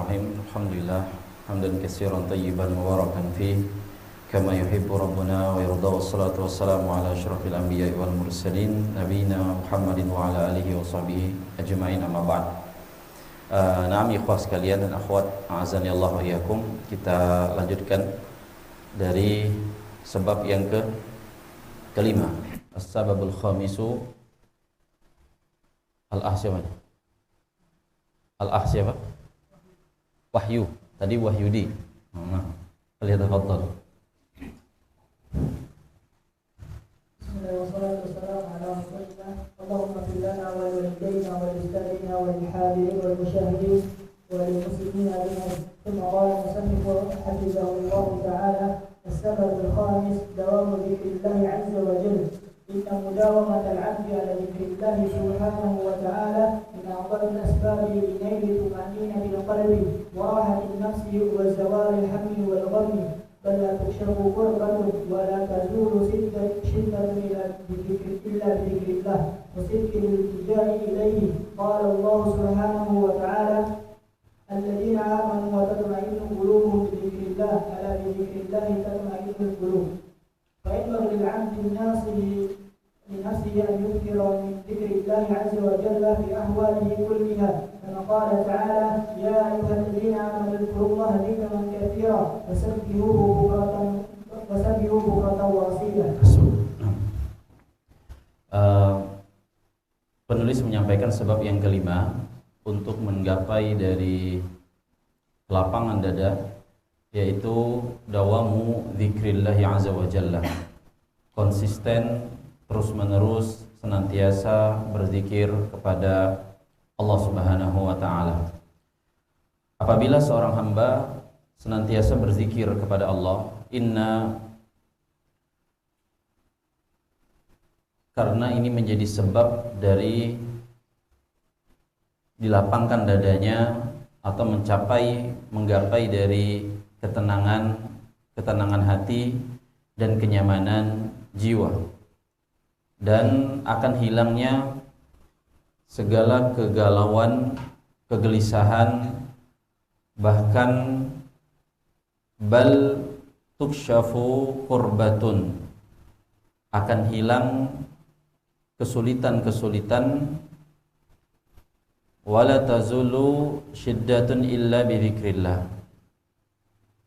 Bismillahirrahmanirrahim. Alhamdulillah hamdan katsiran tayyiban mubarakan fi kama yuhibbu rabbuna wa yarda. Wassalatu wassalamu ala asyrafil anbiya'i wal mursalin nabiyina Muhammadin wa ala alihi wa sahbihi ajma'in, amma ba'd. Na'am ikhwah sekalian dan akhwat, a'azani Allah wa iyyakum. Kita lanjutkan dari sebab yang kelima, as-sababul khamisu al-ahsyabah. Al-ahsyabah Wahyu, tadi Wahyudi. Lihat tafadhal. Bismillahirrahmanirrahim. Wassalatu wassalamu ala Rasulillah. Allahumma fil lana wa liwalidayna wa liustadina wa lilhadirin wal musyahidin wa lil muslimina ajma'in. Thumma qala al-musannif hafizahullahu ta'ala, as-sabab al-khamis dawamu dzikrillahi 'azza wa jalla. Inna mudawamata al-'abdi 'ala dzikrillahi subhanahu wa ta'ala min a'dhami al-asbab li naili tuma'ninati al-qalbi wa rahati an-nafsi wa zawali al-hammi wal ghammi. بل لا تكشف كربة ولا تزول شدة إلا بذكر الله وصدق الالتجاء إليه. قال الله سبحانه وتعالى: الذين آمنوا وتطمئن قلوبهم بذكر الله، ألا بذكر الله تطمئن القلوب. فينبغي للعبد الناصح لنفسه أن يكثر من ذكر الله عز وجل في أحواله كلها، كما قال تعالى: يا أيها الذين آمنوا اذكروا الله ذكرا كثيرا وسبحوه بكرة وأصيلا. Penulis menyampaikan sebab yang kelima untuk menggapai dari lapangan dada, yaitu dawamu dzikrillahi azza wa jalla, konsisten terus menerus senantiasa berzikir kepada Allah Subhanahu wa ta'ala. Apabila seorang hamba senantiasa berzikir kepada Allah, karena ini menjadi sebab dari dilapangkan dadanya atau menggapai dari ketenangan hati dan kenyamanan jiwa, dan akan hilangnya segala kegalauan, kegelisahan, bahkan bal tukshafu kurbatun, akan hilang kesulitan-kesulitan, wala tazulu syiddatun illa bidzikrillah,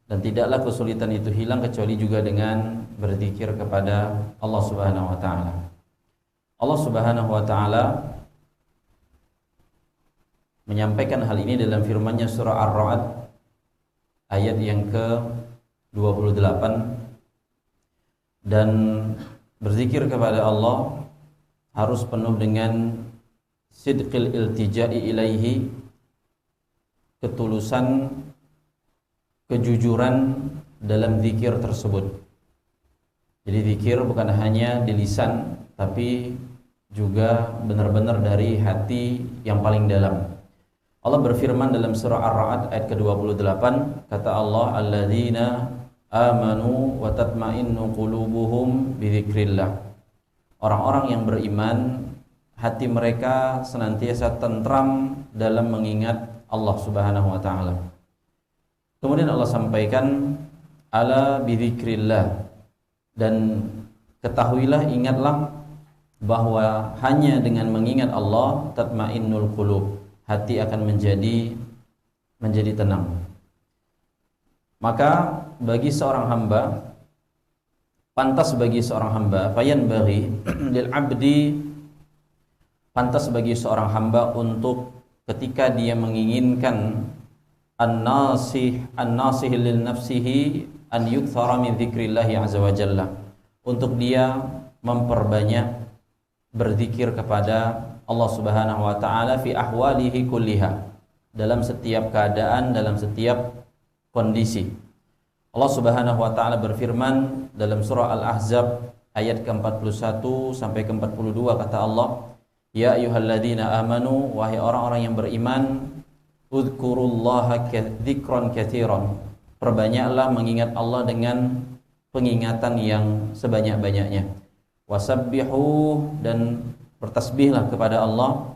dan tidaklah kesulitan itu hilang kecuali juga dengan berzikir kepada Allah Subhanahu wa ta'ala. Allah Subhanahu wa ta'ala menyampaikan hal ini dalam firman-Nya surah Ar-Ra'd ayat yang ke-28, dan berzikir kepada Allah harus penuh dengan sidqil iltija'i ilaihi, ketulusan, kejujuran dalam zikir tersebut. Jadi zikir bukan hanya di lisan, tapi juga benar-benar dari hati yang paling dalam. Allah berfirman dalam surah Ar-Ra'd ayat ke-28, kata Allah: alladzina amanu wa tatma'innu qulubuhum bidzikrillah. Orang-orang yang beriman, hati mereka senantiasa tentram dalam mengingat Allah Subhanahu wa ta'ala. Kemudian Allah sampaikan, ala bidzikrillah, dan ketahuilah, ingatlah bahwa hanya dengan mengingat Allah tatmainnul qulub, hati akan menjadi tenang. Maka bagi seorang hamba, pantas bagi seorang hamba, fayanbaghi lil abdi, pantas bagi seorang hamba untuk ketika dia menginginkan an-nasih lil nafsihi an yukthara min dzikrillahi azza wa jalla, untuk dia memperbanyak berzikir kepada Allah Subhanahu wa ta'ala fi ahwalihi kulliha, dalam setiap keadaan, dalam setiap kondisi. Allah Subhanahu wa ta'ala berfirman dalam surah Al-Ahzab ayat ke-41 sampai ke-42, kata Allah: ya ayyuhalladzina amanu, wahai orang-orang yang beriman, udzukurullaha dzikran katsiran, perbanyaklah mengingat Allah dengan pengingatan yang sebanyak-banyaknya. Wasabbihu, dan bertasbihlah kepada Allah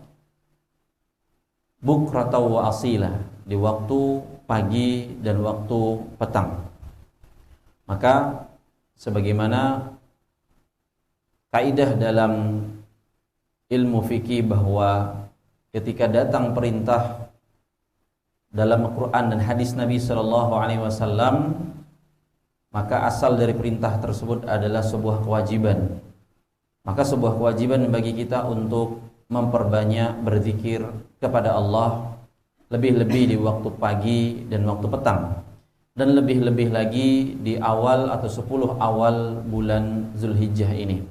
bukratan wa asila, di waktu pagi dan waktu petang. Maka sebagaimana kaidah dalam ilmu fikih bahwa ketika datang perintah dalam Al-Quran dan hadis Nabi SAW, maka asal dari perintah tersebut adalah sebuah kewajiban. Maka sebuah kewajiban bagi kita untuk memperbanyak berzikir kepada Allah, lebih-lebih di waktu pagi dan waktu petang, dan lebih-lebih lagi di awal atau 10 awal bulan Zulhijjah ini,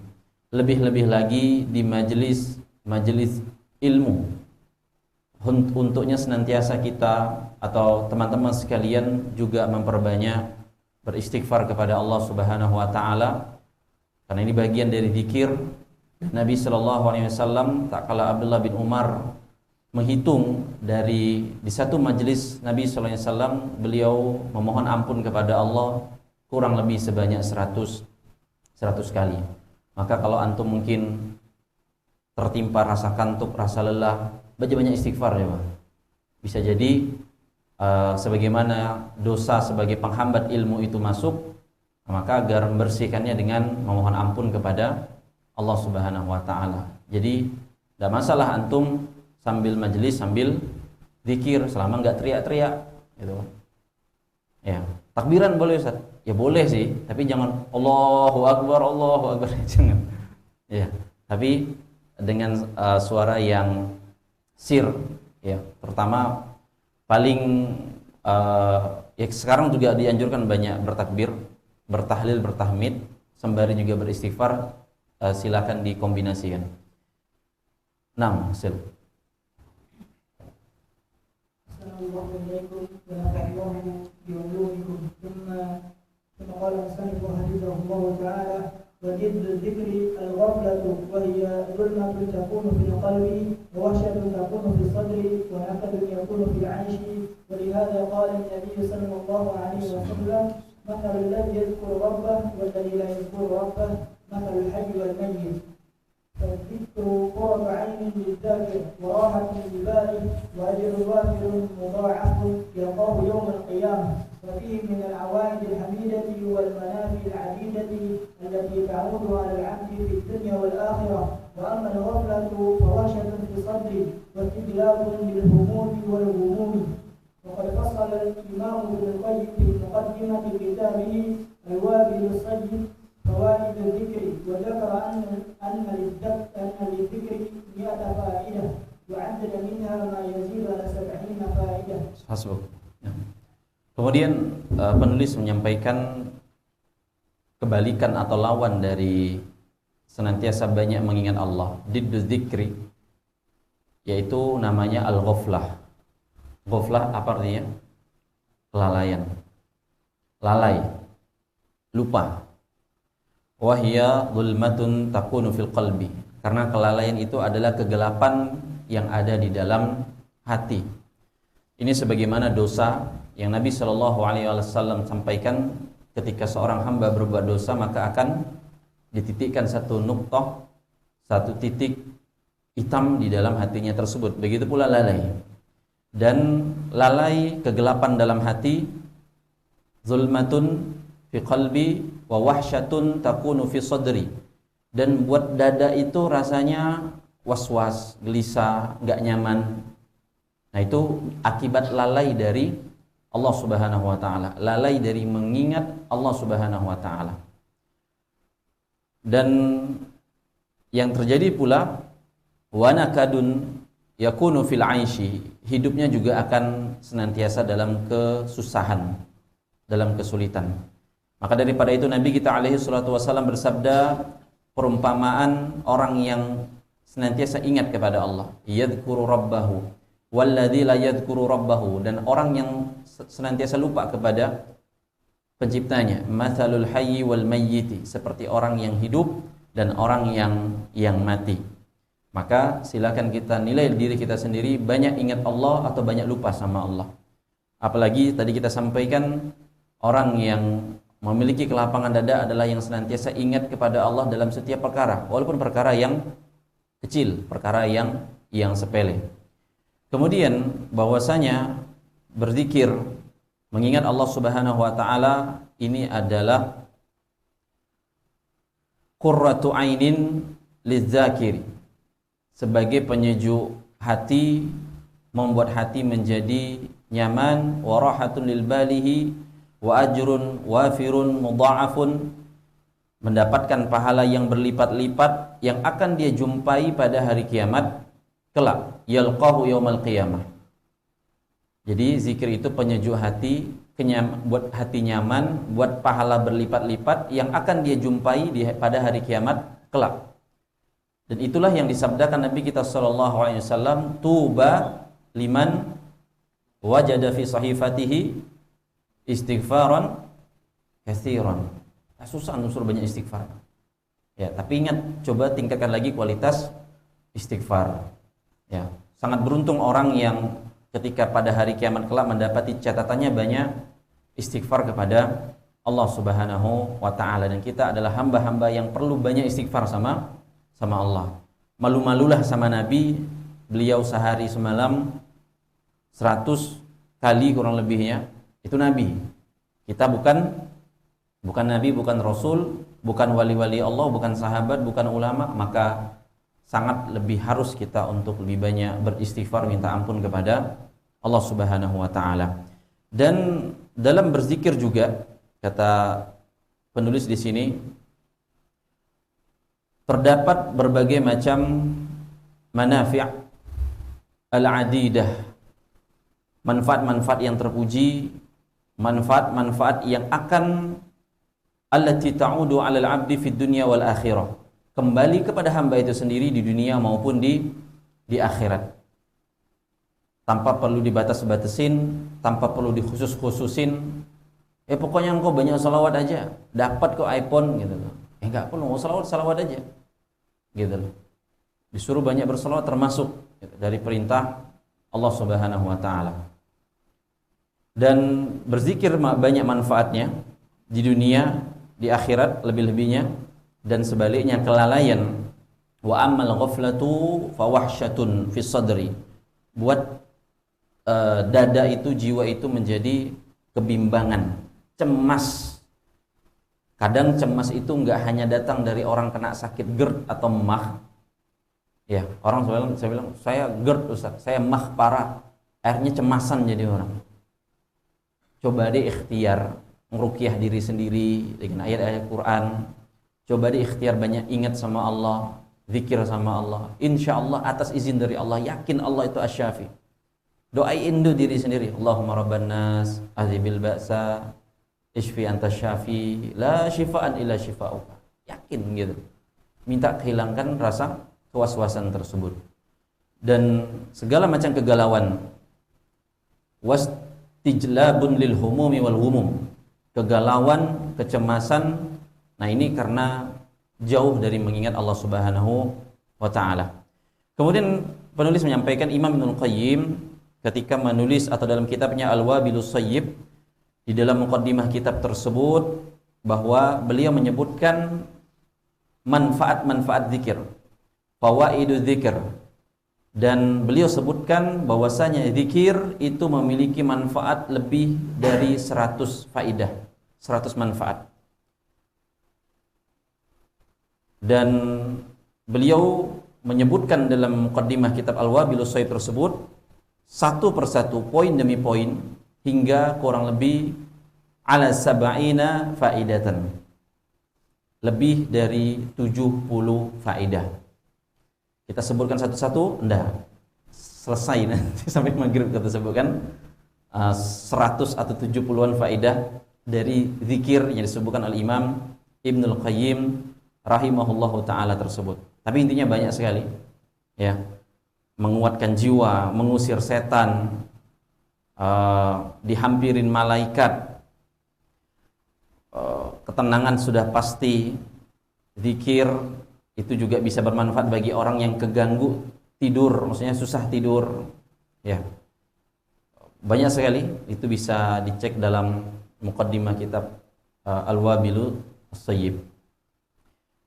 lebih-lebih lagi di majelis ilmu. Untuknya senantiasa kita atau teman-teman sekalian juga memperbanyak beristighfar kepada Allah Subhanahu wa taala, karena ini bagian dari zikir. Nabi sallallahu alaihi wasallam, tak kala Abdullah bin Umar menghitung di satu majelis Nabi sallallahu alaihi wasallam, beliau memohon ampun kepada Allah kurang lebih sebanyak 100 kali. Maka kalau antum mungkin tertimpa rasa kantuk, rasa lelah, baca banyak istighfar ya Pak. Bisa jadi sebagaimana dosa sebagai penghambat ilmu itu masuk, maka agar membersihkannya dengan memohon ampun kepada Allah Subhanahu wa taala. Jadi tidak masalah antum sambil majelis sambil zikir selama enggak teriak-teriak gitu. Ya, takbiran boleh Ustaz? Ya boleh sih, tapi jangan Allahu Akbar jangan. Ya, tapi dengan suara yang sir ya, terutama paling ya sekarang juga dianjurkan banyak bertakbir, bertahlil, bertahmid sembari juga beristighfar, silakan dikombinasikan. 6 sil. Assalamualaikum warahmatullahi wabarakatuh. ثم قال المصنف حفظه الله تعالى: وجد الذكر الغفلة، وهي ظلمة تكون في القلب، ووحشة تكون في الصدر، ونكد يكون في العيش. ولهذا قال النبي صلى الله عليه وسلم: مثل الذي يذكر ربه والذي لا يذكر ربه مثل الحي والميت. فالذكر قرة عين للذاكر وراحة للبال، وأجر وافر مضاعف يلقاه يوم القيامة. وفيه من العوائد الحميدة والمنافع العديدة التي تعود على العبد في الدنيا والآخرة. وأما الغفلة فوحشة في صدره واستجلاب للهموم والغموم. وقد فصل الإمام ابن القيم في مقدمة كتابه الوابل الصيب فوائد الذكر، وذكر أن للذكر 100 فائدة، وعدد منها ما يزيد على 70 فائدة. Hasbuk. Kemudian penulis menyampaikan kebalikan atau lawan dari senantiasa banyak mengingat Allah, diddu dzikri, yaitu namanya al-ghaflah. Ghaflah apa artinya? Kelalaian, lalai, lupa. Wahya zulmatun takunu fil qalbi, karena kelalaian itu adalah kegelapan yang ada di dalam hati. Ini sebagaimana dosa yang Nabi Shallallahu Alaihi Wasallam sampaikan, ketika seorang hamba berbuat dosa maka akan dititikkan satu nuqtah, satu titik hitam di dalam hatinya tersebut. Begitu pula lalai. Dan lalai, kegelapan dalam hati, zulmatun fi qalbi wa wahsyatun takunu fi sadri, dan buat dada itu rasanya was-was, gelisah, enggak nyaman. Nah, itu akibat lalai dari Allah Subhanahu wa taala, lalai dari mengingat Allah Subhanahu wa taala. Dan yang terjadi pula wa nakadun yakunu fil aishi, hidupnya juga akan senantiasa dalam kesusahan, dalam kesulitan. Maka daripada itu Nabi kita alaihi salatu wasallam bersabda, perumpamaan orang yang senantiasa ingat kepada Allah, yadhkuru rabbahu walladzi la yadhkuru rabbahu, dan orang yang senantiasa lupa kepada penciptanya, matsalul hayyi wal mayyiti, seperti orang yang hidup dan orang yang mati. Maka silakan kita nilai diri kita sendiri, banyak ingat Allah atau banyak lupa sama Allah. Apalagi tadi kita sampaikan, orang yang memiliki kelapangan dada adalah yang senantiasa ingat kepada Allah dalam setiap perkara, walaupun perkara yang kecil, perkara yang sepele. Kemudian bahwasanya berzikir mengingat Allah Subhanahu wa taala ini adalah qurratu ainin lizzakiri, sebagai penyejuk hati, membuat hati menjadi nyaman, wa rahatun lil balihi wa ajrun wafirun mudha'afun, mendapatkan pahala yang berlipat-lipat yang akan dia jumpai pada hari kiamat kelak, yalqahu yaumal qiyamah. Jadi zikir itu penyejuk hati, buat hati nyaman, buat pahala berlipat-lipat yang akan dia jumpai pada hari kiamat kelak. Dan itulah yang disabdakan Nabi kita sallallahu alaihi wasallam, tuba liman wajada fi sahifatihi istighfaran katsiran. Susah nusur banyak istighfar. Ya, tapi ingat, coba tingkatkan lagi kualitas istighfar. Ya, sangat beruntung orang yang ketika pada hari kiamat kelak mendapati catatannya banyak istighfar kepada Allah Subhanahu wa taala, dan kita adalah hamba-hamba yang perlu banyak istighfar sama Allah. Malu-malulah sama Nabi, beliau sehari semalam 100 kali kurang lebihnya itu Nabi. Kita bukan Nabi, bukan Rasul, bukan wali-wali Allah, bukan sahabat, bukan ulama, maka sangat lebih harus kita untuk lebih banyak beristighfar, minta ampun kepada Allah Subhanahu wa taala. Dan dalam berzikir juga, kata penulis di sini, terdapat berbagai macam manafi' al-adidah, manfaat-manfaat yang terpuji, manfaat-manfaat yang akan allati ta'udu 'alal 'abdi fid dunya wal akhirah, kembali kepada hamba itu sendiri di dunia maupun di akhirat, tanpa perlu dibatas-batasin, tanpa perlu dikhusus-khususin. Pokoknya engkau banyak salawat aja dapat kok iPhone gitu loh. Enggak perlu salawat aja gitu loh. Disuruh banyak bersalawat termasuk gitu, dari perintah Allah Subhanahu wa taala. Dan berzikir banyak manfaatnya di dunia, di akhirat lebih-lebihnya, dan sebaliknya kelalaian, wa ammal ghaflatu fawahsyatun fis sadri, buat dada itu, jiwa itu menjadi kebimbangan, cemas. Kadang cemas itu enggak hanya datang dari orang kena sakit GERD atau mah. Ya, orang saya bilang saya GERD Ustaz, saya mah parah, akhirnya cemasan jadi orang. Coba deh ikhtiar meruqyah diri sendiri dengan ayat-ayat Quran. Coba deh ikhtiar banyak ingat sama Allah, zikir sama Allah. Insyaallah atas izin dari Allah, yakin Allah itu asy-syafi. Doain diri sendiri, Allahumma rabban nas, azibil ba'sa, ishfi anta syafi, la shifaan illa shifauka. Yakin gitu. Minta hilangkan rasa kewaswasan tersebut. Dan segala macam kegalauan, wastijlabun lil humumi wal humum, kegalauan, kecemasan. Nah, ini karena jauh dari mengingat Allah Subhanahu wa taala. Kemudian penulis menyampaikan, Imam Ibnul Qayyim ketika menulis atau dalam kitabnya Al-Wabilus Shayyib, di dalam muqaddimah kitab tersebut, bahwa beliau menyebutkan manfaat-manfaat zikir, fawaidu zikir, dan beliau sebutkan bahwasanya zikir itu memiliki manfaat lebih dari 100 faidah, 100 manfaat. Dan beliau menyebutkan dalam muqaddimah kitab Al-Wabilus Shayyib tersebut satu persatu, poin demi poin, hingga kurang lebih ala sab'ina faidatan, lebih dari 70 faidah. Kita sebutkan satu-satu? Enggak, selesai nanti sampai maghrib kita sebutkan 100 atau 70-an faidah dari zikir yang disebutkan oleh Imam Ibnul Qayyim rahimahullahu ta'ala tersebut. Tapi intinya banyak sekali, ya. Menguatkan jiwa, mengusir setan, dihampirin malaikat, ketenangan sudah pasti. Zikir itu juga bisa bermanfaat bagi orang yang keganggu tidur, maksudnya susah tidur, ya. Banyak sekali, itu bisa dicek dalam muqaddimah kitab Al-Wabilus Shayyib.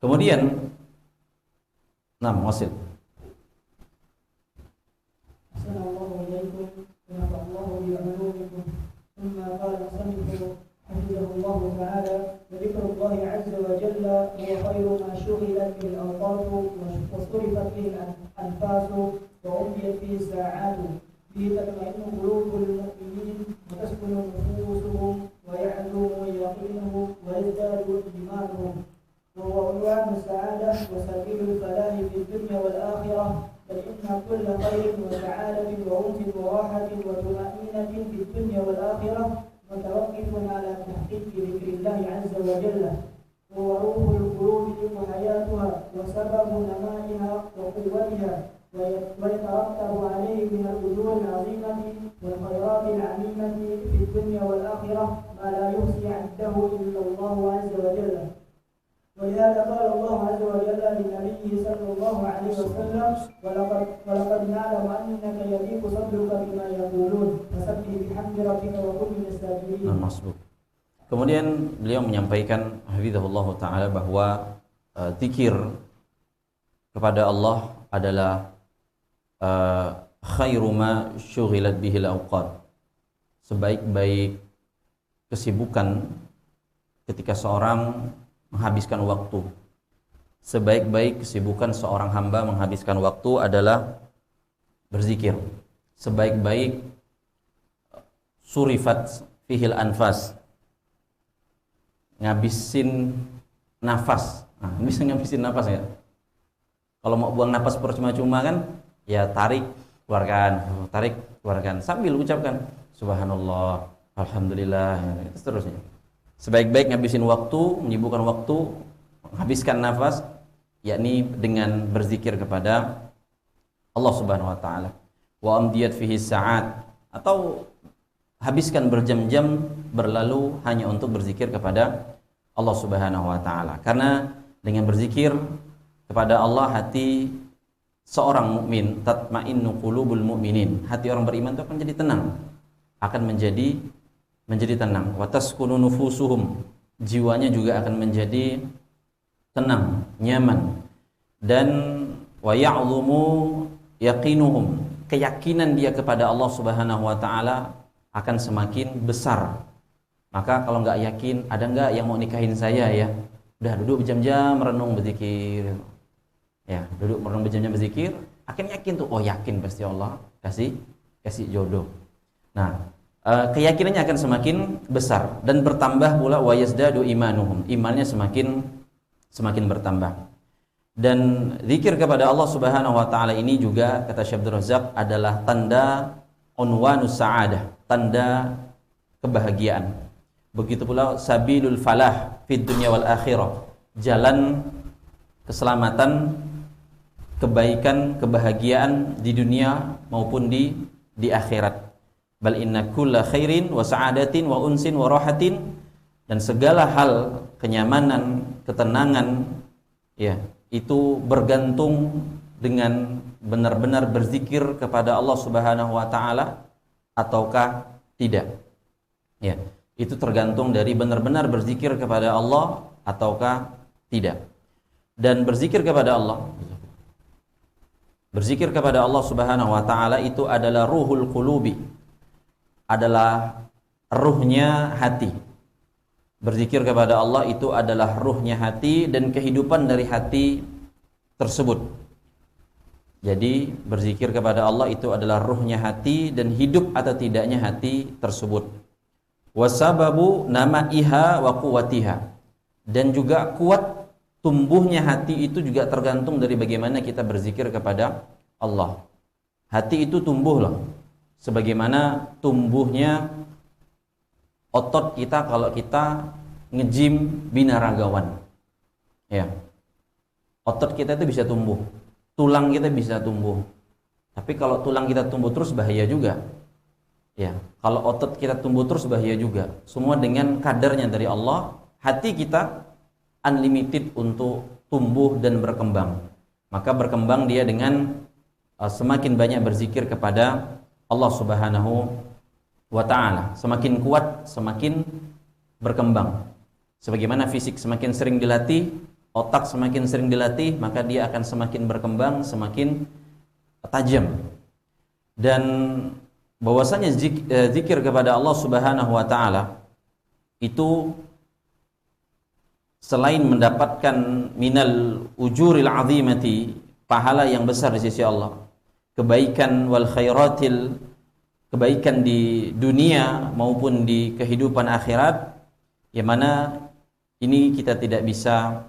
Kemudian, wasil. Assalamualaikum الله عز وجل هو خير ما شغلت به الأوقات وصرفت به الأنفاس وأمضيت به الساعات به تطمئن قلوب المؤمنين وتسكن نفوسهم ويعلو يقينهم ويزداد إيمانهم وهو عنوان السعادة وسبيل الفلاح في الدنيا والآخرة بل إن كل خير وسعادة وأنس وراحة وطمأنينة في الدنيا والآخرة متوقف على تحقيق ذكر الله عز وجل وهو روح القلوب وحياتها وسبب نمائها وقوتها ويترتب عليه من الأجور العظيمة والخيرات العميمة في الدنيا والآخرة ما لا يحصي عده إلا الله عز وجل ولهذا قال الله عز وجل لنبيه صلى الله عليه وسلم ولقد نعلم أنك يضيق صدرك بما يقولون فسبح بحمد ربك وكن من الساجدين. Kemudian beliau menyampaikan hafizahullah ta'ala bahwa zikir kepada Allah adalah khairu ma syughilat bihil awqat, sebaik-baik kesibukan ketika seorang menghabiskan waktu. Sebaik-baik kesibukan seorang hamba menghabiskan waktu adalah berzikir. Sebaik-baik surifat fihil anfas, ngabisin nafas. Nah, bisa ngabisin nafas ya. Kalau mau buang nafas percuma-cuma kan, ya tarik, keluarkan sambil ucapkan subhanallah, alhamdulillah, dan seterusnya. Sebaik-baik ngabisin waktu, menyibukkan waktu, menghabiskan nafas, yakni dengan berzikir kepada Allah Subhanahu wa taala. Wa amdiyat fihi sa'at, atau habiskan berjam-jam berlalu hanya untuk berzikir kepada Allah Subhanahu wa taala. Karena dengan berzikir kepada Allah, hati seorang mukmin tatma'innu qulubul mu'minin, hati orang beriman itu akan menjadi tenang, akan menjadi tenang. Wa taskunu nufusuhum, jiwanya juga akan menjadi tenang, nyaman. Dan wa ya'lumu yaqinuhum, keyakinan dia kepada Allah Subhanahu wa taala akan semakin besar. Maka kalau nggak yakin, ada nggak yang mau nikahin saya ya? Udah duduk berjam-jam merenung berzikir. Ya, duduk merenung berjam-jam berzikir, akan yakin tuh, oh yakin pasti Allah kasih jodoh. Nah, keyakinannya akan semakin besar dan bertambah pula, wa yazdadu imanuhum, imannya semakin bertambah. Dan zikir kepada Allah Subhanahu wa taala ini juga, kata Syekh Abdul Razak, adalah tanda unwanus sa'adah, tanda kebahagiaan. Begitu pula sabilul falah fid dunya wal akhirah, jalan keselamatan, kebaikan, kebahagiaan di dunia maupun di akhirat. Bal inna kulla khairin wa sa'adatin wa unsin wa rahatin, dan segala hal kenyamanan, ketenangan ya, itu bergantung dengan benar-benar berzikir kepada Allah Subhanahu wa taala ataukah tidak. Ya, itu tergantung dari benar-benar berzikir kepada Allah ataukah tidak. Dan berzikir kepada Allah Subhanahu wa taala itu adalah ruhul qulubi, adalah ruhnya hati. Berzikir kepada Allah itu adalah ruhnya hati dan kehidupan dari hati tersebut. Jadi berzikir kepada Allah itu adalah ruhnya hati dan hidup atau tidaknya hati tersebut. Wasababu namaiha wa quwwatiha, dan juga kuat tumbuhnya hati itu juga tergantung dari bagaimana kita berzikir kepada Allah. Hati itu tumbuh loh, sebagaimana tumbuhnya otot kita kalau kita nge-gym binaragawan. Ya. Otot kita itu bisa tumbuh, tulang kita bisa tumbuh. Tapi kalau tulang kita tumbuh terus bahaya juga. Ya, kalau otot kita tumbuh terus bahaya juga. Semua dengan kadarnya dari Allah. Hati kita unlimited untuk tumbuh dan berkembang. Maka berkembang dia dengan semakin banyak berzikir kepada Allah Subhanahu wa ta'ala. Semakin kuat, semakin berkembang. Sebagaimana fisik semakin sering dilatih, otak semakin sering dilatih, maka dia akan semakin berkembang, semakin tajam. Dan bahwasanya zikir kepada Allah Subhanahu wa ta'ala itu selain mendapatkan minal ujuril azimati, pahala yang besar di sisi Allah, kebaikan wal khairatil, kebaikan di dunia maupun di kehidupan akhirat, yang mana ini kita tidak bisa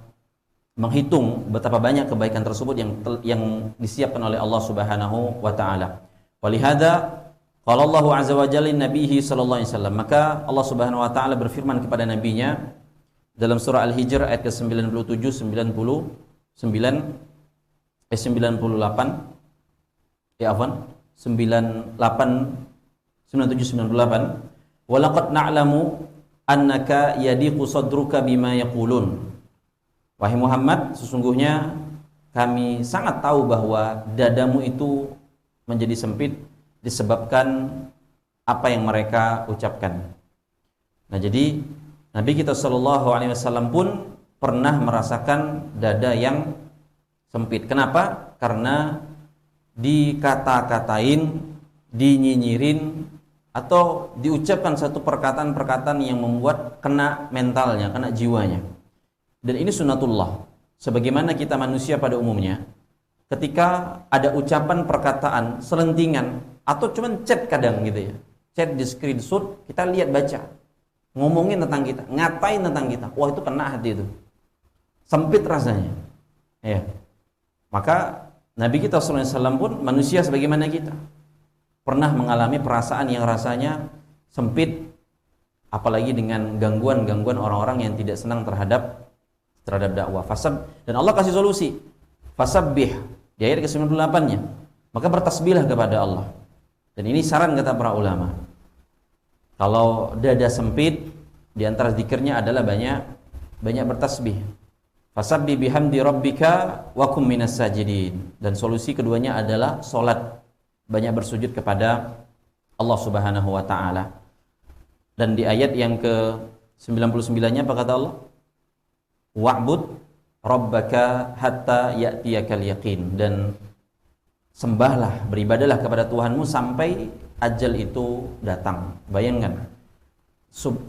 menghitung betapa banyak kebaikan tersebut yang disiapkan oleh Allah Subhanahu wa taala. Walihada qala Allah azza wa jalla nabihi sallallahu alaihi wasallam, maka Allah Subhanahu wa taala berfirman kepada nabinya dalam surah Al-Hijr ayat ke-97 98 walaqad na'lamu annaka yadiqu sadruka bima yaqulun. Wahai Muhammad, sesungguhnya kami sangat tahu bahwa dadamu itu menjadi sempit disebabkan apa yang mereka ucapkan. Nah, jadi Nabi kita sallallahu alaihi wasallam pun pernah merasakan dada yang sempit. Kenapa? Karena dikata-katain, dinyinyirin, atau diucapkan satu perkataan-perkataan yang membuat kena mentalnya, kena jiwanya. Dan ini sunnatullah. Sebagaimana kita manusia pada umumnya, ketika ada ucapan perkataan selentingan atau cuman chat kadang gitu ya, chat di screenshot, kita lihat baca, ngomongin tentang kita, ngatain tentang kita, wah itu kena hati itu, sempit rasanya, ya. Maka Nabi kita sallallahu alaihi wasallam pun manusia sebagaimana kita, pernah mengalami perasaan yang rasanya sempit, apalagi dengan gangguan-gangguan orang-orang yang tidak senang terhadap dakwah. Dan Allah kasih solusi, fasabbih, di ayat ke-98-nya, maka bertasbihlah kepada Allah. Dan ini saran kata para ulama, kalau dada sempit, di antara zikirnya adalah banyak bertasbih. Fasabbih bihamdi rabbika wa kum minas sajidin. Dan solusi keduanya adalah salat, banyak bersujud kepada Allah Subhanahu wa taala. Dan di ayat yang ke-99-nya apa kata Allah? Wa'bud rabbaka hatta ya'tiyakal yaqin. Dan sembahlah, beribadalah kepada Tuhanmu sampai ajal itu datang. Bayangkan,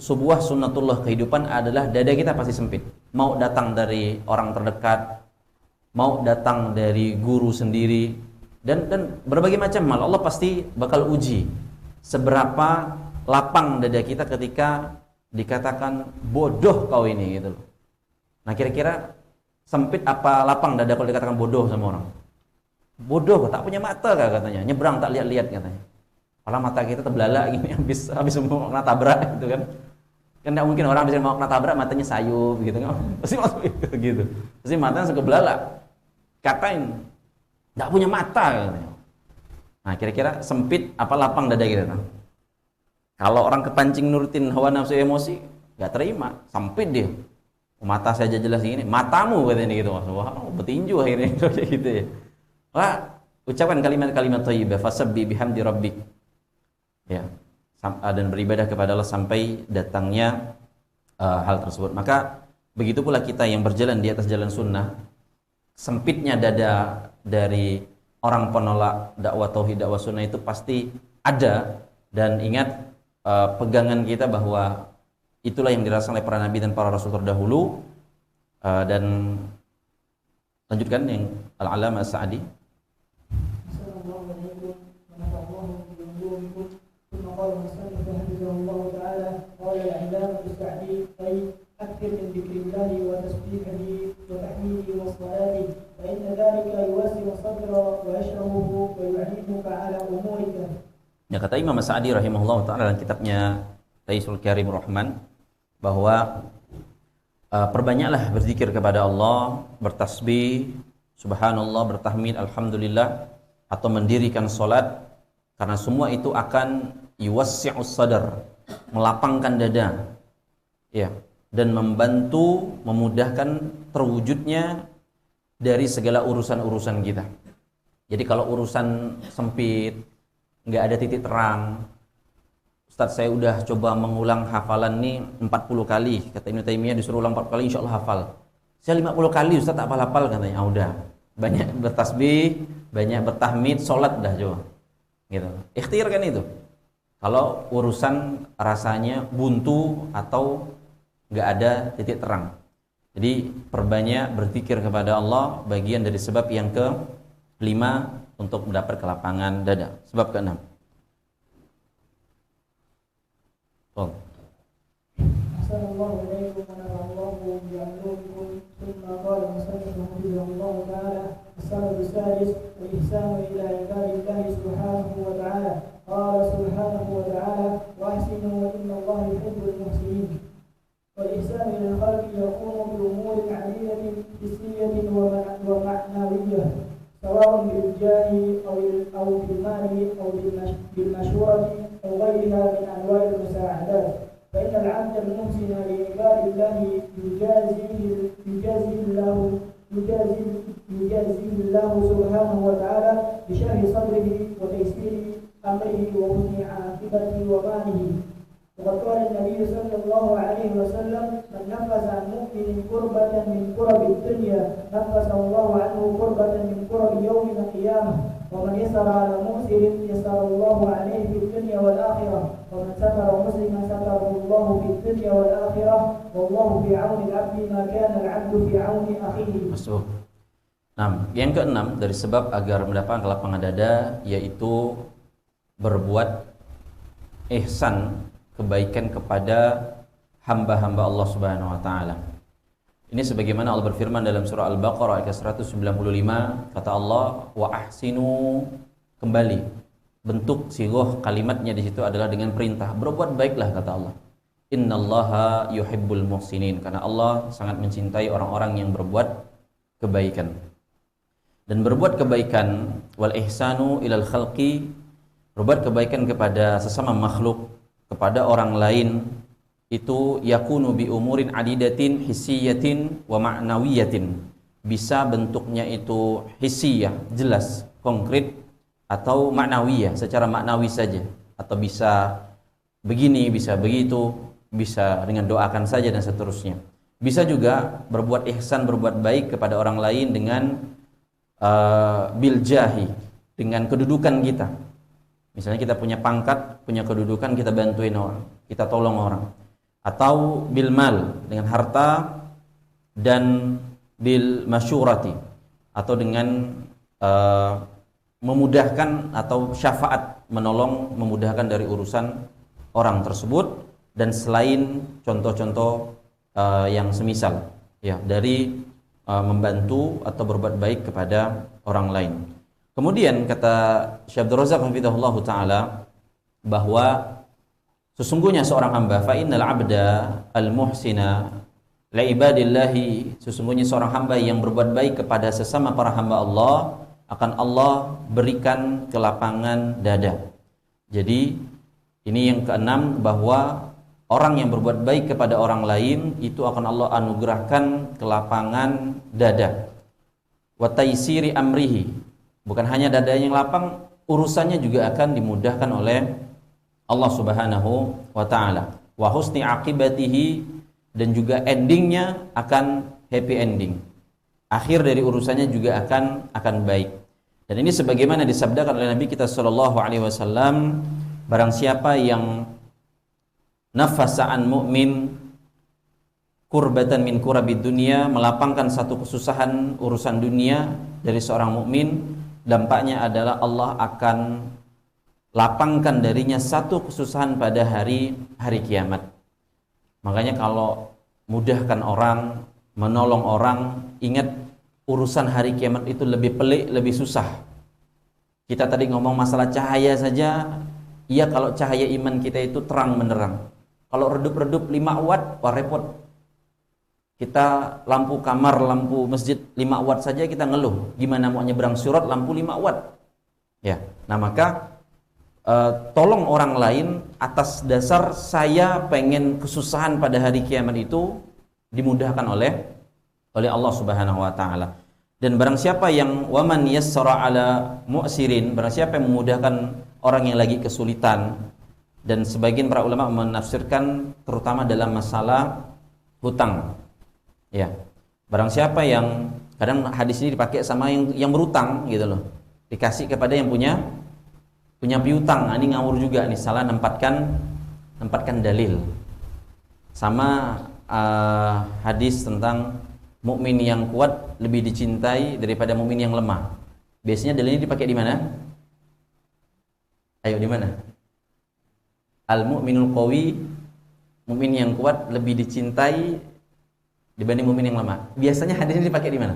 sebuah sunnatullah kehidupan adalah dada kita pasti sempit. Mau datang dari orang terdekat, mau datang dari guru sendiri, dan berbagai macam hal. Allah pasti bakal uji seberapa lapang dada kita ketika dikatakan bodoh kau ini gitu loh. Nah, kira-kira sempit apa lapang dada kalau dikatakan bodoh sama orang? Bodoh, tak punya mata katanya, nyebrang tak lihat-lihat katanya. Kalau mata kita terbelalak gini, habis mau kena tabrak gitu kan. Kan tidak mungkin orang bisa mau kena tabrak matanya sayup gitu kan. Pasti masuk gitu. Pasti matanya suka belalak. Katain tidak punya mata katanya. Nah, kira-kira sempit apa lapang dada kita? Kalau orang kepancing nurutin hawa nafsu emosi, nggak terima, sempit dia. Mata saja jelas gini, matamu katanya gitu. Wah, betinju akhirnya kayak gitu ya. Wah, ucapkan kalimat-kalimat thayyibah, fasabbih bihamdi rabbik. Ya. Dan beribadah kepada Allah sampai datangnya hal tersebut. Maka begitu pula kita yang berjalan di atas jalan sunnah, sempitnya dada dari orang penolak dakwah tauhid, dakwah sunnah itu pasti ada. Dan ingat, pegangan kita bahwa itulah yang dirasakan oleh para nabi dan para rasul terdahulu. Dan lanjutkan yang Al-Allamah As-Sa'di. قال المصنف حفظه الله تعالى قال العلامة السعدي أي أكثر من ذكر الله وتسبيحه وتحميده وصلاته فإن ذلك يوسع الصدر ويشرحه ويعينك على أمورك. Ya, kata Imam As-Sa'di rahimahullah ta'ala dalam kitabnya Taisul Karim Rahman, bahwa perbanyaklah berzikir kepada Allah, bertasbih, subhanallah, bertahmid, alhamdulillah, atau mendirikan salat, karena semua itu akan yuwassi'us sadar, melapangkan dada, ya, dan membantu memudahkan terwujudnya dari segala urusan-urusan kita. Jadi kalau urusan sempit, nggak ada titik terang, Ustaz saya udah coba mengulang hafalan nih 40 kali, kata Ibnu Taimiyah disuruh ulang 40 kali insya Allah hafal. Saya 50 kali Ustaz tak hafal-hafal katanya. Ah, udah, banyak bertasbih, banyak bertahmid, sholat dah coba. Gitu. Ikhtiar kan itu. Kalau urusan rasanya buntu atau nggak ada titik terang. Jadi perbanyak berzikir kepada Allah, bagian dari sebab yang kelima untuk mendapat kelapangan dada. Sebab keenam. Oh. Assalamualaikum warahmatullahi wabarakatuh. ثم قال المصنف رحمه الله تعالى: السبب السادس الإحسان إلى عباد الله سبحانه وتعالى. قال سبحانه وتعالى: وأحسنوا إن الله يحب المحسنين. والإحسان إلى الخلق يقوم بأمور عديدة حسية ومعنوية، سواء بالجاه أو بالمال أو بالمشورة أو غيرها من أنواع المساعدات. فإن العبد المحسن لعباد الله يجازيه الله سبحانه وتعالى بشرح صدره وتيسير أمره وحسن عاقبته وماله. وقد قال النبي صلى الله عليه وسلم: من نفس عن مؤمن كربة من كرب الدنيا نفس الله عنه كربة من كرب يوم القيامة. ومن يسر على مؤسر يسر الله عليه في الدنيا والآخرة. ومن ستر مسلما ستره الله في الدنيا والآخرة. والله في عون العبد ما كان العبد في عون أخيه. Masuk. Nah, yang keenam dari sebab agar mendapatkan kelapangan dada yaitu berbuat ihsan, kebaikan kepada hamba-hamba Allah Subhanahu wa taala. Ini sebagaimana Allah berfirman dalam surah Al-Baqarah ayat 195, kata Allah, wa ahsinu, kembali. Bentuk sighah kalimatnya di situ adalah dengan perintah, berbuat baiklah kata Allah. Innallaha yuhibbul muhsinin, karena Allah sangat mencintai orang-orang yang berbuat kebaikan. Dan berbuat kebaikan, wal ihsanu ilal khalqi, berbuat kebaikan kepada sesama makhluk, kepada orang lain, itu yakunu bi umurin adidatin hissiyatin wa ma'nawiyatin. Bisa bentuknya itu hissiyah, jelas, konkret, atau ma'nawiyah, secara maknawi saja, atau bisa begini, bisa begitu, bisa dengan doakan saja dan seterusnya. Bisa juga berbuat ihsan, berbuat baik kepada orang lain dengan bil jahi, dengan kedudukan kita. Misalnya kita punya pangkat, punya kedudukan, kita bantuin orang, kita tolong orang. Atau bil mal, dengan harta, dan bil masyurati, atau dengan memudahkan atau syafaat, menolong, memudahkan dari urusan orang tersebut, dan selain contoh-contoh yang semisal ya dari membantu atau berbuat baik kepada orang lain. Kemudian kata Syekh Abdul Razak hafizahullah taala bahwa sesungguhnya seorang hamba, fa innal abda al-muhsina li ibadillahi, sesungguhnya seorang hamba yang berbuat baik kepada sesama para hamba Allah, akan Allah berikan kelapangan dada. Jadi ini yang keenam, bahwa orang yang berbuat baik kepada orang lain itu akan Allah anugerahkan kelapangan dada. Wa taysiri amrihi, bukan hanya dada yang lapang, urusannya juga akan dimudahkan oleh Allah Subhanahu wa taala. Wa husni aqibatihi, dan juga endingnya akan happy ending. Akhir dari urusannya juga akan baik. Dan ini sebagaimana disabdakan oleh Nabi kita sallallahu alaihi wasallam, barang siapa yang nafasa an mu'min kurbatan min kurabid dunia, melapangkan satu kesusahan urusan dunia dari seorang mukmin, dampaknya adalah Allah akan lapangkan darinya satu kesusahan pada hari kiamat. Makanya kalau mudahkan orang, menolong orang, ingat urusan hari kiamat itu lebih pelik, lebih susah. Kita tadi ngomong masalah cahaya saja, iya kalau cahaya iman kita itu terang menerang. Kalau redup-redup 5 watt, wah repot. Kita lampu kamar, lampu masjid 5 watt saja kita ngeluh. Gimana mau nyebrang surat lampu 5 watt? Ya. Nah, maka tolong orang lain atas dasar saya pengen kesusahan pada hari kiamat itu dimudahkan oleh Allah Subhanahu wa taala. Dan barang siapa yang waman yassara ala mu'sirin, barang siapa yang memudahkan orang yang lagi kesulitan, dan sebagian para ulama menafsirkan terutama dalam masalah hutang. Ya. Barang siapa yang, kadang hadis ini dipakai sama yang berutang gitu loh. Dikasih kepada yang punya piutang. Ini ngawur juga nih, salah nempatkan dalil. Sama hadis tentang mukmin yang kuat lebih dicintai daripada mukmin yang lemah. Biasanya dalilnya dipakai di mana? Ayo, di mana? Al-mu'minul qawi, mukmin yang kuat lebih dicintai dibanding mukmin yang lemah. Biasanya hadisnya dipakai di mana?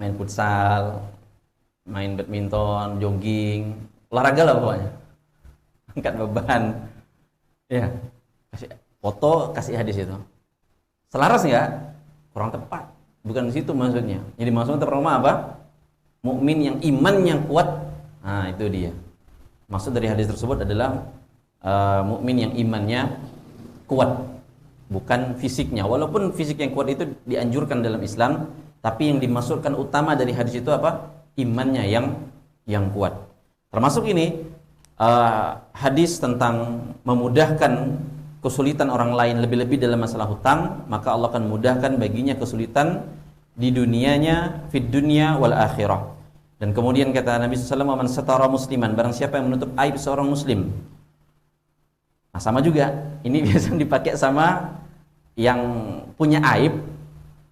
Main futsal, main badminton, jogging, olahraga lah pokoknya. Angkat beban. Ya. Kasih foto, kasih hadis itu. Selaras nggak? Kurang tepat. Bukan di situ maksudnya. Jadi maksudnya terutama apa? Mukmin yang imannya kuat. Nah, itu dia. Maksud dari hadis tersebut adalah mukmin yang imannya kuat, bukan fisiknya. Walaupun fisik yang kuat itu dianjurkan dalam Islam, tapi yang dimaksudkan utama dari hadis itu apa? Imannya yang kuat. Termasuk ini hadis tentang memudahkan kesulitan orang lain, lebih-lebih dalam masalah hutang, maka Allah akan mudahkan baginya kesulitan di dunianya, fid dunya wal akhirah. Dan kemudian kata Nabi SAW, man satara musliman, barang siapa yang menutup aib seorang muslim. Nah, sama juga, ini biasa dipakai sama yang punya aib,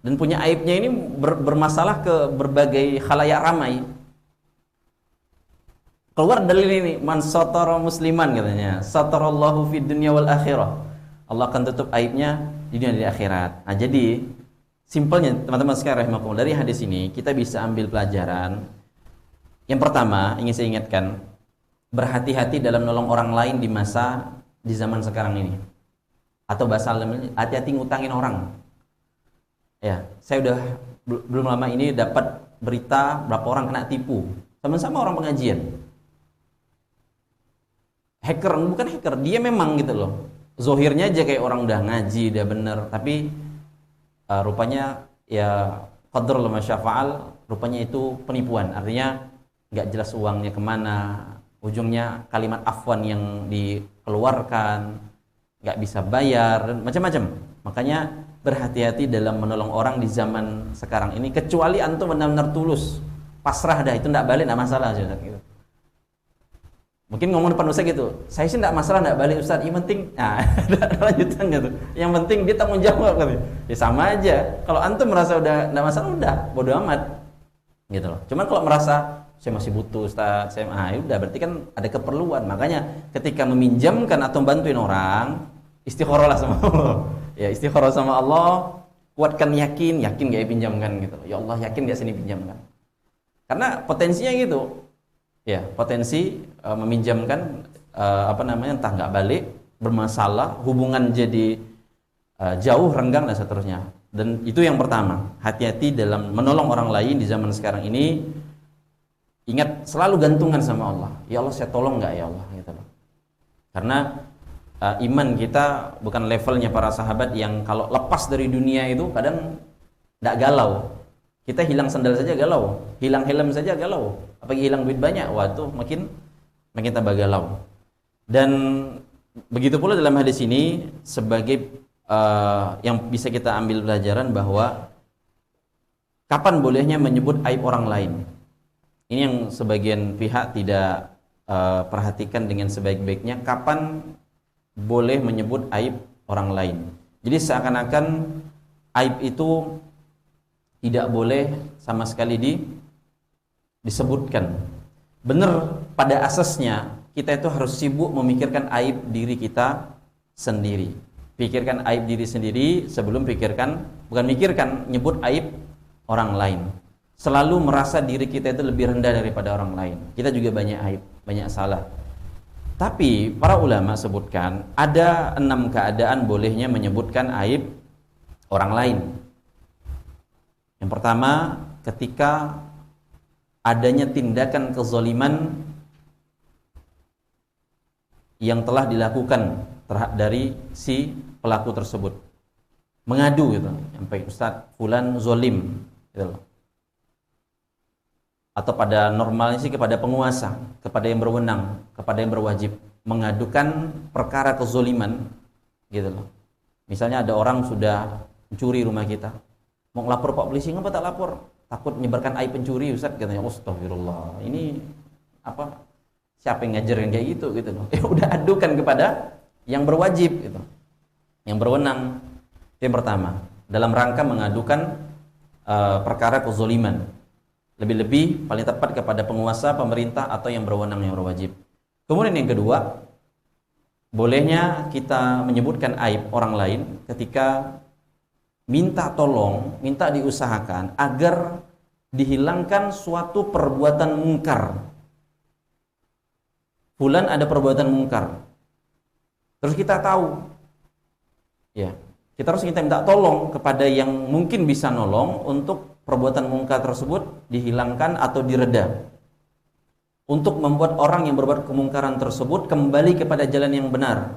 dan punya aibnya ini bermasalah ke berbagai khalayak ramai. Keluar dalil ini, man satara musliman katanya, satarallahu fid dunya wal akhirah. Allah akan tutup aibnya di dunia dan di akhirat. Nah, jadi simpelnya teman-teman sekalian rahimakumullah, dari hadis ini kita bisa ambil pelajaran. Yang pertama, ingin saya ingatkan, berhati-hati dalam menolong orang lain di zaman sekarang ini. Atau bahasa lain, hati-hati ngutangin orang. Ya, saya udah belum lama ini dapat berita berapa orang kena tipu. Sama-sama orang pengajian. Hacker, bukan hacker, dia memang gitu loh. Zohirnya aja kayak orang udah ngaji, udah bener, tapi rupanya ya qadar ma syafa'al, rupanya itu penipuan. Artinya nggak jelas uangnya kemana, ujungnya kalimat afwan yang dikeluarkan, nggak bisa bayar, dan macam-macam. Makanya berhati-hati dalam menolong orang di zaman sekarang ini, kecuali antum benar-benar tulus, pasrah dah, itu nggak balik, nggak masalah aja gitu. Mungkin ngomong depan Ustaz gitu, saya sih enggak masalah enggak balik Ustaz, yang penting, nah ada lanjutannya tuh, yang penting dia tanggung jawab katanya. Ya sama aja, kalau antum merasa udah enggak masalah, udah bodo amat gitu loh. Cuman kalau merasa saya masih butuh Ustaz, saya udah berarti kan ada keperluan. Makanya ketika meminjamkan atau bantuin orang, istikharah sama Allah. Ya istikharah sama Allah, kuatkan yakin gak pinjamkan gitu. Ya Allah, yakin gak sini pinjamkan. Karena potensinya gitu. Ya, potensi meminjamkan entah nggak balik, bermasalah, hubungan jadi jauh, renggang dan seterusnya. Dan itu yang pertama, hati-hati dalam menolong orang lain di zaman sekarang ini. Ingat, selalu gantungan sama Allah. Ya Allah, saya tolong nggak ya Allah gitu loh. Karena iman kita bukan levelnya para sahabat yang kalau lepas dari dunia itu kadang nggak galau. Kita hilang sandal saja galau, hilang helm saja galau, apalagi hilang duit banyak, wah itu makin tambah galau. Dan begitu pula dalam hadis ini sebagai yang bisa kita ambil pelajaran bahwa kapan bolehnya menyebut aib orang lain. Ini yang sebagian pihak tidak perhatikan dengan sebaik-baiknya, kapan boleh menyebut aib orang lain. Jadi seakan-akan aib itu tidak boleh sama sekali disebutkan. Benar, pada asasnya kita itu harus sibuk memikirkan aib diri kita sendiri. Pikirkan aib diri sendiri sebelum bukan nyebut aib orang lain. Selalu merasa diri kita itu lebih rendah daripada orang lain. Kita juga banyak aib, banyak salah. Tapi para ulama sebutkan ada 6 keadaan bolehnya menyebutkan aib orang lain. Yang pertama, ketika adanya tindakan kezaliman yang telah dilakukan dari si pelaku tersebut. Mengadu gitu, sampai Ustaz fulan zalim gitu loh. Atau pada normalnya sih kepada penguasa, kepada yang berwenang, kepada yang berwajib mengadukan perkara kezaliman gitu loh. Misalnya ada orang sudah mencuri rumah kita, mau ngelapor Pak polisi, ngapa tak lapor? Takut menyebarkan aib pencuri Ustaz, katanya. Astagfirullah, ini apa? Siapa yang ngajarin kayak gitu loh. Ya udah adukan kepada yang berwajib gitu. yang berwenang. Yang pertama, dalam rangka mengadukan perkara kezaliman, lebih-lebih paling tepat kepada penguasa, pemerintah atau yang berwenang, yang berwajib. Kemudian yang kedua, bolehnya kita menyebutkan aib orang lain ketika minta tolong, minta diusahakan agar dihilangkan suatu perbuatan mungkar. Fulan ada perbuatan mungkar, terus kita tahu, ya, kita harus minta tolong kepada yang mungkin bisa nolong untuk perbuatan mungkar tersebut dihilangkan atau direda, untuk membuat orang yang berbuat kemungkaran tersebut kembali kepada jalan yang benar,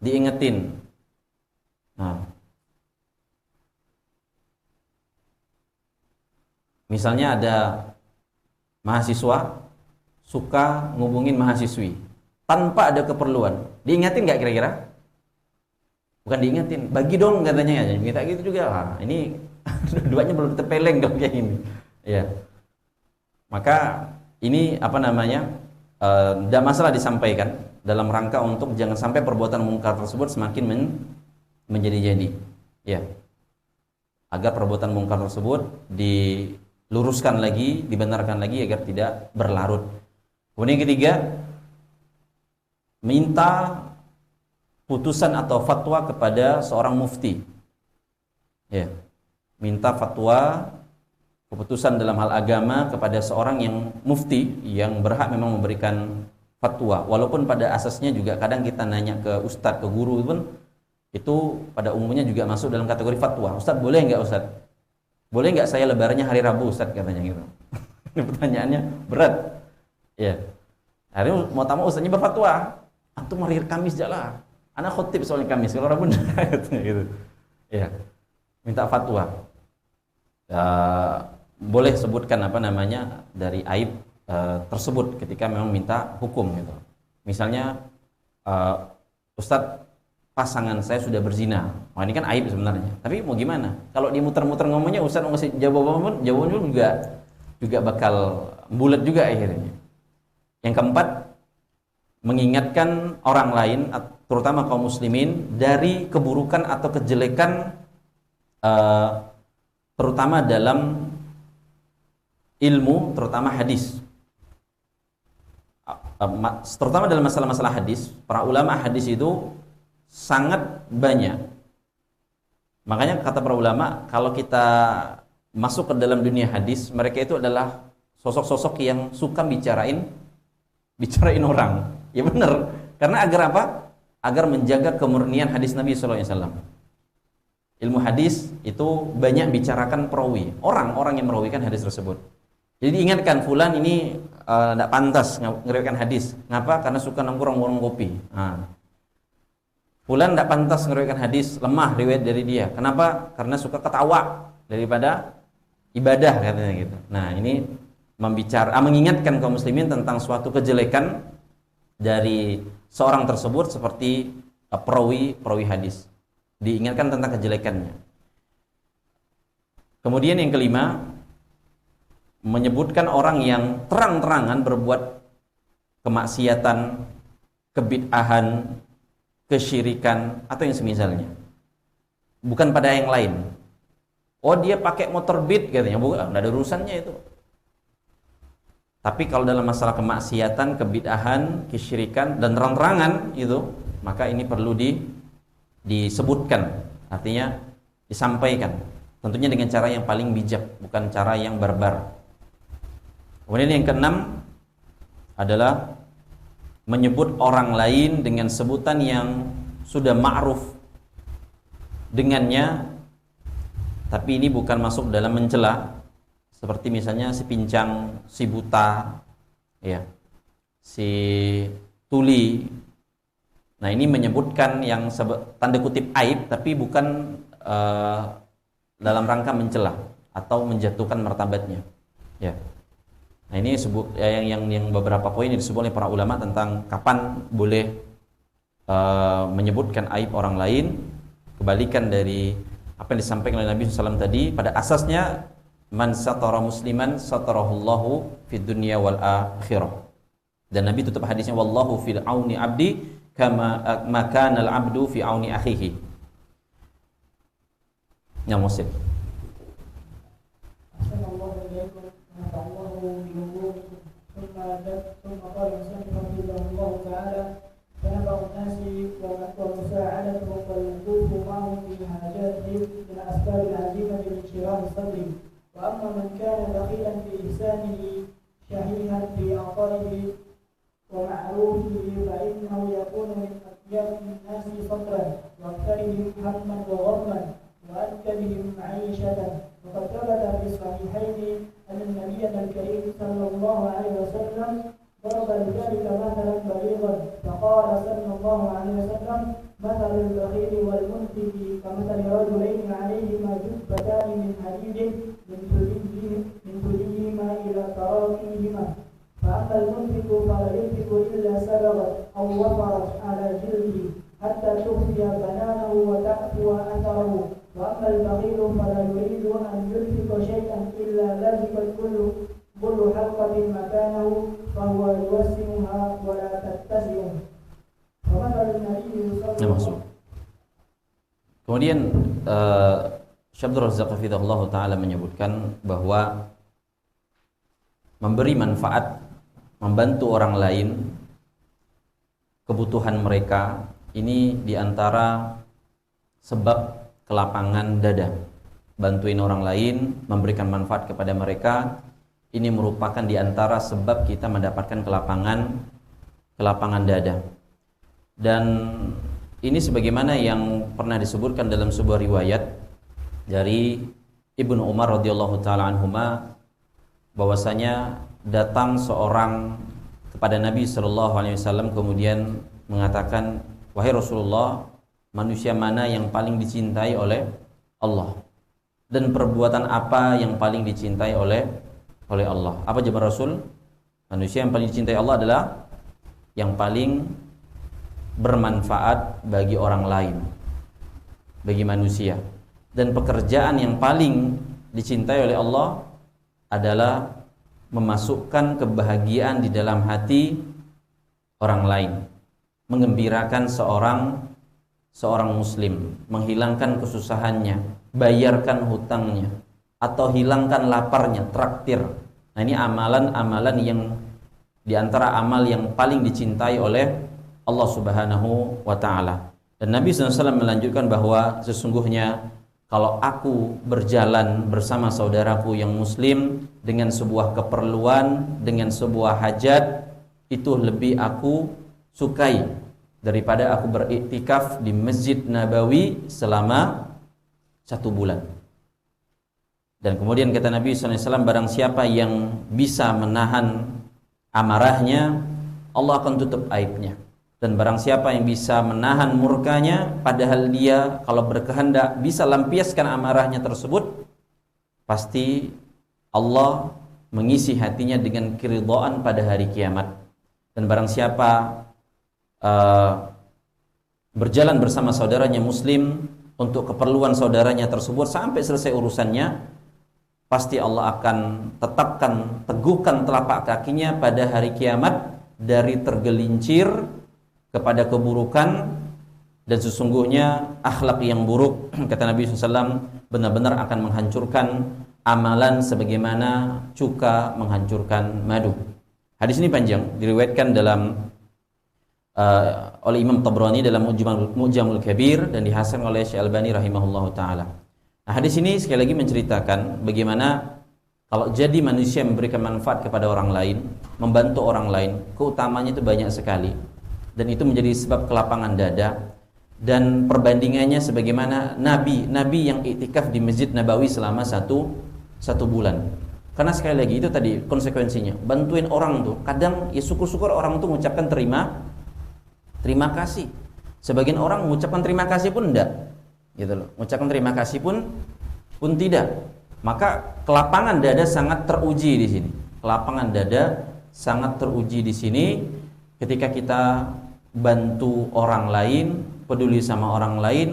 diingetin. Nah, misalnya ada mahasiswa suka ngubungin mahasiswi tanpa ada keperluan, diingetin nggak kira-kira? Bukan diingetin, bagi dong katanya ya, minta gitu juga. Nah, ini dua-duanya belum terpeleng dong kayak gini. Ya. Maka ini apa namanya? Tidak masalah disampaikan dalam rangka untuk jangan sampai perbuatan mungkar tersebut semakin menjadi-jadi. Ya. Agar perbuatan mungkar tersebut diluruskan lagi, dibenarkan lagi agar tidak berlarut. Kemudian yang ketiga, minta putusan atau fatwa kepada seorang mufti. Ya. Minta fatwa, keputusan dalam hal agama kepada seorang yang mufti yang berhak memang memberikan fatwa. Walaupun pada asasnya juga kadang kita nanya ke ustadz, ke guru pun itu pada umumnya juga masuk dalam kategori fatwa. Ustadz boleh nggak Ustadz? Boleh nggak saya lebarannya hari Rabu Ustadz, katanya gitu. Pertanyaannya berat. Ya. Hari ini mau tamu ustadznya berfatwa, antum hari Kamis jalan. Anak khotib soalnya Kamis, kalau Rabu gitu. Ya. Minta fatwa. Boleh sebutkan apa namanya dari aib tersebut ketika memang minta hukum gitu. Misalnya Ustadz, pasangan saya sudah berzina. Wah, ini kan aib sebenarnya. Tapi mau gimana? Kalau dia muter-muter ngomongnya, Ustadz mau ngasih jawaban juga bakal bulat juga akhirnya. Yang keempat, mengingatkan orang lain, terutama kaum muslimin, dari keburukan atau kejelekan terutama dalam ilmu, terutama hadis. Terutama dalam masalah-masalah hadis, para ulama hadis itu sangat banyak. Makanya kata para ulama, kalau kita masuk ke dalam dunia hadis, mereka itu adalah sosok-sosok yang suka bicarain orang. Ya benar. Karena agar apa? Agar menjaga kemurnian hadis Nabi SAW. Ilmu hadis itu banyak bicarakan perawi, orang-orang yang merawikan hadis tersebut. Jadi diingatkan, fulan ini tidak pantas ngeriwayatkan hadis. Ngapa? Karena suka nongkrong warung kopi. Nah. Fulan tidak pantas ngeriwayatkan hadis, lemah riwayat dari dia. Kenapa? Karena suka ketawa daripada ibadah, katanya gitu. Nah, ini mengingatkan kaum muslimin tentang suatu kejelekan dari seorang tersebut seperti perawi hadis. Diingatkan tentang kejelekannya. Kemudian yang kelima, menyebutkan orang yang terang-terangan berbuat kemaksiatan, kebid'ahan, kesyirikan atau yang semisalnya. Bukan pada yang lain. Oh, dia pakai motor Beat katanya, bukan, enggak ada urusannya itu. Tapi kalau dalam masalah kemaksiatan, kebid'ahan, kesyirikan dan terang-terangan itu, maka ini perlu disebutkan, artinya disampaikan. Tentunya dengan cara yang paling bijak, bukan cara yang barbar. Kemudian yang keenam adalah menyebut orang lain dengan sebutan yang sudah ma'ruf dengannya, tapi ini bukan masuk dalam mencela. Seperti misalnya si pincang, si buta, ya, si tuli. Nah, ini menyebutkan yang tanda kutip aib, tapi bukan dalam rangka mencela atau menjatuhkan martabatnya. Ya. Nah, ini yang beberapa poin yang disebut oleh para ulama tentang kapan boleh menyebutkan aib orang lain. Kebalikan dari apa yang disampaikan oleh Nabi SAW tadi, pada asasnya man satara musliman satarahullahu fid dunya wal akhirah. Dan Nabi tutup hadisnya wallahu fil auni abdi kama makanal abdu fi auni akhihi. Ya Musid. أحسن الله إليكم ونفع الله بعلومكم ثم قال المصنف رحمه الله تعالى فنفع الناس ومساعدتهم والوقوف معهم في حاجاتهم من الأسباب العزيمة لانشراح الصدر وأما من كان بخيلا في إحسانه شحيحا في عطائه ومعروفه فإنه يكون من أطيب الناس صدرا وأكثرهم هما وغما وأنكبهم معيشة وقد ثبت في الصحيحين أن النبي الكريم صلى الله عليه وسلم ضرب لذلك مثلا بليغا فقال صلى الله عليه وسلم مثل البخيل والمنفق كمثل رجلين عليهما جبتان من حديد من ثديهما إلى تراقيهما فأما المنفق فلا ينفق إلا سبغت أو وفرت على جلده حتى تخفي بنانه وتعفو أثره وأما البخيل فلا يريد أن ينفق شيئا إلا لزمت كل حلقة مكانه فهو يوسمها ولا تتسع ومثل النبي صلى الله عليه وسلم. Kemudian Syekh Abdul Razzaq hafizahullah taala menyebutkan bahwa memberi manfaat, membantu orang lain kebutuhan mereka ini diantara sebab kelapangan dada. Bantuin orang lain, memberikan manfaat kepada mereka, ini merupakan diantara sebab kita mendapatkan kelapangan dada. Dan ini sebagaimana yang pernah disebutkan dalam sebuah riwayat dari Ibnu Umar radhiyallahu taala anhuma, bahwasanya datang seorang kepada Nabi sallallahu alaihi wasallam kemudian mengatakan, wahai Rasulullah, manusia mana yang paling dicintai oleh Allah? Dan perbuatan apa yang paling dicintai oleh Allah? Apa jawaban Rasul? Manusia yang paling dicintai Allah adalah yang paling bermanfaat bagi orang lain, bagi manusia. Dan pekerjaan yang paling dicintai oleh Allah adalah memasukkan kebahagiaan di dalam hati orang lain, mengembirakan seorang muslim, menghilangkan kesusahannya, bayarkan hutangnya, atau hilangkan laparnya, traktir. Nah, ini amalan-amalan yang diantara amal yang paling dicintai oleh Allah Subhanahu wa ta'ala. Dan Nabi SAW melanjutkan bahwa sesungguhnya kalau aku berjalan bersama saudaraku yang muslim dengan sebuah keperluan, dengan sebuah hajat, itu lebih aku sukai daripada aku beriktikaf di Masjid Nabawi selama 1 bulan. Dan kemudian kata Nabi SAW, barang siapa yang bisa menahan amarahnya, Allah akan tutup aibnya. Dan barang siapa yang bisa menahan murkanya, padahal dia kalau berkehendak bisa lampiaskan amarahnya tersebut, pasti Allah mengisi hatinya dengan keridhaan pada hari kiamat. Dan barang siapa berjalan bersama saudaranya muslim untuk keperluan saudaranya tersebut sampai selesai urusannya, pasti Allah akan tetapkan, teguhkan telapak kakinya pada hari kiamat dari tergelincir kepada keburukan. Dan sesungguhnya akhlak yang buruk, kata Nabi SAW, benar-benar akan menghancurkan amalan sebagaimana cuka menghancurkan madu. Hadis ini panjang, diriwayatkan dalam oleh Imam Tabrani dalam Mu'jamul Kabir dan dihasankan oleh Syekh Albani rahimahullahu taala. Nah, hadis ini sekali lagi menceritakan bagaimana kalau jadi manusia memberikan manfaat kepada orang lain, membantu orang lain, keutamanya itu banyak sekali. Dan itu menjadi sebab kelapangan dada. Dan perbandingannya sebagaimana Nabi yang iktikaf di Masjid Nabawi selama satu bulan. Karena sekali lagi itu tadi konsekuensinya, bantuin orang tuh kadang ya syukur-syukur orang tuh mengucapkan terima kasih. Sebagian orang mengucapkan terima kasih pun enggak, gitu loh. Mengucapkan terima kasih pun tidak. Maka kelapangan dada sangat teruji di sini. Kelapangan dada sangat teruji di sini ketika kita bantu orang lain, peduli sama orang lain,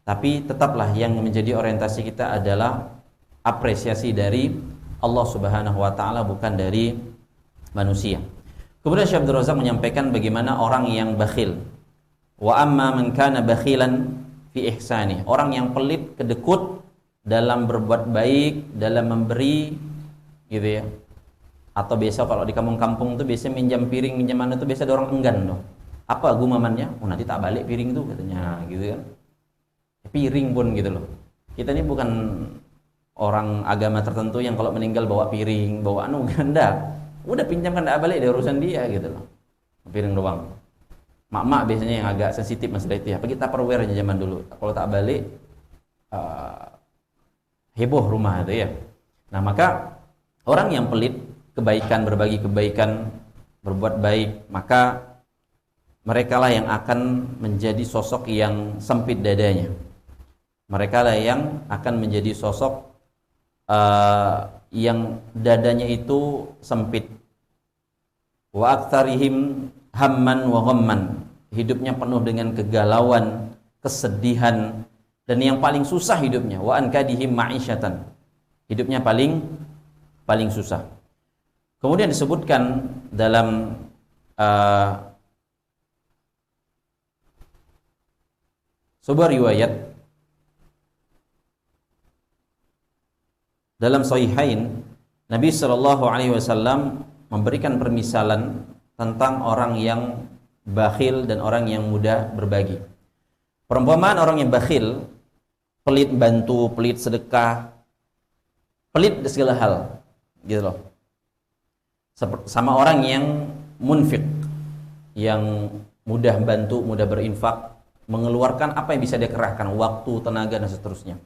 tapi tetaplah yang menjadi orientasi kita adalah apresiasi dari Allah Subhanahu wa taala, bukan dari manusia. Kemudian Syekh Abdul Razzaq menyampaikan bagaimana orang yang bakhil. Wa amma man kana bakhilan fi ihsani. Orang yang pelit, kedekut dalam berbuat baik, dalam memberi, gitu ya. Atau biasa kalau di kampung-kampung tuh biasa minjam piring, minjam mana tuh biasa ada orang enggan tuh. Apa gumamannya? Oh nanti tak balik piring tuh katanya, gitu kan. Piring pun gitu loh. Kita ini bukan orang agama tertentu yang kalau meninggal bawa piring, bawa anu, ganda. Udah pinjamkan tak balik, dia urusan dia gitu loh. Piring doang. Mak-mak biasanya yang agak sensitif masalah itu ya. Pergi Tupperware aja zaman dulu. Kalau tak balik heboh rumah itu ya. Nah, maka orang yang pelit kebaikan, berbagi kebaikan, berbuat baik, maka mereka lah yang akan menjadi sosok yang sempit dadanya. Mereka lah yang akan menjadi sosok yang dadanya itu sempit. Wa aktsarihim hamman wa ghamman. Hidupnya penuh dengan kegalauan, kesedihan, dan yang paling susah hidupnya wa ankadihim ma'isyatan. Hidupnya paling susah. Kemudian disebutkan dalam sebuah riwayat dalam Sahihain, Nabi sallallahu alaihi wasallam memberikan permisalan tentang orang yang bakhil dan orang yang mudah berbagi. Perumpamaan orang yang bakhil, pelit bantu, pelit sedekah, pelit di segala hal, gitu loh. Sama orang yang munfik, yang mudah bantu, mudah berinfak, mengeluarkan apa yang bisa dia kerahkan, waktu, tenaga, dan seterusnya.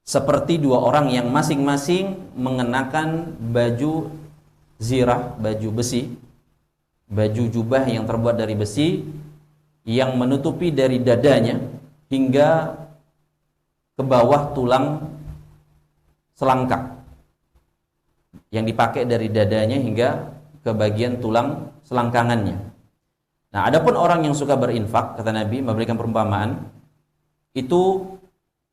Seperti dua orang yang masing-masing mengenakan baju zirah, baju besi, baju jubah yang terbuat dari besi, yang menutupi dari dadanya hingga ke bawah tulang selangkah, yang dipakai dari dadanya hingga ke bagian tulang selangkangannya. Nah, adapun orang yang suka berinfak, kata Nabi memberikan perumpamaan, itu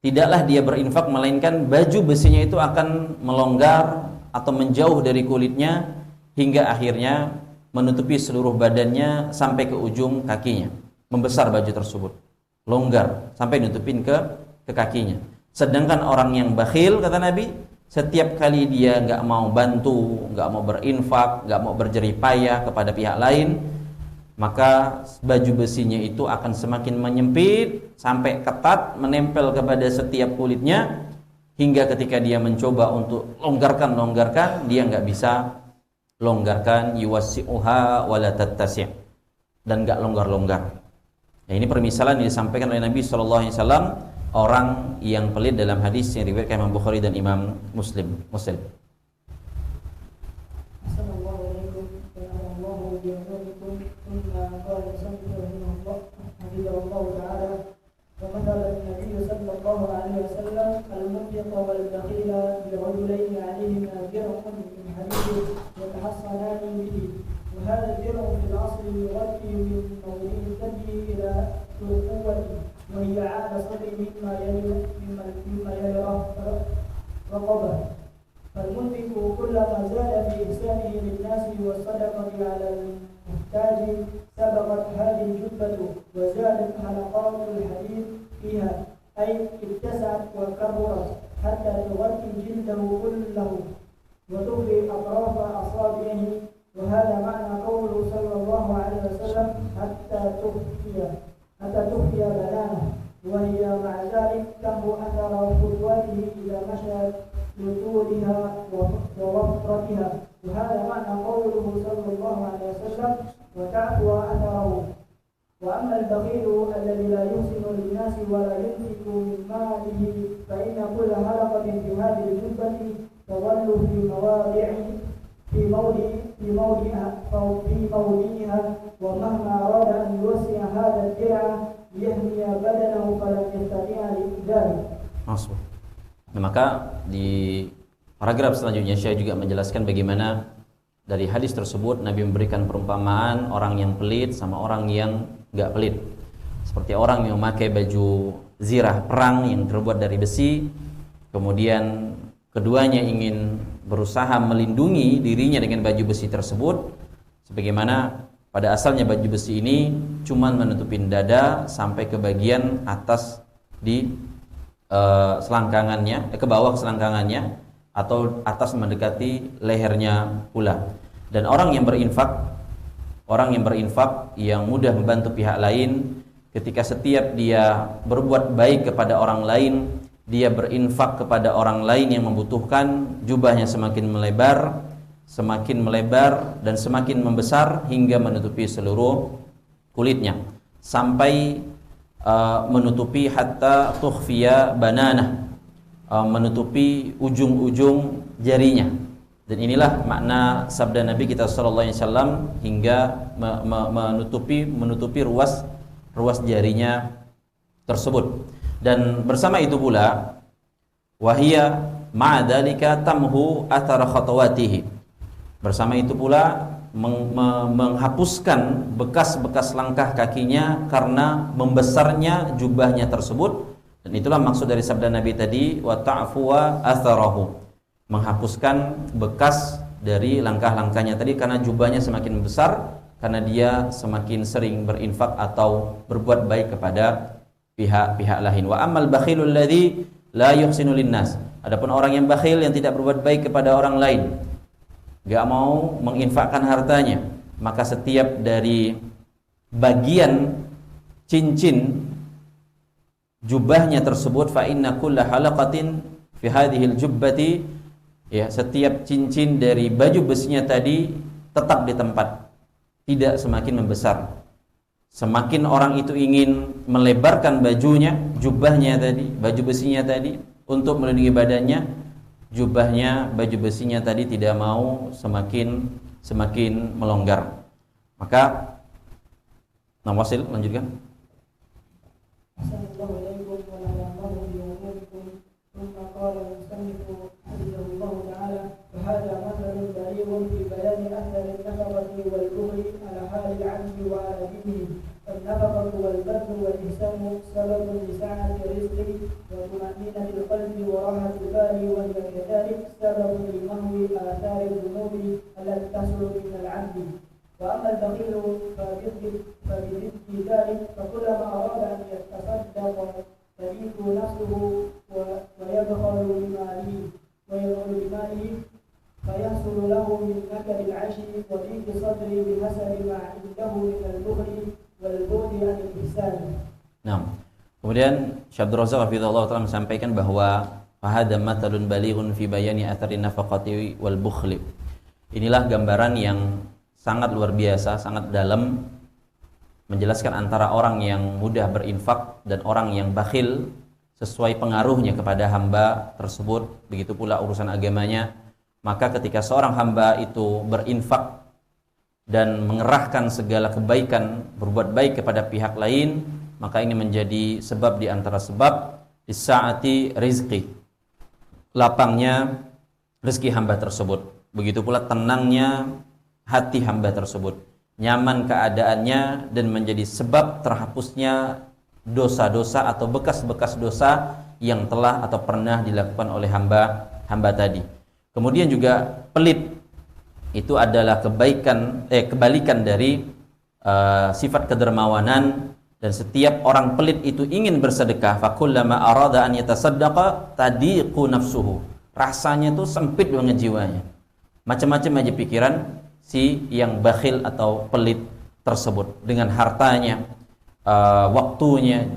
tidaklah dia berinfak melainkan baju besinya itu akan melonggar atau menjauh dari kulitnya hingga akhirnya menutupi seluruh badannya sampai ke ujung kakinya. Membesar baju tersebut, longgar sampai nutupin ke kakinya. Sedangkan orang yang bakhil, kata Nabi, setiap kali dia nggak mau bantu, nggak mau berinfak, nggak mau berjeripayah kepada pihak lain, maka baju besinya itu akan semakin menyempit sampai ketat menempel kepada setiap kulitnya, hingga ketika dia mencoba untuk longgarkan, dia nggak bisa longgarkan, yuwassi'uha wala tattasi', dan nggak longgar. Nah, ini permisalan yang disampaikan oleh Nabi SAW, orang yang pelit dalam hadis yang diriwayatkan Imam Bukhari dan Imam Muslim. ومثل النبي صلى الله عليه وسلم المنفق والبخيل برجلين عليهما درع من حديد يتحصنان به، وهذا الدرع في الاصل يغطي من موضع الثدي الى القوه، وهي عاد صدر مما يلي رقبه. فالمنفق كلما زاد في إحسانه للناس والصدقة على المحتاج سبقت هذه الجبة وزادت حلقات الحديد فيها، أي اتسعت وكبرت حتى تغطي جلده كله وتخفي أطراف أصابعه. وهذا معنى قوله صلى الله عليه وسلم حتى تخفي بنانه، وهي مع ذلك تمحو أثر خطوته إذا مشى لطولها ووفرتها. وهذا معنى قوله صلى الله عليه وسلم وتعفو أثره. وأما البخيل الذي لا يحسن للناس ولا يمسك من ماله فإن كل حلقة في هذه الجبة تظل في موضعها ومهما أراد أن يوسع هذا الدرع ليحمي بدنه فلن يستطيع ذلك. Nah, maka di paragraf selanjutnya saya juga menjelaskan bagaimana dari hadis tersebut Nabi memberikan perumpamaan orang yang pelit sama orang yang enggak pelit. Seperti orang yang memakai baju zirah perang yang terbuat dari besi, kemudian keduanya ingin berusaha melindungi dirinya dengan baju besi tersebut, sebagaimana pada asalnya baju besi ini cuman menutupin dada sampai ke bagian atas di selangkangannya, ke bawah selangkangannya, atau atas mendekati lehernya pula. Dan orang yang berinfak yang mudah membantu pihak lain, ketika setiap dia berbuat baik kepada orang lain, dia berinfak kepada orang lain yang membutuhkan, jubahnya semakin melebar dan semakin membesar hingga menutupi seluruh kulitnya, sampai menutupi hatta tukhfiya bananah, menutupi ujung-ujung jarinya. Dan inilah makna sabda Nabi kita sallallahu alaihi wasallam, hingga menutupi ruas jarinya tersebut. Dan bersama itu pula, wahia ma'adzalika tamhu athara khatawatihi, bersama itu pula menghapuskan bekas-bekas langkah kakinya karena membesarnya jubahnya tersebut. Dan itulah maksud dari sabda Nabi tadi, wa ta'fuwa atharahu, menghapuskan bekas dari langkah-langkahnya tadi karena jubahnya semakin besar, karena dia semakin sering berinfak atau berbuat baik kepada pihak-pihak lain. Wa ammal bakhilul ladzi la yuhsinu linnas, adapun orang yang bakhil yang tidak berbuat baik kepada orang lain, gak mau menginfakkan hartanya, maka setiap dari bagian cincin jubahnya tersebut, fa inna kulla halaqatin fi hadhil jubbati, ya, setiap cincin dari baju besinya tadi tetap di tempat, tidak semakin membesar. Semakin orang itu ingin melebarkan bajunya, jubahnya tadi, baju besinya tadi, untuk melindungi badannya, baju besinya tadi tidak mau semakin melonggar. Maka Nawasil lanjutkan. Assalamualaikum warahmatullahi wabarakatuh. Thumma qala al-musannif hafizahullah ta'ala, wa hadha mathalun balighun fi bayani athari an-nafaqati wal bukhli ala hali al-'abdi wa ala dinihi. فالنفقة والبذل والإحسان سبب لسعة رزقه وطمأنينة القلب وراحة البال، وهي كذلك سبب لمحو آثار الذنوب التي تحصل من العبد. وأما البخيل فبضد ذلك، فكلما أراد أن يتصدق تليق نفسه ويبخل بماله فيحصل له من نكد العيش وضيق صدره بحسب ما عنده من البخل. Nah, kemudian Syekh Abdul Razak hafizahullah ta'ala menyampaikan bahwa fahadha mathalun balighun fi bayani athari nafaqati wal bukhli. Inilah gambaran yang sangat luar biasa, sangat dalam, menjelaskan antara orang yang mudah berinfak dan orang yang bakhil sesuai pengaruhnya kepada hamba tersebut. Begitu pula urusan agamanya. Maka ketika seorang hamba itu berinfak dan mengerahkan segala kebaikan, berbuat baik kepada pihak lain, maka ini menjadi sebab di antara sebab disaati rizki, lapangnya rezeki hamba tersebut. Begitu pula tenangnya hati hamba tersebut, nyaman keadaannya, dan menjadi sebab terhapusnya dosa-dosa atau bekas-bekas dosa yang telah atau pernah dilakukan oleh hamba tadi. Kemudian juga pelit, itu adalah kebalikan dari sifat kedermawanan, dan setiap orang pelit itu ingin bersedekah, fakullama arada an yatasaddaqa tadiqu nafsuhu, rasanya itu sempit banget jiwanya, macam-macam aja pikiran si yang bakhil atau pelit tersebut dengan hartanya, waktunya,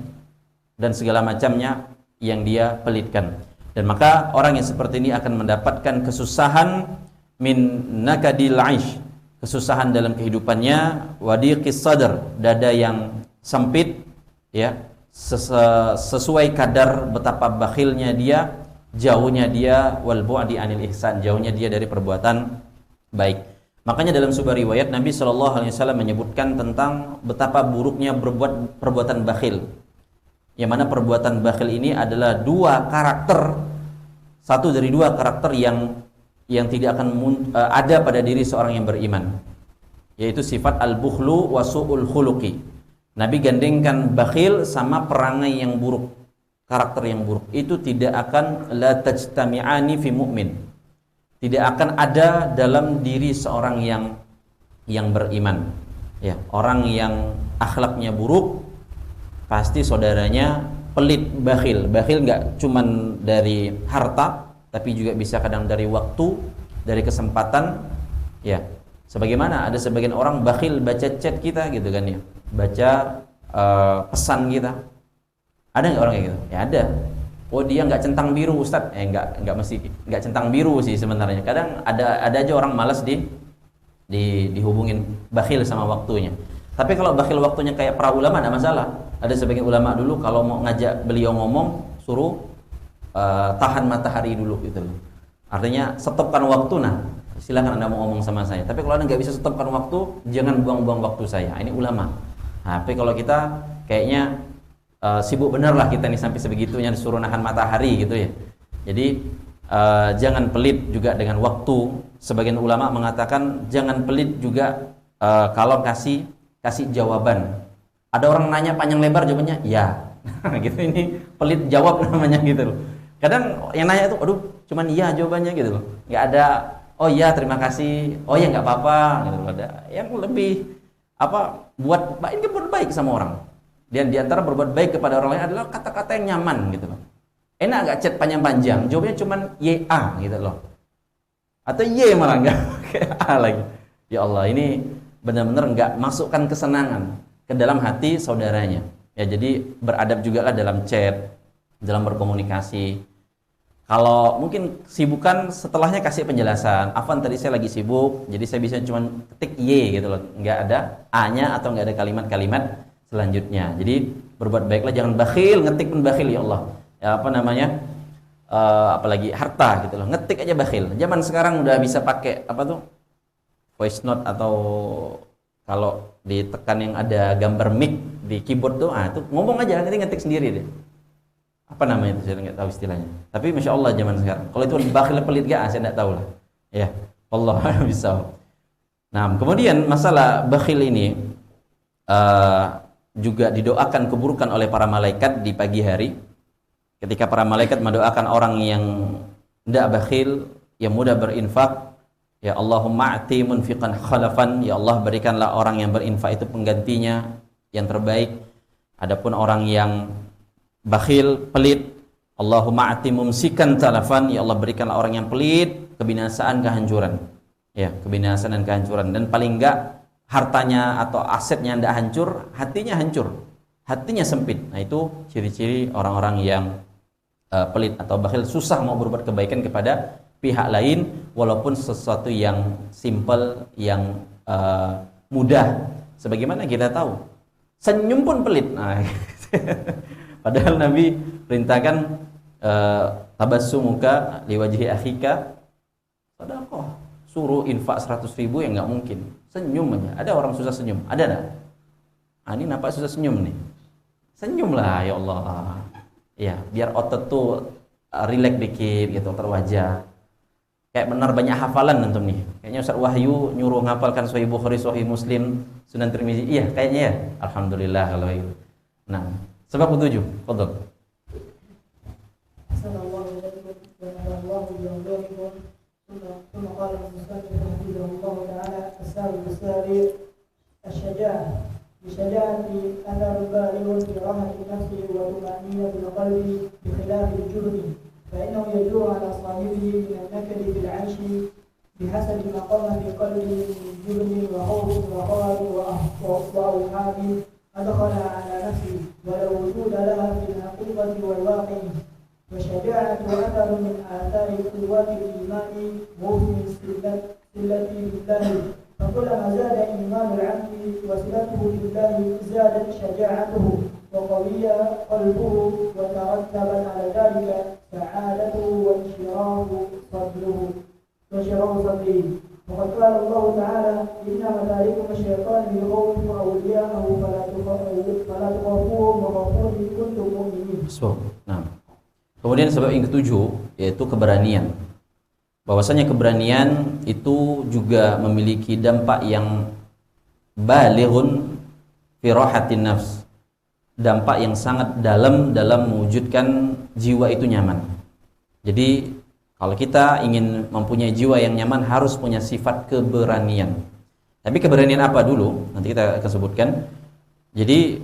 dan segala macamnya yang dia pelitkan. Dan maka orang yang seperti ini akan mendapatkan kesusahan min nakadil aish, kesusahan dalam kehidupannya, wadiqis sadr, dada yang sempit, ya, sesuai kadar betapa bakhilnya dia, jauhnya dia, wal bu'di anil ihsan, jauhnya dia dari perbuatan baik. Makanya dalam sebuah riwayat Nabi SAW menyebutkan tentang betapa buruknya berbuat perbuatan bakhil, yang mana perbuatan bakhil ini adalah satu dari dua karakter yang tidak akan ada pada diri seorang yang beriman, yaitu sifat al-bukhlu wa su'ul khuluqi. Nabi gandengkan bakhil sama perangai yang buruk, karakter yang buruk. Itu tidak akan la tajtami'ani fi mu'min, tidak akan ada dalam diri seorang yang beriman. Ya, orang yang akhlaknya buruk pasti saudaranya pelit, bakhil. Bakhil nggak cuman dari harta, tapi juga bisa kadang dari waktu, dari kesempatan, ya. Sebagaimana ada sebagian orang bakhil baca chat kita gitu kan ya, baca pesan kita. Ada nggak orang kayak gitu? Ya ada. Oh dia nggak centang biru Ustadz? Nggak mesti nggak centang biru sih sebenarnya. Kadang ada aja orang malas dihubungin, bakhil sama waktunya. Tapi kalau bakhil waktunya kayak para ulama tidak masalah. Ada sebagian ulama dulu kalau mau ngajak beliau ngomong suruh tahan matahari dulu gitu loh. Artinya stopkan waktu, nah silakan Anda mau ngomong sama saya. Tapi kalau Anda nggak bisa stopkan waktu, jangan buang-buang waktu saya. Ini ulama. Nah, tapi kalau kita kayaknya sibuk bener lah kita nih sampai sebegitunya disuruh nahan matahari gitu ya. Jadi jangan pelit juga dengan waktu. Sebagian ulama mengatakan jangan pelit juga kalau kasih jawaban. Ada orang nanya panjang lebar jawabannya ya. Gitu, ini pelit jawab namanya gitu loh. Kadang yang nanya itu aduh cuman iya jawabannya gitu loh. Nggak ada oh iya terima kasih, oh ya nggak apa-apa gitu loh. Ada yang lebih buat baik sama orang. Dan diantara berbuat baik kepada orang lain adalah kata-kata yang nyaman gitu loh. Enak nggak chat panjang-panjang, jawabnya cuman ya gitu loh. Atau Y malah nggak kayak A lagi. Ya Allah, ini benar-benar nggak masukkan kesenangan ke dalam hati saudaranya. Ya jadi beradab juga lah dalam chat, dalam berkomunikasi. Kalau mungkin sibukan setelahnya kasih penjelasan. Afwan tadi saya lagi sibuk, jadi saya bisa cuma ketik Y gitu loh, nggak ada A-nya atau nggak ada kalimat-kalimat selanjutnya. Jadi berbuat baiklah, jangan bakhil, ngetik pun bakhil ya Allah. Ya apalagi harta gitu loh, ngetik aja bakhil. Zaman sekarang udah bisa pakai voice note atau kalau ditekan yang ada gambar mic di keyboard tuh, itu ngomong aja, nanti ngetik sendiri deh. Apa namanya itu, saya nggak tahu istilahnya. Tapi masya Allah zaman sekarang. Kalau itu bakhil pelit gak, saya nggak tahu lah. Ya, Allah bisa. Nah, kemudian masalah bakhil ini juga didoakan keburukan oleh para malaikat di pagi hari. Ketika para malaikat mendoakan orang yang tidak bakhil, yang mudah berinfak. Ya Allahumma a'ti munfiqan khalafan, ya Allah berikanlah orang yang berinfak itu penggantinya yang terbaik. Adapun orang yang bakhil, pelit, Allahumma a'ti mumsikan talafan, ya Allah berikanlah orang yang pelit kebinasaan, kehancuran. Ya, kebinasaan dan kehancuran. Dan paling enggak hartanya atau asetnya tidak hancur, hatinya hancur. Hatinya sempit. Nah, itu ciri-ciri orang-orang yang pelit atau bakhil, susah mau berbuat kebaikan kepada pihak lain walaupun sesuatu yang simple, yang mudah. Sebagaimana kita tahu, senyum pun pelit. Nah, padahal Nabi perintahkan tabassumuka liwajhi akhika sedekah. Suruh infak 100.000 yang nggak mungkin. Senyum aja. Ada orang susah senyum? Ada enggak? Ini nampak susah senyum nih. Senyumlah ya Allah. Ya, biar otot tuh rileks dikit gitu, terwajah. Kayak benar banyak hafalan antum nih. Kayaknya Ustaz Wahyu nyuruh ngapalkan Sahih Bukhari, Sahih Muslim, Sunan Tirmizi. Iya, kayaknya ya. Alhamdulillah kalau itu. Nah, sebab 7. Fadhil. Assalamualaikum warahmatullahi wabarakatuh. ثم قال المصنف رحمه الله تعالى السابق السابق الشجاعة بشجاعة أثر بالغ في راحة النفس وطمأنينة القلب بخلاف الجبن فإنه يجور على صاحبه من النكد في العيش بحسب ما قام في قلبه من جبن وخوف وخوف وأوهام أدخل على نفسه ولا وجود لها في الحقيقة والواقع. وشجاعة أثر من آثار قوة الإيمان وحسن الصلة بالله فكلما زاد إيمان العبد وصلته بالله زادت شجاعته وقوي قلبه وترتبا على ذلك سعادته وانشراح صدره وقد قال الله تعالى إنما ذلكم الشيطان يخوف أولياءه فلا تخافوهم وخافون إن كنتم مؤمنين. Nah. Kemudian sebab yang ketujuh yaitu keberanian. Bahwasanya keberanian itu juga memiliki dampak yang balighun fi rahatin nafs. Dampak yang sangat dalam mewujudkan jiwa itu nyaman. Jadi kalau kita ingin mempunyai jiwa yang nyaman harus punya sifat keberanian. Tapi keberanian apa dulu? Nanti kita akan sebutkan. Jadi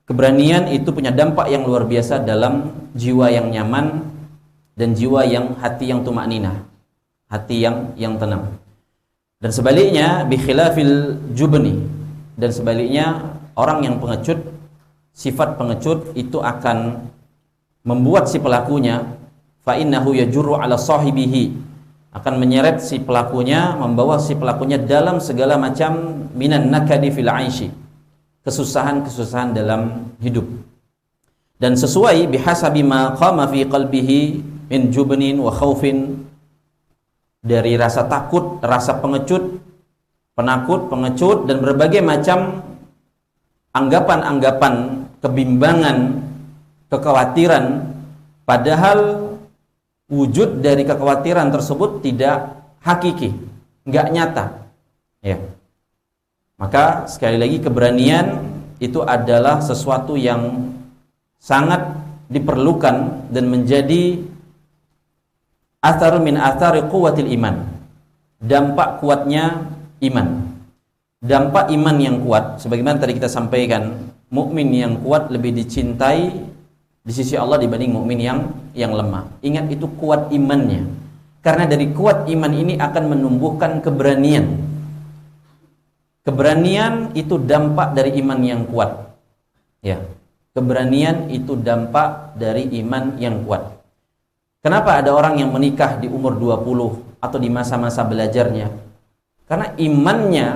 keberanian itu punya dampak yang luar biasa dalam jiwa yang nyaman dan jiwa yang hati yang tumakninah, hati yang tenang. Dan sebaliknya bi khilafil jubni, dan sebaliknya orang yang pengecut, sifat pengecut itu akan membuat si pelakunya fa innahu yajurru ala sahibihi, akan menyeret si pelakunya, membawa si pelakunya dalam segala macam minan nakadi fil aishi, kesusahan-kesusahan dalam hidup. Dan sesuai bihasabi ma qama fi qalbihi min jubnin wa khaufin, dari rasa takut, rasa pengecut, penakut, pengecut, dan berbagai macam anggapan-anggapan, kebimbangan, kekhawatiran, padahal wujud dari kekhawatiran tersebut tidak hakiki, nggak nyata. Ya. Maka sekali lagi keberanian itu adalah sesuatu yang sangat diperlukan dan menjadi athar min athari quwwatil iman, dampak kuatnya iman. Dampak iman yang kuat, sebagaimana tadi kita sampaikan, mukmin yang kuat lebih dicintai di sisi Allah dibanding mukmin yang lemah. Ingat, itu kuat imannya. Karena dari kuat iman ini akan menumbuhkan keberanian. Keberanian itu dampak dari iman yang kuat. Ya. Keberanian itu dampak dari iman yang kuat. Kenapa ada orang yang menikah di umur 20 atau di masa-masa belajarnya? Karena imannya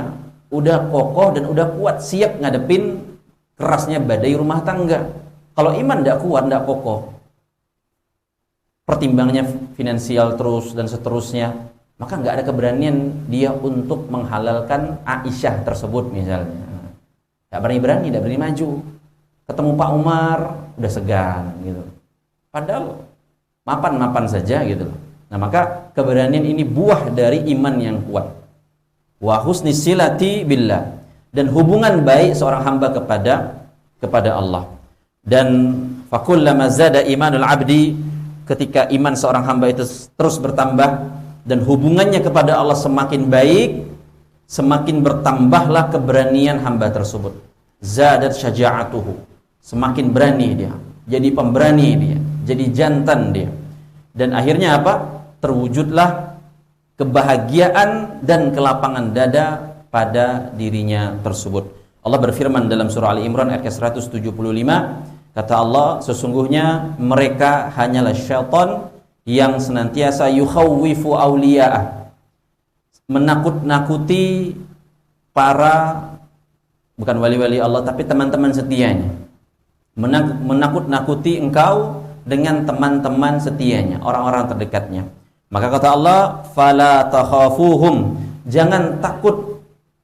udah kokoh dan udah kuat, siap ngadepin kerasnya badai rumah tangga. Kalau iman tidak kuat, tidak kokoh, pertimbangannya finansial terus dan seterusnya, maka nggak ada keberanian dia untuk menghalalkan Aisyah tersebut misalnya. Nggak berani, tidak berani maju. Ketemu Pak Umar udah segan gitu. Padahal mapan-mapan saja gitu. Nah, maka keberanian ini buah dari iman yang kuat. Wa husni silati billah, dan hubungan baik seorang hamba kepada Allah. Dan fakullama zada imanul abdi, ketika iman seorang hamba itu terus bertambah dan hubungannya kepada Allah semakin baik, semakin bertambahlah keberanian hamba tersebut. Zadat syaja'atuhu, semakin berani dia, jadi pemberani dia, jadi jantan dia. Dan akhirnya apa? Terwujudlah kebahagiaan dan kelapangan dada pada dirinya tersebut. Allah berfirman dalam surah Ali Imran ayat 175, kata Allah, sesungguhnya mereka hanyalah syaitan yang senantiasa yukhawwifu awliya'ah, menakut-nakuti para, bukan wali-wali Allah, tapi teman-teman setianya. Menakut-nakuti engkau dengan teman-teman setianya, orang-orang terdekatnya. Maka kata Allah, fala takhafuhum, jangan takut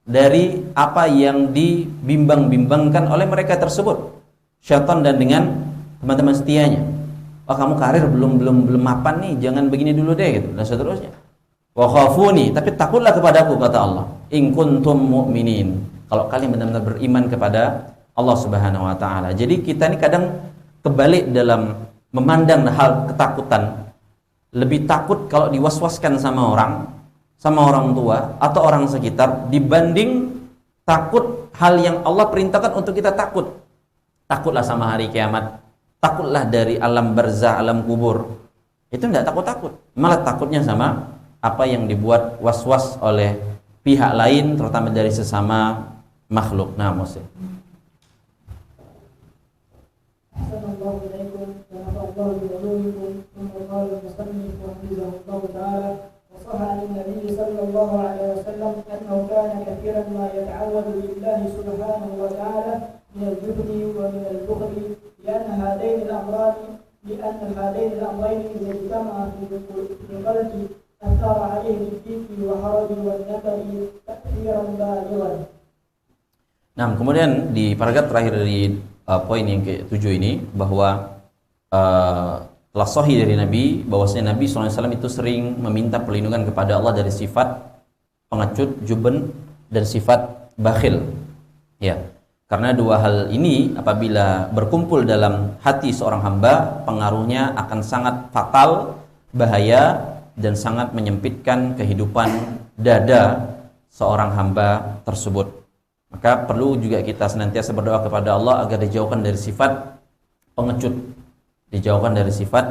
dari apa yang dibimbang-bimbangkan oleh mereka tersebut, syaitan dan dengan teman-teman setianya. Oh, kamu karir belum mapan nih, jangan begini dulu deh gitu, dan seterusnya. Wa khafuni, tapi takutlah kepadaku, kata Allah, in kuntum mu'minin, kalau kalian benar-benar beriman kepada Allah Subhanahu wa taala. Jadi kita ini kadang kebalik dalam memandang hal ketakutan. Lebih takut kalau diwaswaskan sama orang tua atau orang sekitar, dibanding takut hal yang Allah perintahkan untuk kita takut. Takutlah sama hari kiamat, takutlah dari alam barzah, alam kubur. Itu tidak takut-takut, malah takutnya sama apa yang dibuat was-was oleh pihak lain, terutama dari sesama makhluk. Nah, Muslim. الله بعلومكم. ثم قال المصنف رحمه الله تعالى: وصح عن النبي صلى الله عليه وسلم انه كان كثيرا ما يتعوذ بالله سبحانه وتعالى من الجبن ومن البخل، لان هذين الامرين اذا اجتمعا في قلبه اثار عليه بالضيق وحرج والنكد تاثيرا بالغا. Nah, kemudian di paragraf terakhir dari poin yang ke-7 ini, bahwa telah sahih dari Nabi bahwasanya Nabi SAW itu sering meminta perlindungan kepada Allah dari sifat pengecut, juben, dan sifat bakhil. Ya, karena dua hal ini apabila berkumpul dalam hati seorang hamba, pengaruhnya akan sangat fatal, bahaya, dan sangat menyempitkan kehidupan dada seorang hamba tersebut. Maka perlu juga kita senantiasa berdoa kepada Allah agar dijauhkan dari sifat pengecut, dijauhkan dari sifat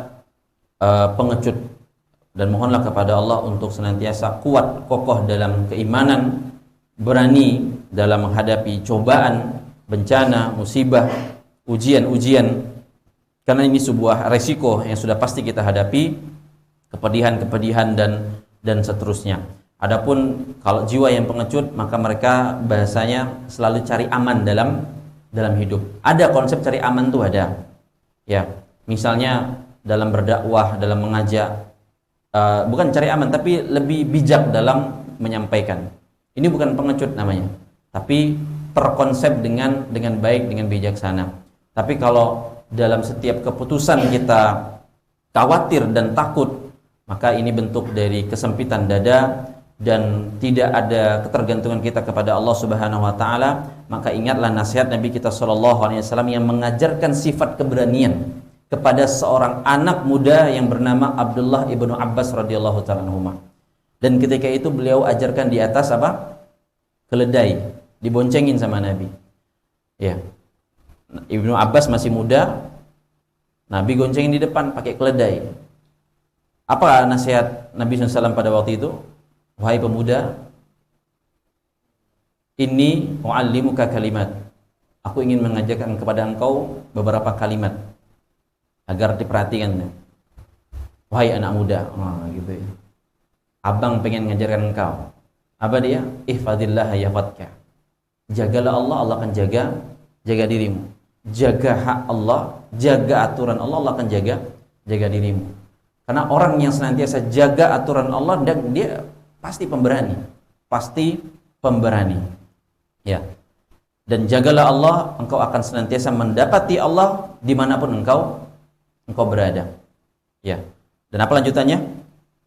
pengecut, dan mohonlah kepada Allah untuk senantiasa kuat, kokoh dalam keimanan, berani dalam menghadapi cobaan, bencana, musibah, ujian-ujian, karena ini sebuah resiko yang sudah pasti kita hadapi, kepedihan-kepedihan dan seterusnya. Adapun kalau jiwa yang pengecut, maka mereka bahasanya selalu cari aman dalam hidup. Ada konsep cari aman tuh ada. Ya, misalnya dalam berdakwah, dalam mengajak, bukan cari aman tapi lebih bijak dalam menyampaikan. Ini bukan pengecut namanya, tapi terkonsep dengan baik, dengan bijaksana. Tapi kalau dalam setiap keputusan kita khawatir dan takut, maka ini bentuk dari kesempitan dada dan tidak ada ketergantungan kita kepada Allah Subhanahu wa taala. Maka ingatlah nasihat Nabi kita sallallahu alaihi wasallam yang mengajarkan sifat keberanian kepada seorang anak muda yang bernama Abdullah ibnu Abbas radhiyallahu taala anhuma. Dan ketika itu beliau ajarkan di atas apa? Keledai, diboncengin sama Nabi. Ya. Ibnu Abbas masih muda, Nabi goncengin di depan pakai keledai. Apa nasihat Nabi SAW pada waktu itu? Wahai pemuda, inni u'allimuka kalimat. Aku ingin mengajarkan kepada engkau beberapa kalimat agar diperhatikan. Wahai anak muda, gitu ya. Abang pengen ngajarkan engkau. Apa dia? Ihfadillah yahfadka. Jagalah Allah, Allah akan jaga dirimu. Jaga hak Allah, jaga aturan Allah, Allah akan jaga dirimu. Karena orang yang senantiasa jaga aturan Allah, dan dia pasti pemberani. Ya. Dan jagalah Allah, engkau akan senantiasa mendapati Allah dimanapun engkau berada. Ya. Dan apa lanjutannya?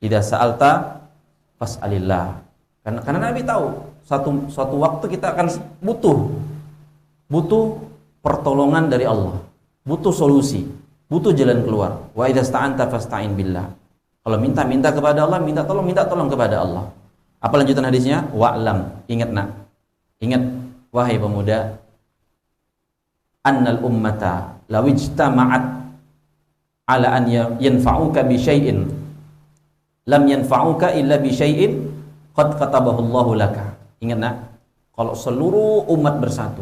Idza sa'alta fas'alillah. Karena Nabi tahu suatu waktu kita akan butuh pertolongan dari Allah, butuh solusi, butuh jalan keluar. Wa idza sta'anta fasta'in billah. Kalau minta kepada Allah, minta tolong kepada Allah. Apa lanjutan hadisnya? Wa'lam, ingat wahai pemuda, annal ummata law ijtama'at ala an yanfa'uka bi syai'in lam yanfa'uka illa bi syai'in qad katabahu Allahu laka. Ingat kalau seluruh umat bersatu,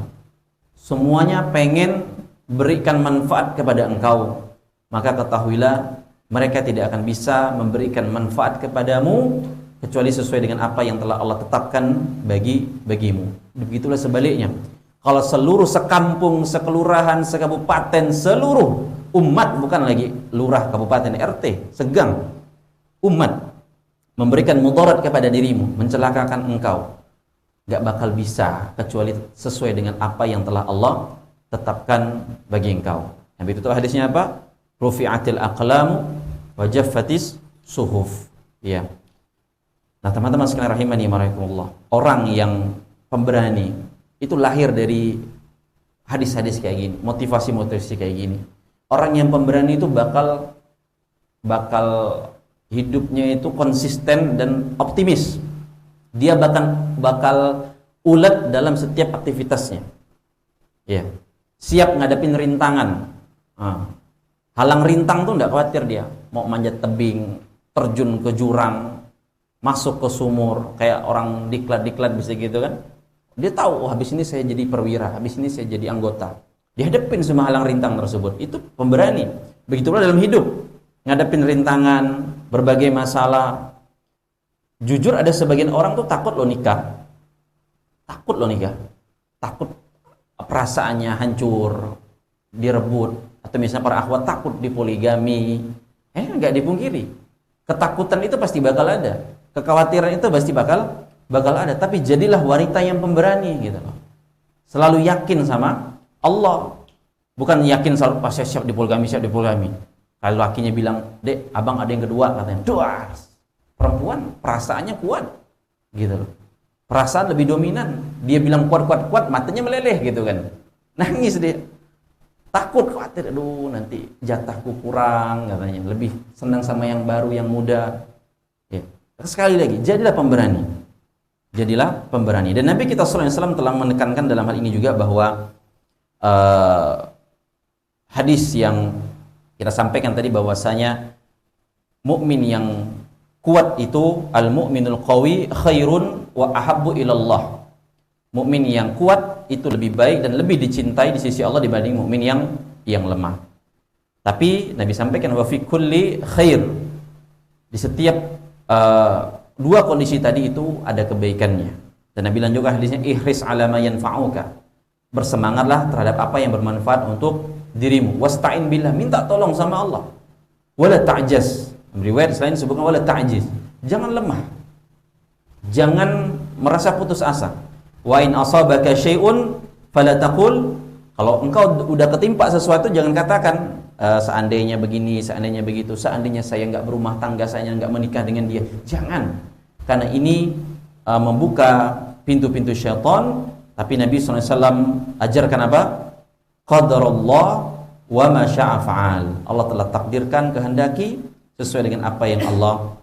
semuanya pengen berikan manfaat kepada engkau, maka ketahuilah mereka tidak akan bisa memberikan manfaat kepadamu kecuali sesuai dengan apa yang telah Allah tetapkan bagimu. Begitulah sebaliknya. Kalau seluruh sekampung, sekelurahan, sekabupaten, seluruh umat, bukan lagi lurah, kabupaten, RT, segang umat memberikan mudarat kepada dirimu, mencelakakan engkau, gak bakal bisa kecuali sesuai dengan apa yang telah Allah tetapkan bagi engkau. Nabi itu hadisnya apa? Rufi'atil aqlamu wa jaffatis suhuf. Ya. Nah, teman-teman sekalian rahimani warahmatullah, orang yang pemberani itu lahir dari hadis-hadis kayak gini, motivasi kayak gini. Orang yang pemberani itu bakal hidupnya itu konsisten dan optimis. Dia bakal ulet dalam setiap aktivitasnya. Ya. Siap ngadepin rintangan. Halang rintang tuh enggak khawatir dia. Mau manjat tebing, terjun ke jurang, masuk ke sumur, kayak orang diklat bisa gitu kan. Dia tahu, habis ini saya jadi perwira, habis ini saya jadi anggota. Dihadapin semua halang rintang tersebut. Itu pemberani. Begitulah dalam hidup. Ngadepin rintangan, berbagai masalah. Jujur ada sebagian orang tuh takut loh nikah. Takut perasaannya hancur, direbut, atau misalnya para akhwat takut dipoligami. Enggak dipungkiri. Ketakutan itu pasti bakal ada. Kekhawatiran itu pasti bakal ada. Tapi jadilah wanita yang pemberani gitu loh. Selalu yakin sama Allah. Bukan yakin selalu pas siap dipoligami. Kalau lakinya bilang, "Dek, abang ada yang kedua," katanya, "Duas." Perempuan perasaannya kuat gitu loh. Perasaan lebih dominan. Dia bilang kuat, matanya meleleh gitu kan. Nangis dia. Takut, khawatir, aduh nanti jatahku kurang katanya. Lebih senang sama yang baru, yang muda. Ya. Sekali lagi, jadilah pemberani. Jadilah pemberani. Dan Nabi kita sallallahu alaihi wasallam telah menekankan dalam hal ini juga bahwa hadis yang kita sampaikan tadi bahwasanya mukmin yang kuat itu al-mu'minul qawi khairun wa ahabbu ilallah. Mukmin yang kuat itu lebih baik dan lebih dicintai di sisi Allah dibanding mukmin yang lemah. Tapi Nabi sampaikan wa fi kulli khair. Di setiap dua kondisi tadi itu ada kebaikannya. Dan Nabi bilang juga hadisnya ihris ala ma yanfa'uka. Bersemangatlah terhadap apa yang bermanfaat untuk dirimu. Wasta'in billah, minta tolong sama Allah. Wala ta'jaz. Riwayat selain disebutkan wala ta'jiz. Jangan lemah. Jangan merasa putus asa. Wa in asabaka syai'un fala taqul, kalau engkau udah ketimpa sesuatu jangan katakan seandainya begini, seandainya begitu, seandainya saya enggak berumah tangga, saya enggak menikah dengan dia. Jangan. Karena ini membuka pintu-pintu syaitan. Tapi Nabi SAW ajarkan apa? Qadarullah wa ma syaa fa'al. Allah telah takdirkan, kehendaki sesuai dengan apa yang Allah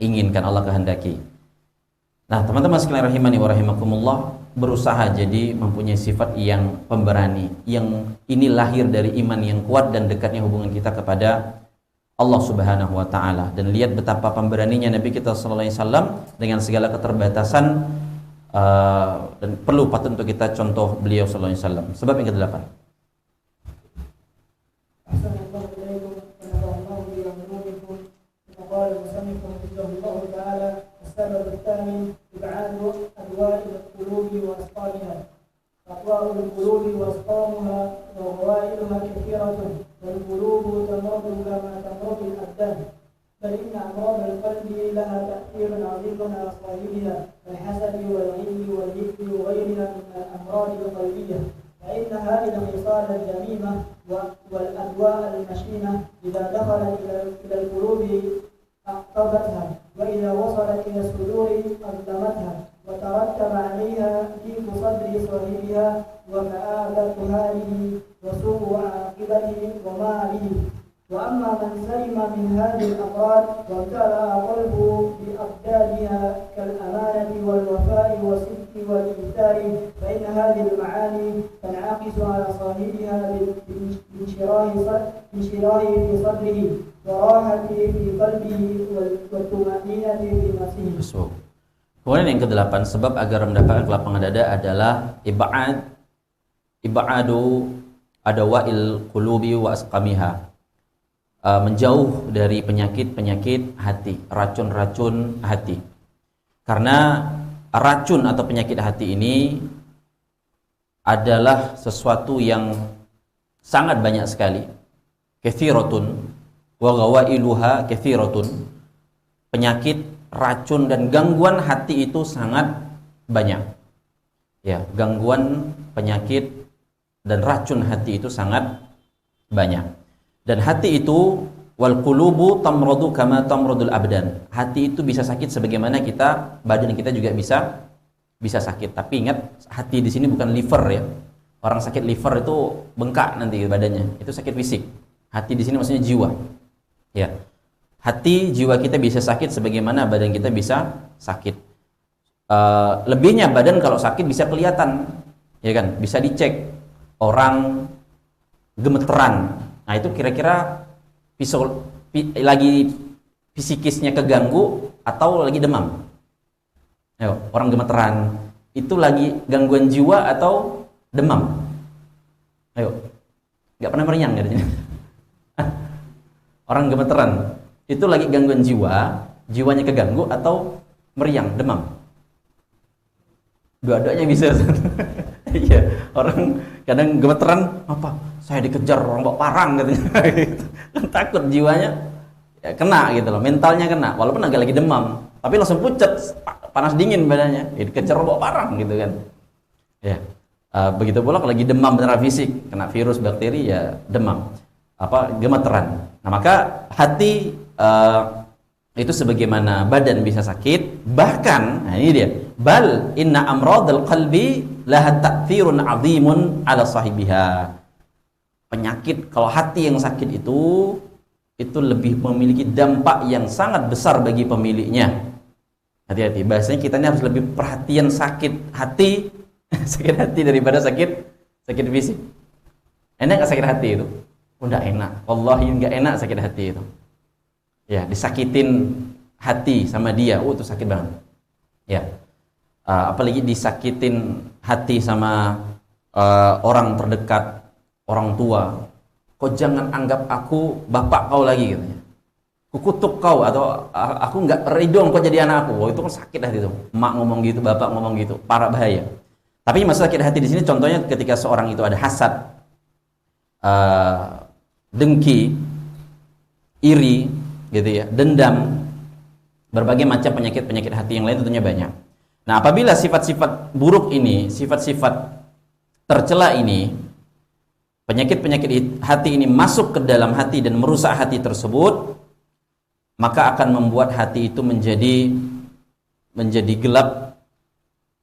inginkan, Allah kehendaki. Nah, teman-teman sekalian rahimani wa rahimakumullah, berusaha jadi mempunyai sifat yang pemberani, yang ini lahir dari iman yang kuat dan dekatnya hubungan kita kepada Allah Subhanahu wa taala. Dan lihat betapa pemberaninya Nabi kita sallallahu alaihi wasallam dengan segala keterbatasan, dan perlu patut untuk kita contoh beliau sallallahu alaihi wasallam. Sebab yang ke-8. السبب الثامن إبعاد أدواء القلوب وأسقامها. أدواء القلوب وأسقامها وغوائلها كثيرة، والقلوب تمرض كما تمرض الأبدان، بل إن أمراض القلب لها تأثير عظيم على صاحبها كالحسد والغل والجد وغيرها من الأمراض القلبية. فإن هذه الخصال الذميمة والأدواء المشينة إذا دخلت إلى القلوب أعقبتها، وإذا وصلت إلى الصدور أظلمتها، وترتب عليها ضيق صدر صاحبها وكآبة حاله وسوء عاقبته وماله. وأما من سلم من هذه الأمراض وامتلأ قلبه بأبدالها كالأمانة والوفاء والصدق والإيثار، فإن هذه المعاني تنعكس على صاحبها بانشراح في صدره وراحة في قلبه والطمأنينة في نفسه. Kemudian yang ke-8, sebab agar mendapatkan kelapangan dada adalah ibadu adawail qulubi wa asqamiha. Menjauh dari penyakit-penyakit hati, racun-racun hati. Karena racun atau penyakit hati ini adalah sesuatu yang sangat banyak sekali. Kathiratun wa ghawailuha kathiratun. Penyakit, racun dan gangguan hati itu sangat banyak. Ya, gangguan, penyakit dan racun hati itu sangat banyak. Dan hati itu wal qulubu tamradu kama tamradul abdan. Hati itu bisa sakit sebagaimana badan kita juga bisa sakit. Tapi ingat, hati di sini bukan liver ya. Orang sakit liver itu bengkak nanti badannya. Itu sakit fisik. Hati di sini maksudnya jiwa. Ya. Hati, jiwa kita bisa sakit sebagaimana badan kita bisa sakit. Lebihnya badan kalau sakit bisa kelihatan. Ya kan? Bisa dicek. Orang gemeteran. Nah, itu kira-kira lagi psikisnya keganggu atau lagi demam? Ayo, orang gemeteran itu lagi gangguan jiwa atau demam? Ayo, nggak pernah meriang katanya. Orang gemeteran itu lagi gangguan jiwanya keganggu atau meriang, demam? Dua-duanya bisa. Iya, orang kadang gemeteran, apa? Saya dikejar orang bawa parang katanya. Kan takut jiwanya ya, kena gitu loh, mentalnya kena, walaupun agak lagi demam, tapi langsung pucat, panas dingin badannya, ya, dikejar orang bawa parang gitu kan. Ya, begitu pula kalau lagi demam beneran fisik, kena virus, bakteri, ya demam, gemeteran. Nah, maka hati itu sebagaimana badan bisa sakit, bahkan, nah ini dia, bal inna amradal qalbi laha ta'thirun 'azimun 'ala sahibiha. Penyakit, kalau hati yang sakit itu lebih memiliki dampak yang sangat besar bagi pemiliknya. Hati-hati. Bahasanya kita ini harus lebih perhatian sakit hati sakit hati daripada sakit fisik. Enak nggak sakit hati itu? Enggak enak. Wallahi nggak enak sakit hati itu. Ya, disakitin hati sama dia, itu sakit banget. Ya, apalagi disakitin hati sama orang terdekat, orang tua. Kau jangan anggap aku bapak kau lagi, katanya. Kukutuk kau, atau aku nggak ridho kau jadi anak aku. Itu kan sakit hati itu. Emak ngomong gitu, bapak ngomong gitu, parah, bahaya. Tapi maksud sakit hati di sini contohnya ketika seorang itu ada hasad, dengki, iri, gitu ya, dendam, berbagai macam penyakit hati yang lain tentunya banyak. Nah, apabila sifat-sifat buruk ini, sifat-sifat tercela ini, penyakit hati ini masuk ke dalam hati dan merusak hati tersebut, maka akan membuat hati itu menjadi gelap,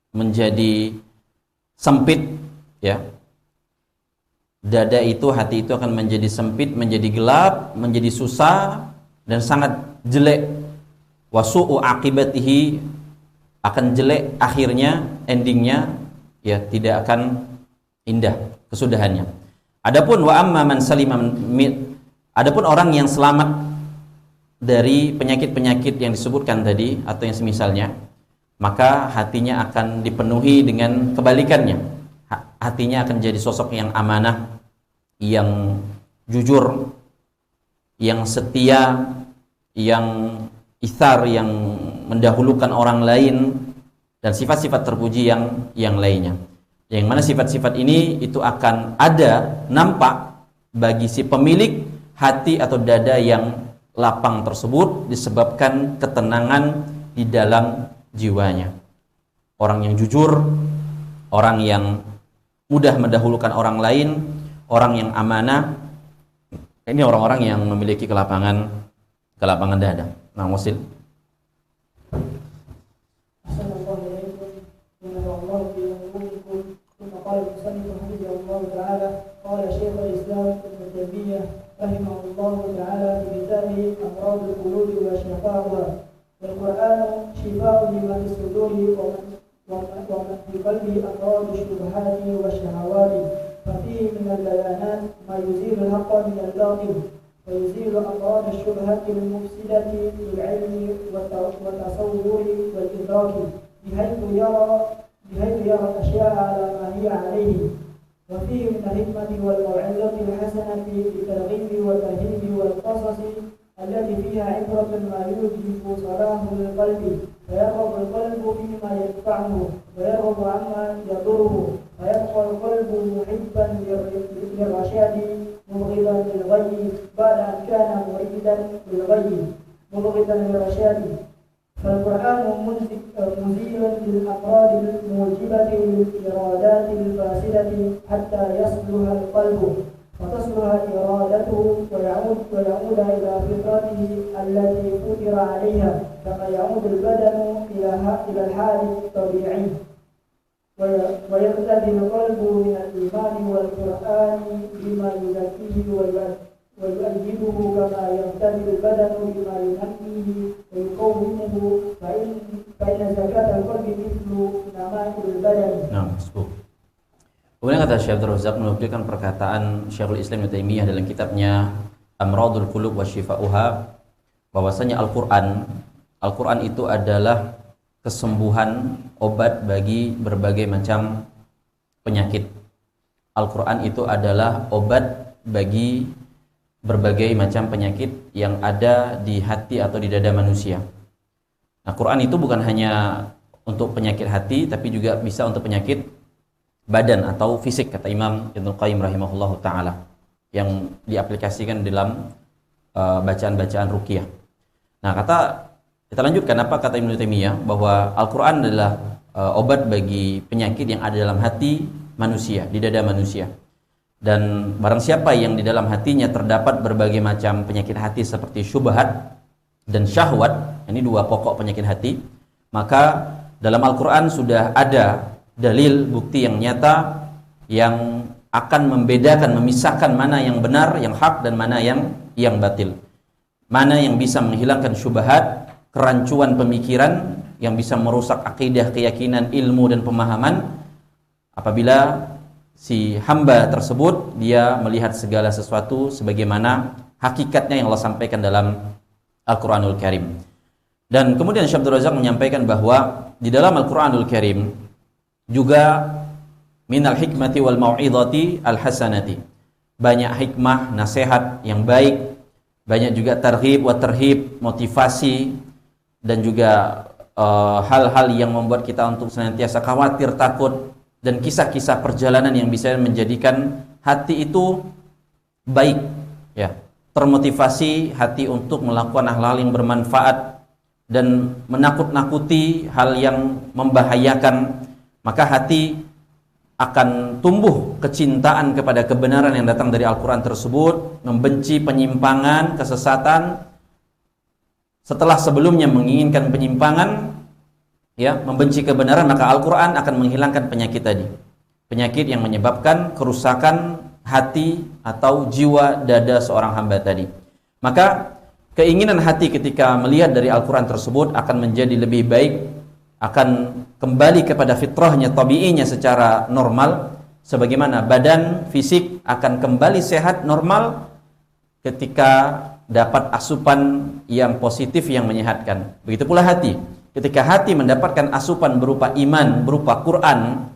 menjadi sempit, ya. Dada itu, hati itu akan menjadi sempit, menjadi gelap, menjadi susah dan sangat jelek. Wasu'u aqibatihi, akan jelek akhirnya, endingnya, ya, tidak akan indah kesudahannya. Adapun wa amma man salima, adapun orang yang selamat dari penyakit-penyakit yang disebutkan tadi atau yang semisalnya, maka hatinya akan dipenuhi dengan kebalikannya. Hatinya akan jadi sosok yang amanah, yang jujur, yang setia, yang ithar, yang mendahulukan orang lain, dan sifat-sifat terpuji yang lainnya. Yang mana sifat-sifat ini itu akan ada, nampak bagi si pemilik hati atau dada yang lapang tersebut disebabkan ketenangan di dalam jiwanya. Orang yang jujur, orang yang mudah mendahulukan orang lain, orang yang amanah, ini orang-orang yang memiliki kelapangan dada. Nah, Musil. قال المصنف حفظه الله تعالى قال شيخ الاسلام ابن تيميه رحمه الله تعالى في كتابه امراض القلوب وشفاؤها والقران شفاء لما في الصدور ومن في قلبه امراض الشبهات والشهوات ففيه من البيانات ما يزيل الحق من الباطل ويزيل امراض الشبهه المفسده للعلم والتصور والادراك بحيث يرى الأشياء على ما هي عليه وفيه من الحكمة والموعظة الحسنة بالترغيب والترهيب والقصص التي فيها عبرة ما يوجب صلاح القلب فيرغب القلب فيما ينفعه ويرغب عما يضره فيبقى القلب محبا للرشاد مبغضا للغي بعد أن كان مريدا للغي مبغضا للرشاد فالقرآن مزيل للأمراض الموجبة للإرادات الفاسدة حتى يصلح القلب فتصلح إرادته ويعود إلى فطرته التي فطر عليها كما يعود البدن إلى الحال الطبيعي ويقتدي القلب من الإيمان والقرآن بما يزكيه ويؤيده كما يقتدي البدن بما ينميه ويقومه فإن زكاة القلب مثل نماء البدن. Nah, kemudian kata Syekh Abdul Razak menukilkan perkataan Syekhul Islam Ibnu Taimiyah dalam kitabnya Amradul Qulub wa Shifa'uha, bahwasanya Al-Qur'an itu adalah kesembuhan, obat bagi berbagai macam penyakit. Al-Qur'an itu adalah obat bagi berbagai macam penyakit yang ada di hati atau di dada manusia. Nah, Quran itu bukan hanya untuk penyakit hati, tapi juga bisa untuk penyakit badan atau fisik, kata Imam Ibnu Qayyim rahimahullahu taala, yang diaplikasikan dalam bacaan-bacaan ruqyah. Nah, kita lanjutkan apa kata Ibnu Taimiyah, bahwa Al-Qur'an adalah obat bagi penyakit yang ada dalam hati manusia, di dada manusia. Dan barang siapa yang di dalam hatinya terdapat berbagai macam penyakit hati seperti syubhat dan syahwat, ini dua pokok penyakit hati, maka dalam Al-Quran sudah ada dalil bukti yang nyata yang akan membedakan, memisahkan mana yang benar, yang hak, dan mana yang batil, mana yang bisa menghilangkan syubhat, kerancuan pemikiran yang bisa merusak akidah, keyakinan, ilmu dan pemahaman apabila si hamba tersebut dia melihat segala sesuatu sebagaimana hakikatnya yang Allah sampaikan dalam Al-Qur'anul Karim. Dan kemudian Syekh Abdul Razak menyampaikan bahwa di dalam Al-Qur'anul Karim juga minal hikmati wal mau'izati al-hasanati. Banyak hikmah, nasihat yang baik, banyak juga targhib wa tarhib, motivasi dan juga hal-hal yang membuat kita untuk senantiasa khawatir, takut, dan kisah-kisah perjalanan yang bisa menjadikan hati itu baik, ya, termotivasi hati untuk melakukan hal-hal yang bermanfaat dan menakut-nakuti hal yang membahayakan, maka hati akan tumbuh kecintaan kepada kebenaran yang datang dari Al-Quran tersebut, membenci penyimpangan, kesesatan. Setelah sebelumnya menginginkan penyimpangan, ya, membenci kebenaran, maka Al-Quran akan menghilangkan penyakit tadi, penyakit yang menyebabkan kerusakan hati atau jiwa dada seorang hamba tadi. Maka keinginan hati ketika melihat dari Al-Quran tersebut akan menjadi lebih baik, akan kembali kepada fitrahnya, tabi'inya secara normal, sebagaimana badan fisik akan kembali sehat normal ketika dapat asupan yang positif yang menyehatkan. Begitu pula hati. Ketika hati mendapatkan asupan berupa iman, berupa Quran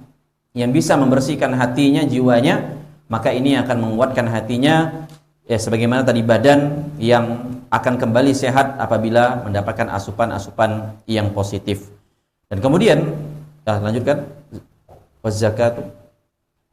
yang bisa membersihkan hatinya, jiwanya, maka ini akan menguatkan hatinya, ya, sebagaimana tadi badan yang akan kembali sehat apabila mendapatkan asupan-asupan yang positif. Dan kemudian lanjutkan wazakatu.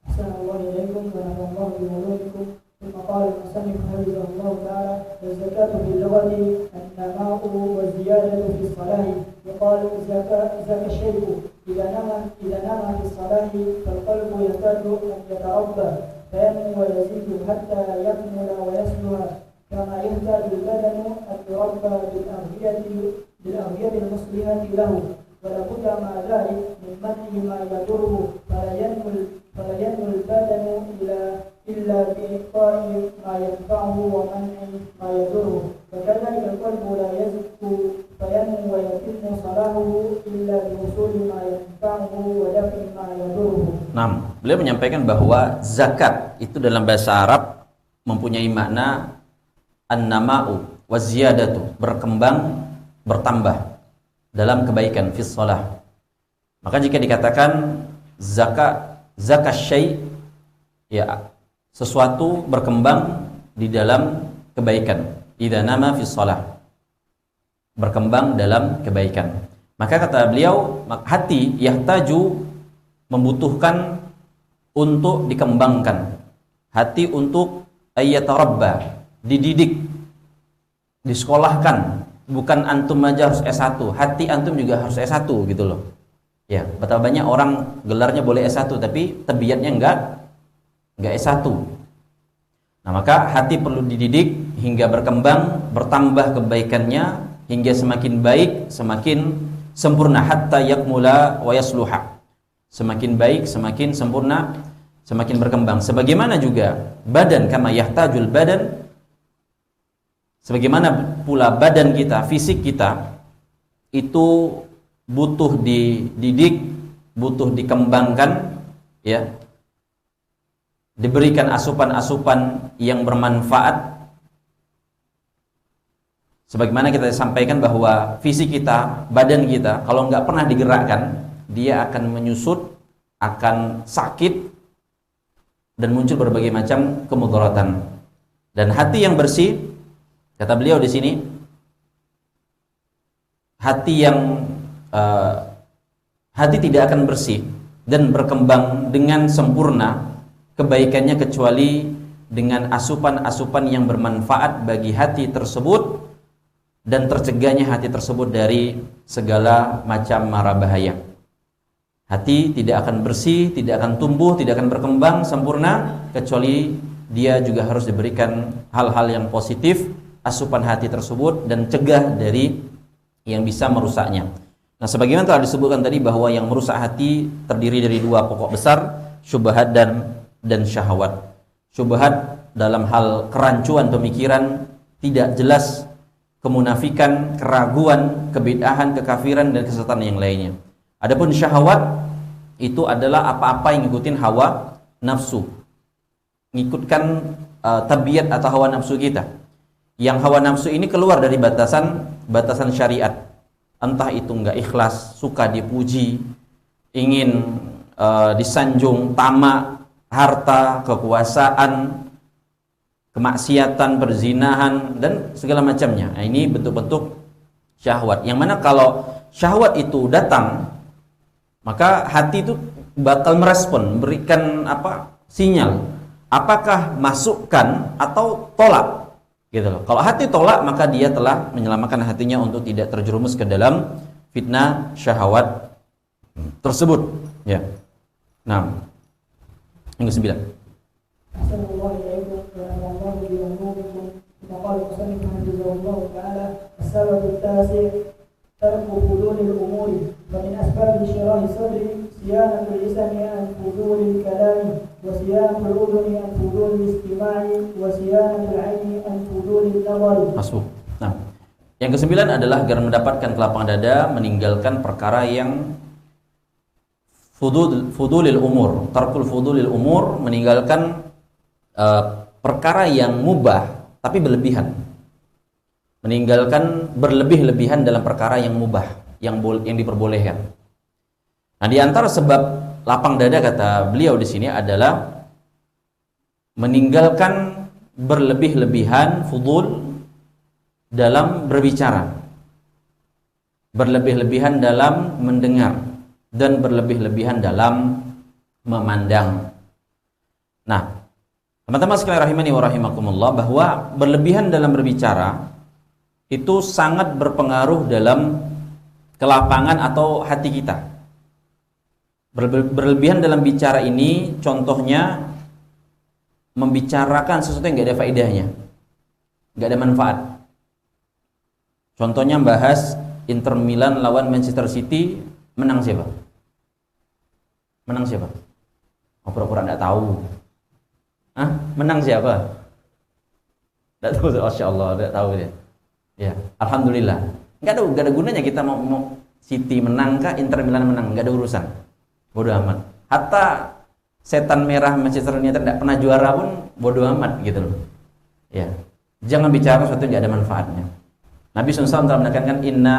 Assalamualaikum warahmatullahi wabarakatuh. قال المصنف حفظه الله تعالى: والزكاة في اللغة النماء والزيادة في الصلاة. يقال زكى الشيء إذا نما في الصلاة فالقلب يكاد أن يتربى فينمو ويزيد حتى يكمل ويصلح، كما يحتاج البدن أن يربى بالأغذية المصلحة له، ولا بد مع ذلك من منع ما يضره، فلا ينمو البدن إلا بإعطاء ما ينفعه ومنع ما يضره، وكذلك القلب لا يزكو فينمو ويتم صلاحه إلا بوصول ما ينفعه ودفع ما يضره. Nah, beliau menyampaikan bahwa zakat itu dalam bahasa Arab mempunyai makna an-nama'u wa ziyadatu, berkembang, bertambah dalam kebaikan fis shalah. Maka jika dikatakan zakat syai', ya, sesuatu berkembang di dalam kebaikan, idza nama fis shalah, berkembang dalam kebaikan. Maka kata beliau, hati yahtaju, membutuhkan untuk dikembangkan, hati untuk ayyatarabba, dididik, disekolahkan. Bukan antum aja harus S1, hati antum juga harus S1 gitu loh. Ya, betapa banyak orang gelarnya boleh S1 tapi tabiatnya enggak S1. Nah, maka hati perlu dididik hingga berkembang, bertambah kebaikannya hingga semakin baik, semakin sempurna, hatta yakmula wa yasluha. Semakin baik, semakin sempurna, semakin berkembang. Sebagaimana juga badan, kama yahtajul badan, sebagaimana pula badan kita, fisik kita itu butuh dididik, butuh dikembangkan, ya, diberikan asupan-asupan yang bermanfaat. Sebagaimana kita sampaikan bahwa fisik kita, badan kita, kalau nggak pernah digerakkan, dia akan menyusut, akan sakit, dan muncul berbagai macam kemudaratan. Dan hati yang bersih, kata beliau di sini, hati tidak akan bersih dan berkembang dengan sempurna kebaikannya kecuali dengan asupan-asupan yang bermanfaat bagi hati tersebut dan tercegahnya hati tersebut dari segala macam mara bahaya. Hati tidak akan bersih, tidak akan tumbuh, tidak akan berkembang sempurna kecuali dia juga harus diberikan hal-hal yang positif, asupan hati tersebut, dan cegah dari yang bisa merusaknya. Nah, sebagaimana telah disebutkan tadi bahwa yang merusak hati terdiri dari dua pokok besar, syubhat dan syahwat. Syubhat dalam hal kerancuan pemikiran, tidak jelas kemunafikan, keraguan, kebid'ahan, kekafiran dan kesesatan yang lainnya. Adapun syahwat itu adalah apa-apa yang ngikutin hawa nafsu, ngikutkan tabiat atau hawa nafsu kita. Yang hawa nafsu ini keluar dari batasan syariat. Entah itu enggak ikhlas, suka dipuji, ingin disanjung, tamak, harta, kekuasaan, kemaksiatan, perzinahan dan segala macamnya. Nah, ini bentuk-bentuk syahwat. Yang mana kalau syahwat itu datang, maka hati itu bakal merespon, memberikan sinyal. Apakah masukkan atau tolak? Gitu loh. Kalau hati tolak, maka dia telah menyelamatkan hatinya untuk tidak terjerumus ke dalam fitnah syahwat tersebut. Ya. Nah, yang ke-9. Assalamualaikum warahmatullahi wabarakatuh. Maqal musannif rahimahullah taala as-sabab at-tasi' tarku fudulil umuri wa min asbab insyirah sadri siyanatul lisani an fudulil kalami wa siyanatul udhuni an fudulil istima'i wa siyanatul 'aini an fudulil nazari. Masuk. Nah, yang ke-9 adalah agar mendapatkan kelapangan dada meninggalkan perkara yang fudulil umur. Tarkul fudulil umur, meninggalkan perkara yang mubah tapi berlebihan. Meninggalkan berlebih-lebihan dalam perkara yang mubah, yang diperbolehkan. Nah, di antara sebab lapang dada kata beliau di sini adalah meninggalkan berlebih-lebihan fudul dalam berbicara, berlebih-lebihan dalam mendengar, dan berlebih-lebihan dalam memandang. Nah, teman-teman sekalian rahimani wa rahimakumullah, bahwa berlebihan dalam berbicara itu sangat berpengaruh dalam kelapangan atau hati kita. Berlebihan dalam bicara ini contohnya membicarakan sesuatu yang gak ada faedahnya, gak ada manfaat. Contohnya bahas Inter Milan lawan Manchester City, menang siapa? Menang siapa? Oh, pura-pura gak tahu. Menang siapa? Gak tahu, Masya Allah, gak tahu dia. Ya, alhamdulillah. Gak ada gunanya kita mau City menang kah, Inter Milan menang, gak ada urusan. Bodoh amat. Hatta setan merah Manchester United tidak pernah juara pun bodoh amat gitu loh. Ya, jangan bicara sesuatu yang gak ada manfaatnya. Nabi SAW telah menekankan inna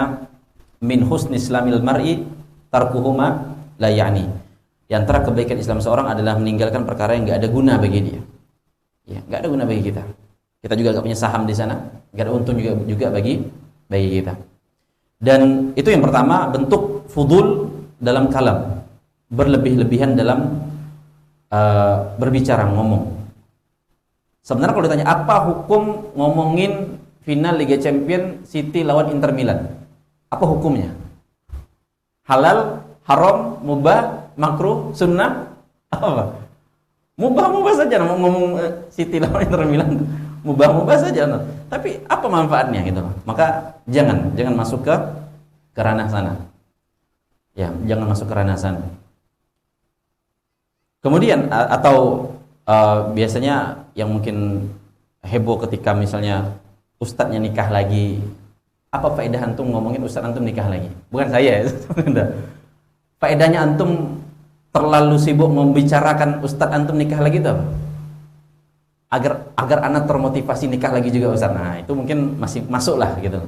min husni islamil mar'i tarkuhuma la ya'ni. Di antara kebaikan Islam seorang adalah meninggalkan perkara yang gak ada guna bagi dia. Ya, gak ada guna bagi kita. Kita juga gak punya saham di sana, gak ada untung juga bagi kita. Dan itu yang pertama, bentuk fudul dalam kalam, berlebih-lebihan dalam berbicara, ngomong. Sebenarnya kalau ditanya apa hukum ngomongin final Liga Champions City lawan Inter Milan, apa hukumnya? Halal, haram, mubah, makruh, sunnah, apa? Mubah saja ngomong City lawan Inter Milan, mubah saja. Tapi apa manfaatnya gitu? Maka jangan masuk ke ranah sana. Ya, jangan masuk ke ranah sana. Kemudian atau biasanya yang mungkin heboh ketika misalnya ustadznya nikah lagi, apa faedah antum ngomongin ustadz antum nikah lagi? Bukan saya ya. Faedahnya antum terlalu sibuk membicarakan ustadz antum nikah lagi itu apa? Agar anak termotivasi nikah lagi juga ustadz. Nah, itu mungkin masih masuk lah gitu.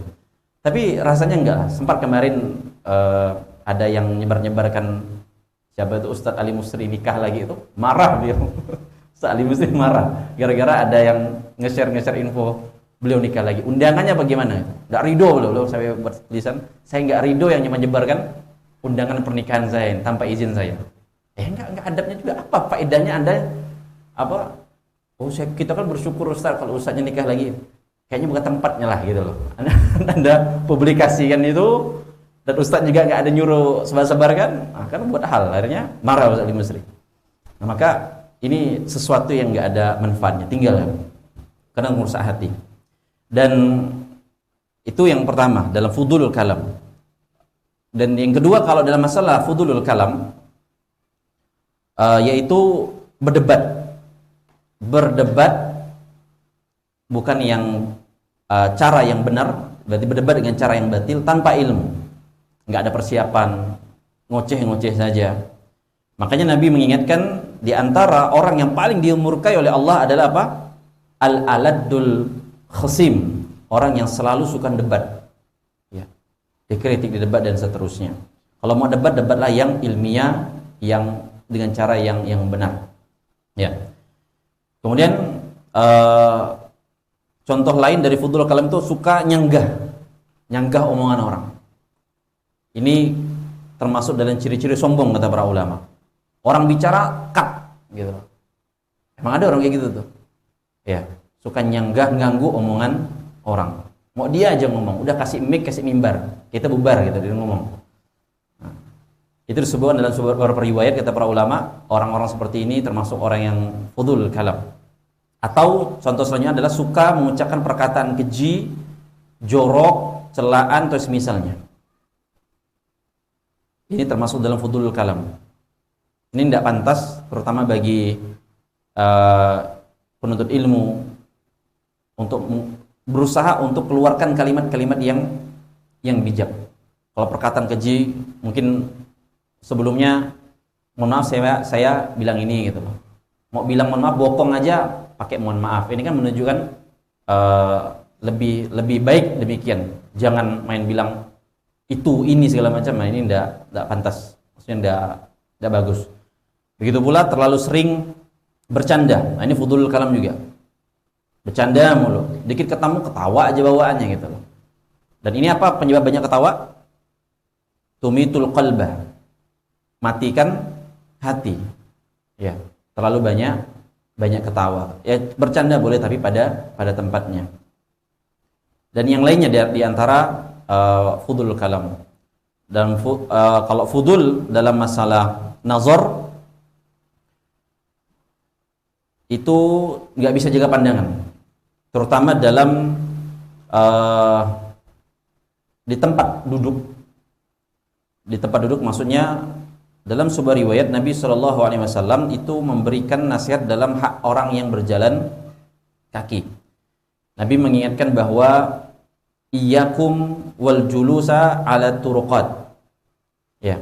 Tapi rasanya enggak. Sempat kemarin ada yang nyebar-nyebarkan siapa itu Ustadz Ali Musri nikah lagi, itu marah dia. Ustadz Ali Musri marah gara-gara ada yang nge-share info beliau nikah lagi. Undangannya bagaimana? Nggak ridho beliau saya buat tulisan, saya nggak ridho yang menyebarkan undangan pernikahan saya tanpa izin saya. Nggak adabnya juga. Apa faedahnya Anda kita kan bersyukur Ustadz kalau Ustadznya nikah lagi. Kayaknya bukan tempatnya lah gitu loh. Anda publikasikan itu dan Ustadz juga nggak ada nyuruh sebar-sebarkan, kan buat hal akhirnya marah Ustadz Ali Musri. Nah, maka ini sesuatu yang nggak ada manfaatnya, tinggal karena merusak hati. Dan itu yang pertama dalam fudulul kalam. Dan yang kedua kalau dalam masalah fudulul kalam, yaitu berdebat bukan yang cara yang benar berarti berdebat dengan cara yang batil tanpa ilmu, nggak ada persiapan, ngoceh-ngoceh saja. Makanya Nabi mengingatkan di antara orang yang paling dimurkai oleh Allah adalah apa? Al-aladul khasim, orang yang selalu suka debat, ya, dikritik di debat dan seterusnya. Kalau mau debat, debatlah yang ilmiah, yang dengan cara yang benar, ya. Kemudian contoh lain dari fudul kalam itu suka nyanggah omongan orang. Ini termasuk dalam ciri-ciri sombong kata para ulama. Orang bicara cut gitu. Emang ada orang kayak gitu tuh. Ya, suka ganggu omongan orang. Mau dia aja ngomong, udah kasih mic, kasih mimbar, kita bubar gitu dia ngomong. Nah, itu disebutkan dalam beberapa riwayat kata para ulama, orang-orang seperti ini termasuk orang yang fudul kalam. Atau contoh selanjutnya adalah suka mengucapkan perkataan keji, jorok, celaan atau semisalnya. Ini termasuk dalam fudul kalam. Ini tidak pantas, terutama bagi penuntut ilmu untuk berusaha untuk keluarkan kalimat-kalimat yang bijak. Kalau perkataan keji, mungkin sebelumnya mohon maaf saya bilang ini gitu loh. Mau bilang mohon maaf bokong aja pakai mohon maaf. Ini kan menunjukkan lebih baik demikian. Jangan main bilang itu ini segala macam. Nah, ini tidak pantas. Maksudnya tidak bagus. Begitu pula terlalu sering bercanda. Nah, ini fudul kalam juga. Bercanda mulu. Dikit ketemu ketawa aja bawaannya gitu loh. Dan ini apa penyebab banyak ketawa? Tumitul qalbah. Matikan hati. Ya, terlalu banyak ketawa. Ya, bercanda boleh tapi pada tempatnya. Dan yang lainnya di antara fudul kalam. Dan kalau fudul dalam masalah nazar itu nggak bisa jaga pandangan, terutama dalam di tempat duduk. Di tempat duduk maksudnya dalam sebuah riwayat Nabi SAW itu memberikan nasihat dalam hak orang yang berjalan kaki. Nabi mengingatkan bahwa iyyakum wal julusa ala turuqat. Ya.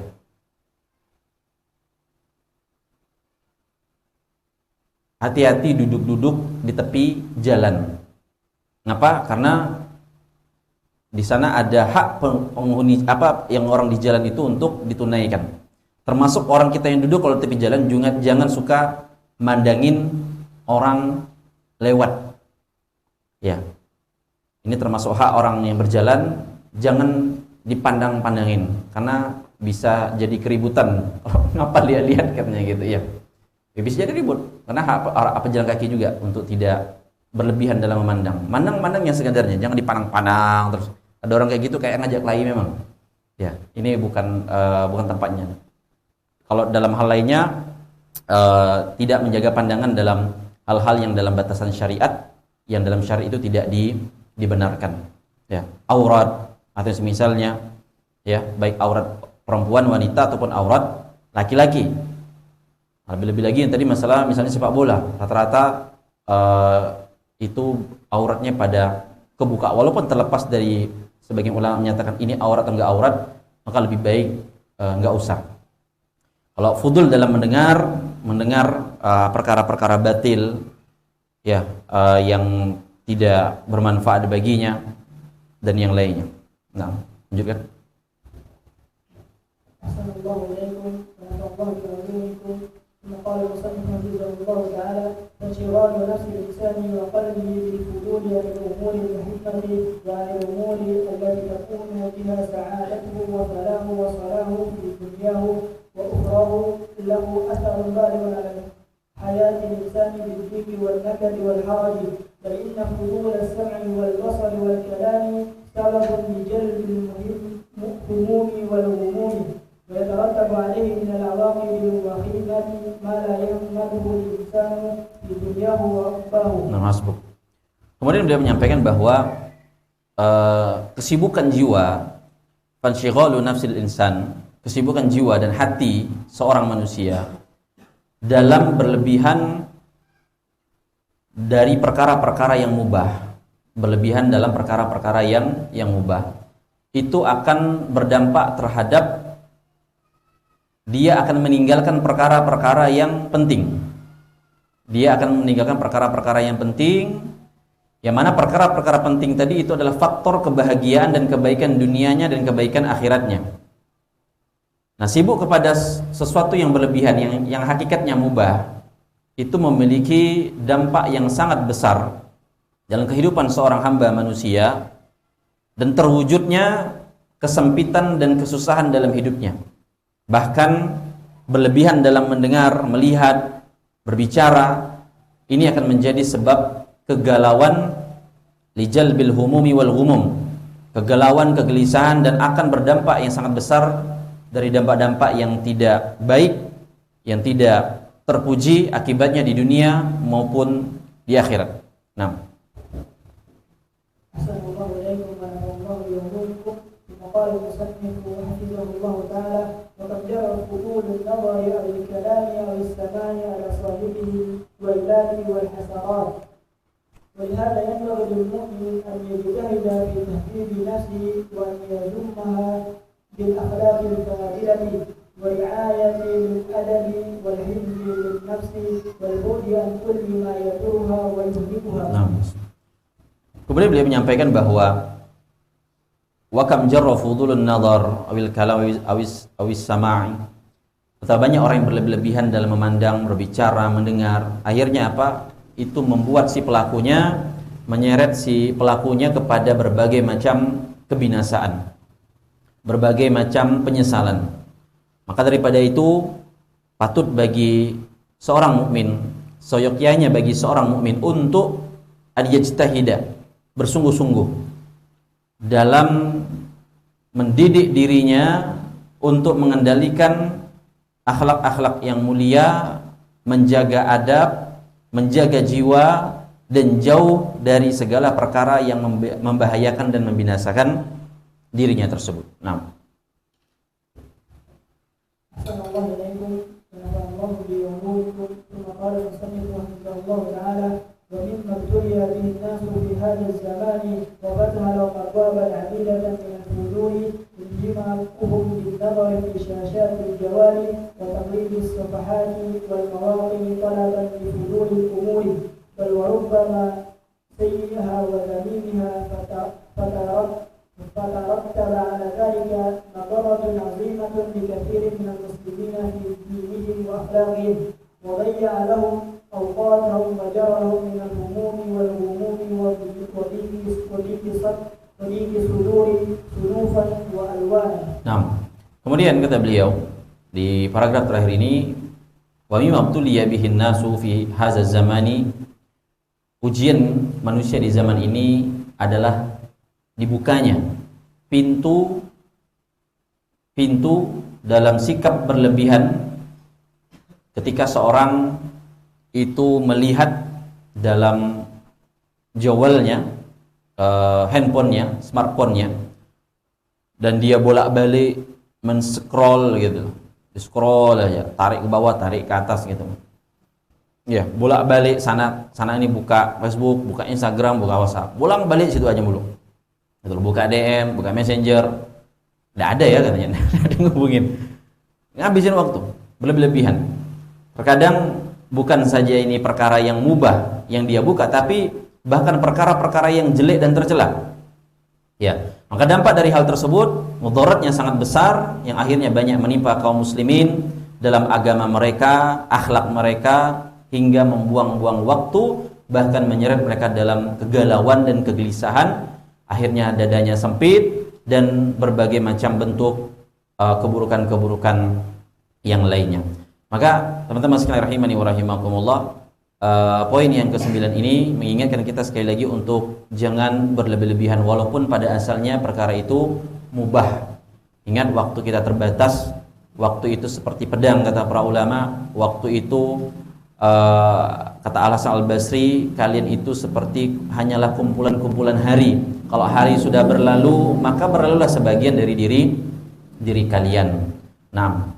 Hati-hati duduk-duduk di tepi jalan. Kenapa? Karena di sana ada hak penghuni apa yang orang di jalan itu untuk ditunaikan. Termasuk orang kita yang duduk kalau di tepi jalan jangan suka mandangin orang lewat. Ya. Ini termasuk hak orang yang berjalan, jangan dipandang-pandangin karena bisa jadi keributan. Ngapa lihat-lihat katanya gitu ya. Ya, bisa jadi ribut karena hak pejalan kaki juga untuk tidak berlebihan dalam memandang. Mandang yang sekedarnya, jangan dipandang-pandang terus. Ada orang kayak gitu kayak ngajak kelahi memang. Ya, ini bukan tempatnya. Kalau dalam hal lainnya tidak menjaga pandangan dalam hal-hal yang dalam batasan syariat, yang dalam syariat itu tidak dibenarkan. Ya, aurat atau semisalnya, ya, baik aurat perempuan wanita ataupun aurat laki-laki. Lebih-lebih lagi yang tadi masalah misalnya sepak bola, rata-rata itu auratnya pada kebuka, walaupun terlepas dari sebagian ulama menyatakan ini aurat atau enggak aurat, maka lebih baik enggak usah. Kalau fudul dalam mendengar perkara-perkara batil, ya, yang tidak bermanfaat baginya dan yang lainnya. Nah, lanjutkan. Assalamualaikum warahmatullahi wabarakatuh. قال المصنف حفظه الله تعالى فانشغال نفس الانسان وقلبه بالفضول عن الامور المحبه وعن الامور التي تكون بها سعادته وفلاحه وصلاحه في دنياه واخراه له اثر بالغ على حياه الانسان بالضيق والنكد والحرج بل ان فضول السمع والبصر والكلام سبب لجلب الهموم والغموم ويترتب عليه من العواقب الوخيمة ما لا يحمده الإنسان في دنياه وأخراه. Kemudian dia menyampaikan bahwa kesibukan jiwa, fanshighalu nafsil insan, kesibukan jiwa dan hati seorang manusia dalam berlebihan dari perkara-perkara yang mubah, berlebihan dalam perkara-perkara yang mubah, itu akan berdampak terhadap dia akan meninggalkan perkara-perkara yang penting. Dia akan meninggalkan perkara-perkara yang penting, yang mana perkara-perkara penting tadi itu adalah faktor kebahagiaan dan kebaikan dunianya dan kebaikan akhiratnya. Nah, sibuk kepada sesuatu yang berlebihan, yang hakikatnya mubah, itu memiliki dampak yang sangat besar dalam kehidupan seorang hamba manusia dan terwujudnya kesempitan dan kesusahan dalam hidupnya. Bahkan berlebihan dalam mendengar, melihat, berbicara, ini akan menjadi sebab kegalauan lijalbil humumi wal ghumum, kegalauan, kegelisahan, dan akan berdampak yang sangat besar dari dampak-dampak yang tidak baik, yang tidak terpuji akibatnya di dunia maupun di akhirat. Nah, Assalamualaikum warahmatullahi wabarakatuh. Qala al-musannif rahimahullah ta'ala wa qad jara qubul an-nazar aw al-kalam aw al-samani ala sahibihi wa ilati wal hasarat. ولهذا ينبغي للمؤمن أن يجتهد في تهذيب نفسه وأن يذمها بالأخلاق الفاضلة ورعاية للأدب والحفظ للنفس والبعد عن كل ما يضرها ويهلكها. Kemudian beliau menyampaikan bahwa wa kam jarra fudulun nadhar awil kalam awis sama'i. Betapa banyak orang yang berlebihan dalam memandang, berbicara, mendengar. Akhirnya apa? Itu membuat si pelakunya, menyeret si pelakunya kepada berbagai macam kebinasaan, berbagai macam penyesalan. Maka daripada itu patut bagi seorang mukmin, seyogyanya bagi seorang mukmin untuk yajtahida, bersungguh-sungguh dalam mendidik dirinya untuk mengendalikan akhlak-akhlak yang mulia, menjaga adab, menjaga jiwa, dan jauh dari segala perkara yang membahayakan dan membinasakan dirinya tersebut. Nah, Assalamualaikum warahmatullahi wabarakatuh. Thumma qala al-musannif rahimahullah ta'ala wa mimma ibtuliya bihi an-nasu fi hadha az-zamani wa fataha lahum abwaban 'adidatan min al-fuduli injimaquhum bin-nazar fi shashat al-jawali wa taqlid as-safahati wal-mawaqi talaban li fuduli al-umuri bal wa rubbama sayyiha wa dhamimiha فترتب على ذلك مضرة عظيمة لكثير من المسلمين في دينهم وأخلاقهم وضيع لهم أوقاتهم وجرهم من الهموم والغموم وضيق صدور صنوفا وألوانا. Nah, kemudian kata beliau di paragraf terakhir ini, wa mimma ibtuliya bihin nasu fi hadza zamani, ujian manusia di zaman ini adalah dibukanya pintu dalam sikap berlebihan ketika seorang itu melihat dalam jawalnya, handphonenya, smartphone-nya, dan dia bolak-balik men-scroll gitu, di-scroll aja, tarik ke bawah, tarik ke atas gitu. Ya, bolak-balik sana ini, buka Facebook, buka Instagram, buka WhatsApp, bolak-balik situ aja mulu. Buka DM, buka Messenger, nggak ada ya katanya, nggak ada ngubungin, ngabisin waktu, berlebihan. Terkadang bukan saja ini perkara yang mubah yang dia buka, tapi bahkan perkara-perkara yang jelek dan tercela. Ya, maka dampak dari hal tersebut, mudaratnya sangat besar, yang akhirnya banyak menimpa kaum muslimin dalam agama mereka, akhlak mereka, hingga membuang-buang waktu, bahkan menyeret mereka dalam kegalauan dan kegelisahan. Akhirnya dadanya sempit dan berbagai macam bentuk keburukan-keburukan yang lainnya. Maka teman-teman sekalian rahimani wa rahimakumullah, poin yang ke-9 ini mengingatkan kita sekali lagi untuk jangan berlebih-lebihan walaupun pada asalnya perkara itu mubah. Ingat, waktu kita terbatas, waktu itu seperti pedang kata para ulama, waktu itu kata Al-Hasan Al-Basri, kalian itu seperti hanyalah kumpulan-kumpulan hari. Kalau hari sudah berlalu, maka berlalulah sebagian dari diri kalian. Nah,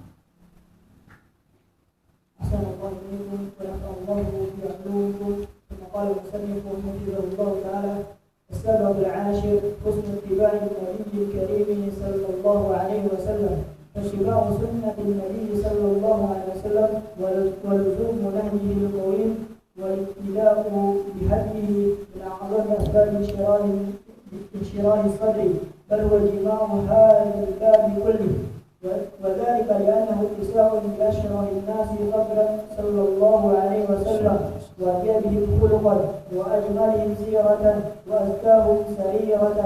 العاشر حسن اتباع النبي الكريم صلى الله عليه وسلم فاتباع سنة النبي صلى الله عليه وسلم ولزوم نهجه القويم والاقتداء بهديه من أعظم أسباب انشراح الصدر بل هو جماع هذا الباب كله وذلك لأنه اتساع لأشرف الناس قدرا صلى الله عليه وسلم وأطيبهم خلقا وأجملهم سيرة وأزكاهم سريرة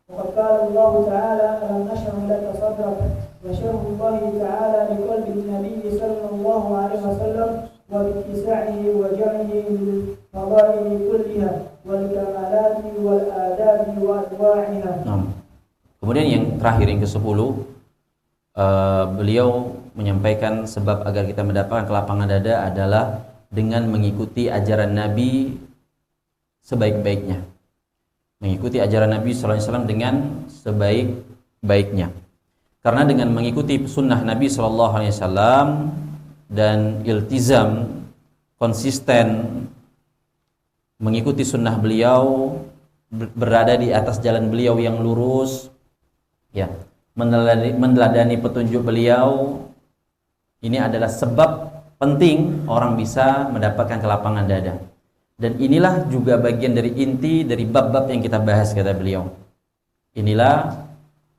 وقد قال الله تعالى ألم نشرح لك صدرك وشرح الله تعالى لقلب النبي صلى الله عليه وسلم وباتساعه وجعله للفضائل كلها والكمالات والآداب وأنواعها. Kemudian yang terakhir yang ke-10, beliau menyampaikan sebab agar kita mendapatkan kelapangan dada adalah dengan mengikuti ajaran Nabi sebaik-baiknya. Mengikuti ajaran Nabi SAW dengan sebaik-baiknya. Karena dengan mengikuti sunnah Nabi SAW dan iltizam, konsisten mengikuti sunnah beliau, berada di atas jalan beliau yang lurus, ya, meneladani petunjuk beliau, ini adalah sebab penting orang bisa mendapatkan kelapangan dada. Dan inilah juga bagian dari inti dari bab-bab yang kita bahas, kata beliau. Inilah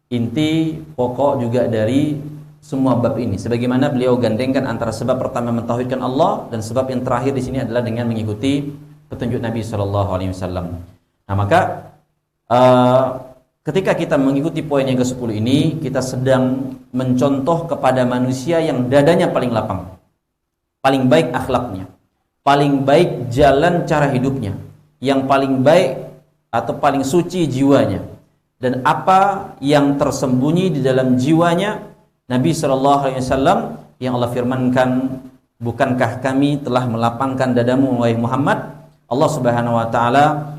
inti pokok juga dari semua bab ini. Sebagaimana beliau gandengkan antara sebab pertama mentauhidkan Allah dan sebab yang terakhir di sini adalah dengan mengikuti petunjuk Nabi SAW. Nah, maka ketika kita mengikuti poin yang ke-10 ini, kita sedang mencontoh kepada manusia yang dadanya paling lapang, paling baik akhlaknya, paling baik jalan cara hidupnya, yang paling baik atau paling suci jiwanya, dan apa yang tersembunyi di dalam jiwanya. Nabi SAW yang Allah firmankan, bukankah kami telah melapangkan dadamu wahai Muhammad? Allah Subhanahu wa taala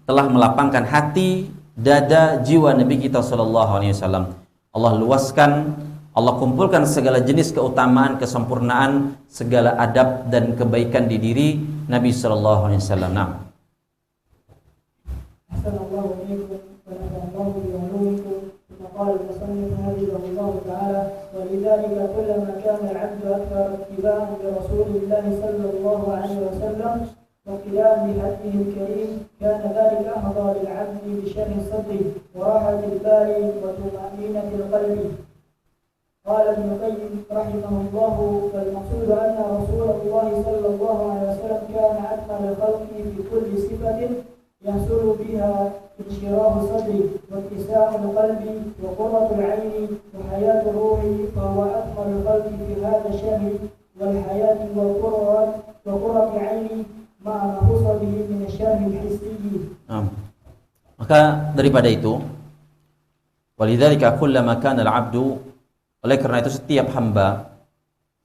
telah melapangkan hati, dada, jiwa Nabi kita SAW. Allah luaskan, Allah kumpulkan segala jenis keutamaan, kesempurnaan, segala adab dan kebaikan di diri Nabi SAW. Nah. قال المصنف حفظه الله تعالى ولذلك كلما كان العبد أكثر اتباعا لرسول الله صلى الله عليه وسلم واقتداء بهديه الكريم كان ذلك أحظى للعبد بشرح الصدر وراحة البال وطمأنينة القلب. قال ابن القيم رحمه الله والمقصود أن رسول الله صلى الله عليه وسلم كان أكمل الخلق في كل صفة يحصل بها انشراح الصدر واتساع القلب وقرة العين وحياة الروح فهو أكمل الخلق في هذا الشهر والحياة وقرة العين مع ما خص به من الشهر الحسي. Maka daripada itu, walidzalika kullama kana al-'abdu, oleh karena itu setiap hamba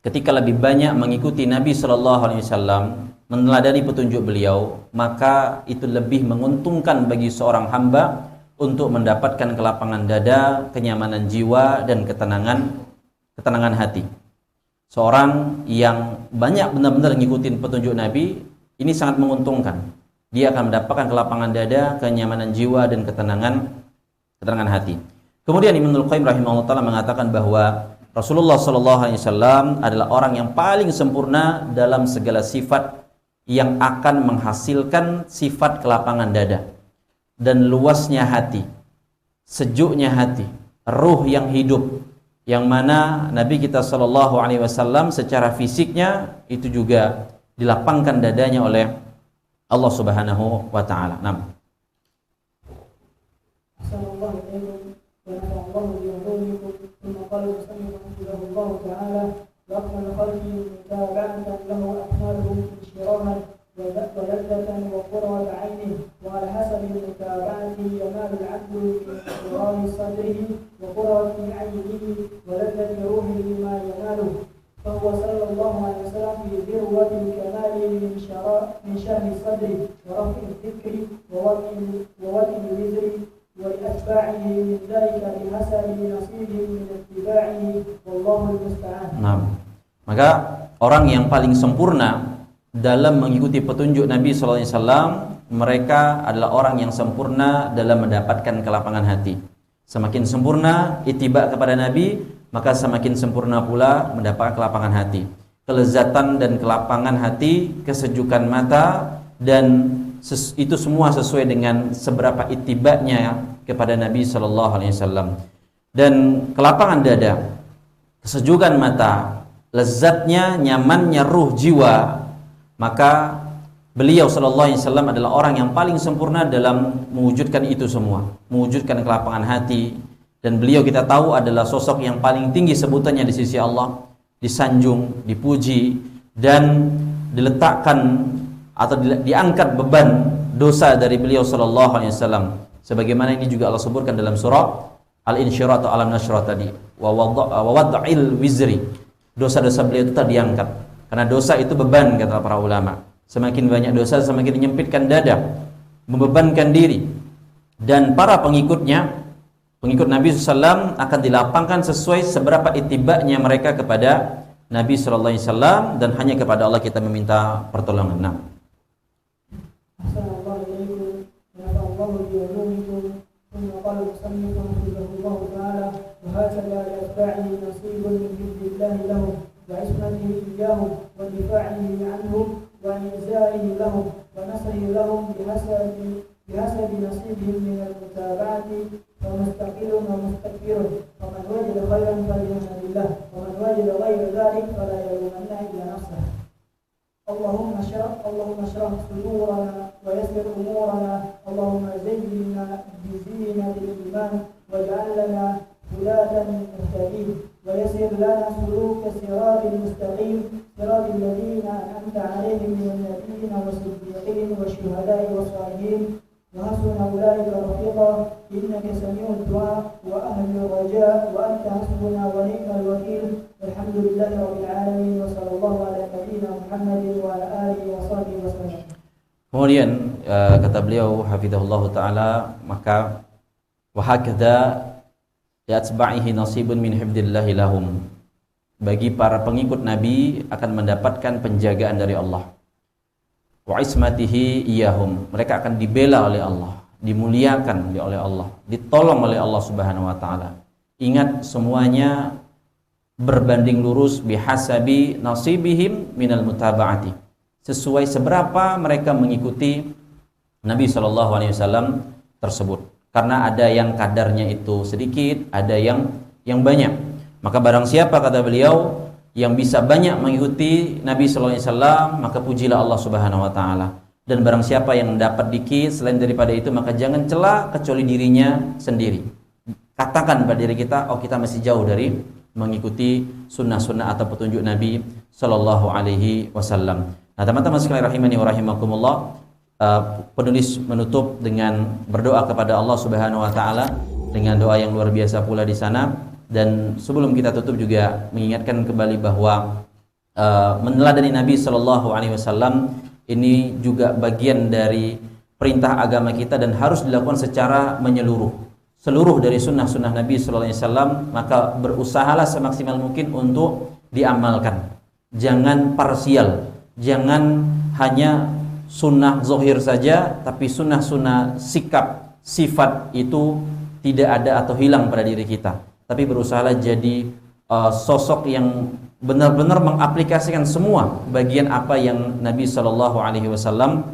ketika lebih banyak mengikuti Nabi SAW, meneladani petunjuk beliau, maka itu lebih menguntungkan bagi seorang hamba untuk mendapatkan kelapangan dada, kenyamanan jiwa dan ketenangan hati. Seorang yang banyak benar-benar ngikutin petunjuk Nabi, ini sangat menguntungkan. Dia akan mendapatkan kelapangan dada, kenyamanan jiwa dan ketenangan hati. Kemudian Ibnul Qayyim rahimahullah taala mengatakan bahwa Rasulullah SAW adalah orang yang paling sempurna dalam segala sifat yang akan menghasilkan sifat kelapangan dada dan luasnya hati, sejuknya hati, ruh yang hidup, yang mana Nabi kita SAW secara fisiknya itu juga dilapangkan dadanya oleh Allah Subhanahu wa taala. Nah. وأكمل الخلق متابعة له أكملهم انشراحا ولذة وقرة عينه وعلى حسب المتابعة ينال العبد من انشراح صدره وقرة عينه ولذة روحه ما يناله فهو صلى الله عليه وسلم في ذروة الكمال من شرح الصدر ورفع الذكر ووطن الوزر ولأتباعه من ذلك بحسب نصيبهم من اتباعه والله المستعان. Nah, maka orang yang paling sempurna dalam mengikuti petunjuk Nabi SAW mereka adalah orang yang sempurna dalam mendapatkan kelapangan hati. Semakin sempurna ittiba kepada Nabi, maka semakin sempurna pula mendapat kelapangan hati. Kelezatan dan kelapangan hati, kesejukan mata, dan itu semua sesuai dengan seberapa ittibanya kepada Nabi sallallahu alaihi wasallam. Dan kelapangan dada, kesejukan mata, lezatnya, nyamannya ruh jiwa, maka beliau sallallahu alaihi wasallam adalah orang yang paling sempurna dalam mewujudkan itu semua, mewujudkan kelapangan hati. Dan beliau kita tahu adalah sosok yang paling tinggi sebutannya di sisi Allah, disanjung, dipuji, dan diletakkan atau diangkat beban dosa dari beliau sallallahu alaihi wasallam. Sebagaimana ini juga Allah sebutkan dalam surah Al-Insyirah atau Alam Nashrah tadi, wa wad'il wizri. Dosa-dosa beliau itu tadi diangkat. Karena dosa itu beban, kata para ulama. Semakin banyak dosa, semakin menyempitkan dada, membebankan diri. Dan para pengikutnya, pengikut Nabi SAW akan dilapangkan sesuai seberapa ittibanya mereka kepada Nabi SAW, dan hanya kepada Allah kita meminta pertolongan. Nah. Assalamualaikum warahmatullahi wabarakatuh. ثم قال المصنف رحمه الله تعالى: وهكذا لأتباعه نصيب من حفظ الله لهم وعصمته إياهم ودفاعه عنهم وإنزائه لهم ونصره لهم بحسب نصيبهم من المتابعة، فمستقل ومستكبر، فمن وجد خيرا فليحمد الله، ومن وجد غير ذلك فلا يلومن إلا نفسه. اللهم اشرح صدورنا ويسر امورنا، اللهم زينا بزينة الايمان واجعل لنا هداة مهتدين، ويسر لنا سلوك الصراط المستقيم، صراط الذين انعمت عليهم من النبيين والصديقين والشهداء والصالحين، وحسن اولئك رفيقا، انك سميع الدعاء واهل الرجاء، وانت حسبنا ونعم الوكيل. الحمد لله رب العالمين، وصلى الله على نبينا محمد وعلى اله وصحبه وسلم. Kemudian kata beliau hafizahullah taala, maka wahakadha li'atba'ihi nasibun min hifdzillahi lahum. Bagi para pengikut Nabi akan mendapatkan penjagaan dari Allah. Wa ismatihi iyahum, mereka akan dibela oleh Allah, dimuliakan oleh Allah, ditolong oleh Allah Subhanahu wa taala. Ingat, semuanya berbanding lurus bihasabi nasibihim minal mutaba'ati, sesuai seberapa mereka mengikuti Nabi sallallahu alaihi wasallam tersebut. Karena ada yang kadarnya itu sedikit, ada yang banyak. Maka barang siapa, kata beliau, yang bisa banyak mengikuti Nabi sallallahu alaihi wasallam, maka pujilah Allah Subhanahu wa taala. Dan barang siapa yang dapat dikit selain daripada itu, maka jangan cela kecuali dirinya sendiri. Katakan pada diri kita, oh kita masih jauh dari mengikuti sunnah-sunnah atau petunjuk Nabi sallallahu alaihi wasallam. Nah, teman-teman sekalian rahimani wa rahimakumullah, penulis menutup dengan berdoa kepada Allah Subhanahu wa taala dengan doa yang luar biasa pula di sana. Dan sebelum kita tutup juga mengingatkan kembali bahwa meneladani Nabi sallallahu alaihi wasallam ini juga bagian dari perintah agama kita dan harus dilakukan secara menyeluruh. Seluruh dari sunnah-sunnah Nabi sallallahu alaihi wasallam, maka berusahalah semaksimal mungkin untuk diamalkan. Jangan parsial, jangan hanya sunnah zahir saja, tapi sunnah-sunnah sikap, sifat itu tidak ada atau hilang pada diri kita. Tapi berusahalah jadi sosok yang benar-benar mengaplikasikan semua bagian apa yang Nabi sallallahu alaihi wasallam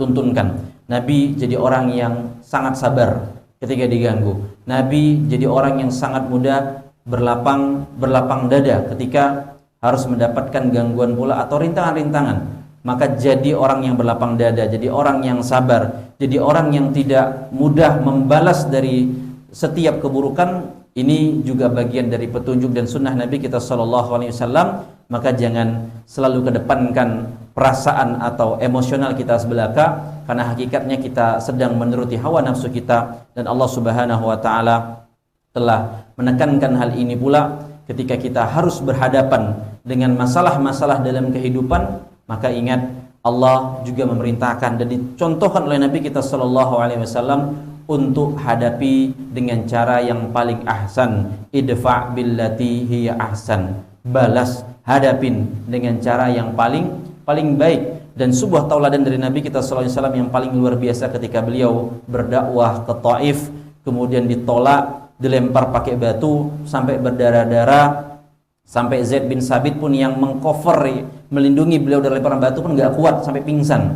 tuntunkan. Nabi jadi orang yang sangat sabar ketika diganggu. Nabi jadi orang yang sangat mudah berlapang dada ketika harus mendapatkan gangguan pula atau rintangan-rintangan. Maka jadi orang yang berlapang dada, jadi orang yang sabar, jadi orang yang tidak mudah membalas dari setiap keburukan. Ini juga bagian dari petunjuk dan sunnah Nabi kita sallallahu alaihi wasallam. Maka jangan selalu kedepankan perasaan atau emosional kita sebelaka, karena hakikatnya kita sedang menuruti hawa nafsu kita, dan Allah Subhanahu wa taala telah menekankan hal ini pula ketika kita harus berhadapan dengan masalah-masalah dalam kehidupan. Maka ingat, Allah juga memerintahkan dan dicontohkan oleh Nabi kita sallallahu alaihi wasallam untuk hadapi dengan cara yang paling ahsan. Idfa' billati hiya ahsan, balas, hadapin dengan cara yang paling paling baik dan sebuah tauladan dari Nabi kita sallallahu alaihi wasallam yang paling luar biasa ketika beliau berdakwah ke Taif, kemudian ditolak, dilempar pakai batu sampai berdarah-darah, sampai Zaid bin Sabit pun yang mengcover melindungi beliau dari lemparan batu pun nggak kuat sampai pingsan.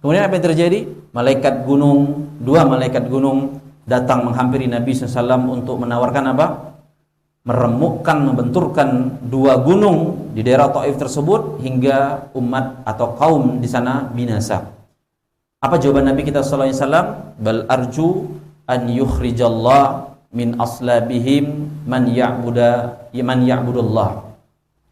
Kemudian apa yang terjadi? Dua malaikat gunung datang menghampiri Nabi SAW untuk menawarkan apa? Meremukkan, membenturkan dua gunung di daerah Taif tersebut hingga umat atau kaum di sana binasa. Apa jawaban Nabi kita sallallahu alaihi wasallam? Bal arju an yukhrijallah min aslabihim man ya'budullah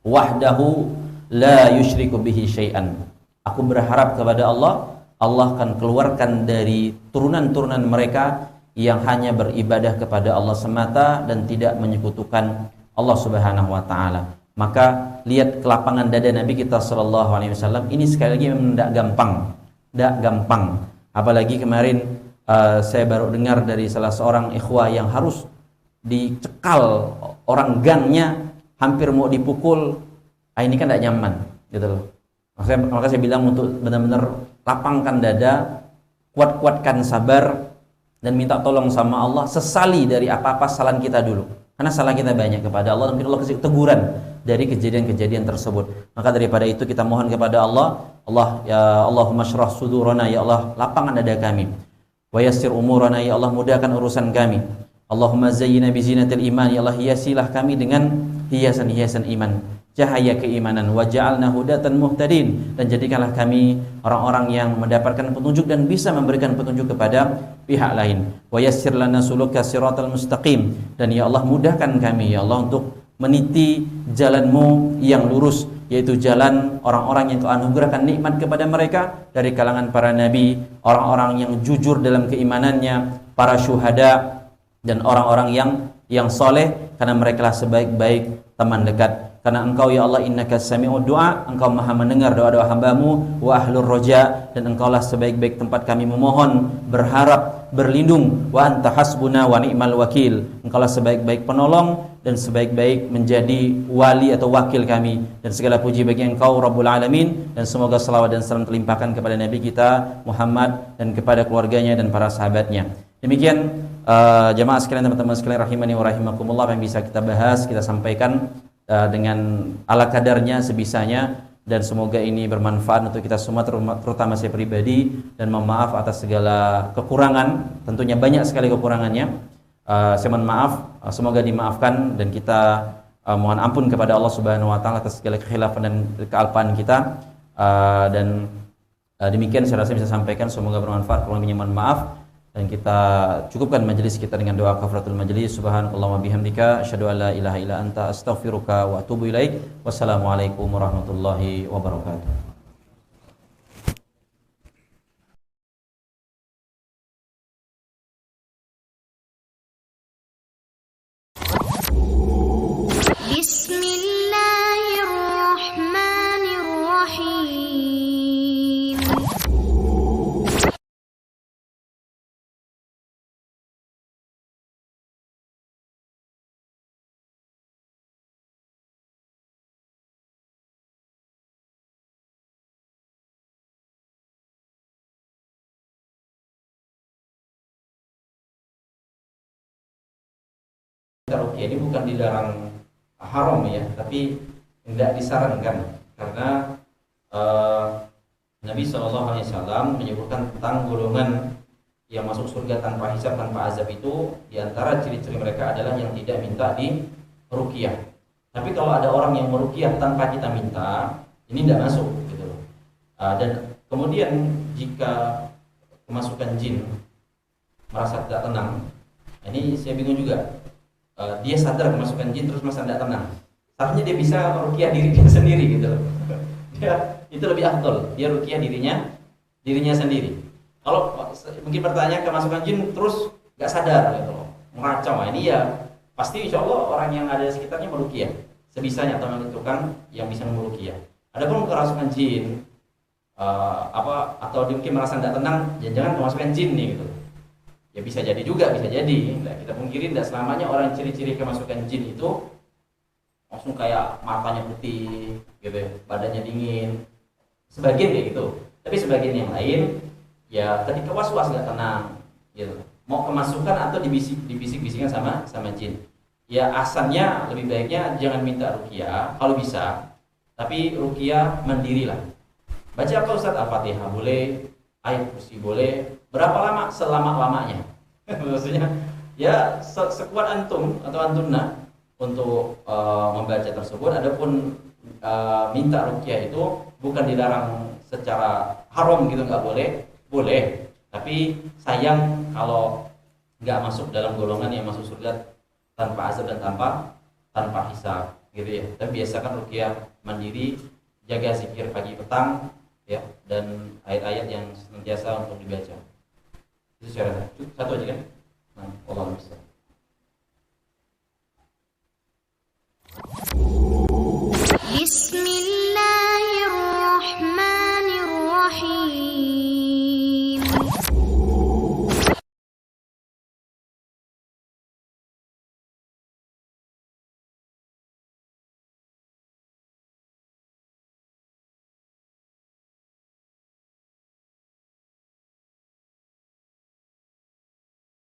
wahdahu la yusyriku bihi syai'an. Aku berharap kepada Allah akan keluarkan dari turunan-turunan mereka yang hanya beribadah kepada Allah semata dan tidak menyekutukan Allah Subhanahu wa taala. Maka lihat kelapangan dada Nabi kita sallallahu alaihi wasallam ini sekali lagi memang tidak gampang. Apalagi kemarin saya baru dengar dari salah seorang ikhwah yang harus dicekal orang gangnya, hampir mau dipukul. Ini kan tidak nyaman gitu loh. Maka saya bilang untuk benar-benar lapangkan dada, kuatkan sabar, dan minta tolong sama Allah, sesali dari apa-apa kesalahan kita dulu. Karena salah kita banyak kepada Allah, dan Allah kasih teguran dari kejadian-kejadian tersebut. Maka daripada itu kita mohon kepada Allah, ya Allahumma syrah sudurana, ya Allah lapangkan dada kami. Wa yassir umurana, ya Allah mudahkan urusan kami. Allahumma zayyina bi zinatil iman, ya Allah hiasilah kami dengan hiasan-hiasan iman, cahaya keimanan. Wa ja'alna hudatan muhtadin, dan jadikanlah kami orang-orang yang mendapatkan petunjuk dan bisa memberikan petunjuk kepada pihak lain. Wa yassir lana suluka siratal mustaqim, dan ya Allah mudahkan kami ya Allah untuk meniti jalanmu yang lurus, yaitu jalan orang-orang yang Kau anugerahkan nikmat kepada mereka dari kalangan para nabi, orang-orang yang jujur dalam keimanannya, para syuhada, dan orang-orang yang soleh, karena mereka lah sebaik-baik teman dekat. Karena Engkau ya Allah innaka sami'ud du'a, Engkau maha mendengar doa-doa hamba-Mu, wa ahlur roja, dan Engkaulah sebaik-baik tempat kami memohon, berharap, berlindung. Wa anta hasbuna wa ni'mal wakil, Engkaulah sebaik-baik penolong dan sebaik-baik menjadi wali atau wakil kami. Dan segala puji bagi Engkau Rabbul Alamin, dan semoga salawat dan salam terlimpahkan kepada Nabi kita Muhammad dan kepada keluarganya dan para sahabatnya. Demikian jamaah sekalian, teman-teman sekalian rahimani wa rahimakumullah, yang bisa kita bahas, kita sampaikan dengan ala kadarnya, sebisanya, dan semoga ini bermanfaat untuk kita semua, terutama saya pribadi, dan mohon maaf atas segala kekurangan. Tentunya banyak sekali kekurangannya, saya mohon maaf, semoga dimaafkan, dan kita mohon ampun kepada Allah Subhanahu wa taala atas segala kekhilafan dan kealpaan kita. Dan demikian saya rasa bisa sampaikan, semoga bermanfaat. Kurang lebihnya mohon maaf, dan kita cukupkan majelis kita dengan doa kafaratul majelis. Subhanakallahumma bihamdika asyhadu an la ilaha illa anta astaghfiruka wa atubu ilaik. Wassalamualaikum warahmatullahi wabarakatuh. Ruqyah ini bukan dilarang haram ya, tapi tidak disarankan, karena Nabi SAW menyebutkan tentang golongan yang masuk surga tanpa hisab, tanpa azab itu, diantara ciri-ciri mereka adalah yang tidak minta di ruqyah. Tapi kalau ada orang yang meruqyah tanpa kita minta, ini tidak masuk gitu loh. Dan kemudian jika kemasukan jin merasa tidak tenang, ini saya bingung juga. Dia sadar kemasukan jin terus merasa tidak tenang, seharusnya dia bisa meruqyah diri dia sendiri gitu loh. Itu lebih afdol, dia ruqyah dirinya sendiri. Kalau mungkin bertanya kemasukan jin terus nggak sadar gitu loh, mengacau, ini ya pasti insya Allah orang yang ada di sekitarnya meruqyah sebisanya, atau tukang yang bisa meruqyah. Adapun kemasukan jin atau dia mungkin merasa tidak tenang, jangan kemasukan jin nih gitu. Ya bisa jadi juga, bisa jadi. Nah, kita pungkiri tidak selamanya orang ciri-ciri kemasukan jin itu langsung kayak matanya putih, gitu, badannya dingin, Sebagian kayak gitu. Tapi sebagian yang lain ya ketika was-was nggak tenang, gitu. Mau kemasukan atau dibisik-bisikan sama jin. Ya asalnya lebih baiknya jangan minta ruqyah kalau bisa, tapi ruqyah mandirilah. Baca apa Ustaz? Al-Fatihah boleh, ayat kursi boleh. Berapa lama? Selama-lamanya. Maksudnya ya sekuat antum atau antunna untuk membaca tersebut. Adapun minta ruqyah itu bukan dilarang secara haram gitu, nggak boleh, boleh. Tapi sayang kalau nggak masuk dalam golongan yang masuk surga tanpa azab dan tanpa hisab gitu ya. Tapi biasakan ruqyah mandiri, jaga zikir pagi petang ya, dan ayat-ayat yang senantiasa untuk dibaca. Itu syaratnya. Satu aja kan? Nah, Allah bisa. Bismillahirrahmanirrahim.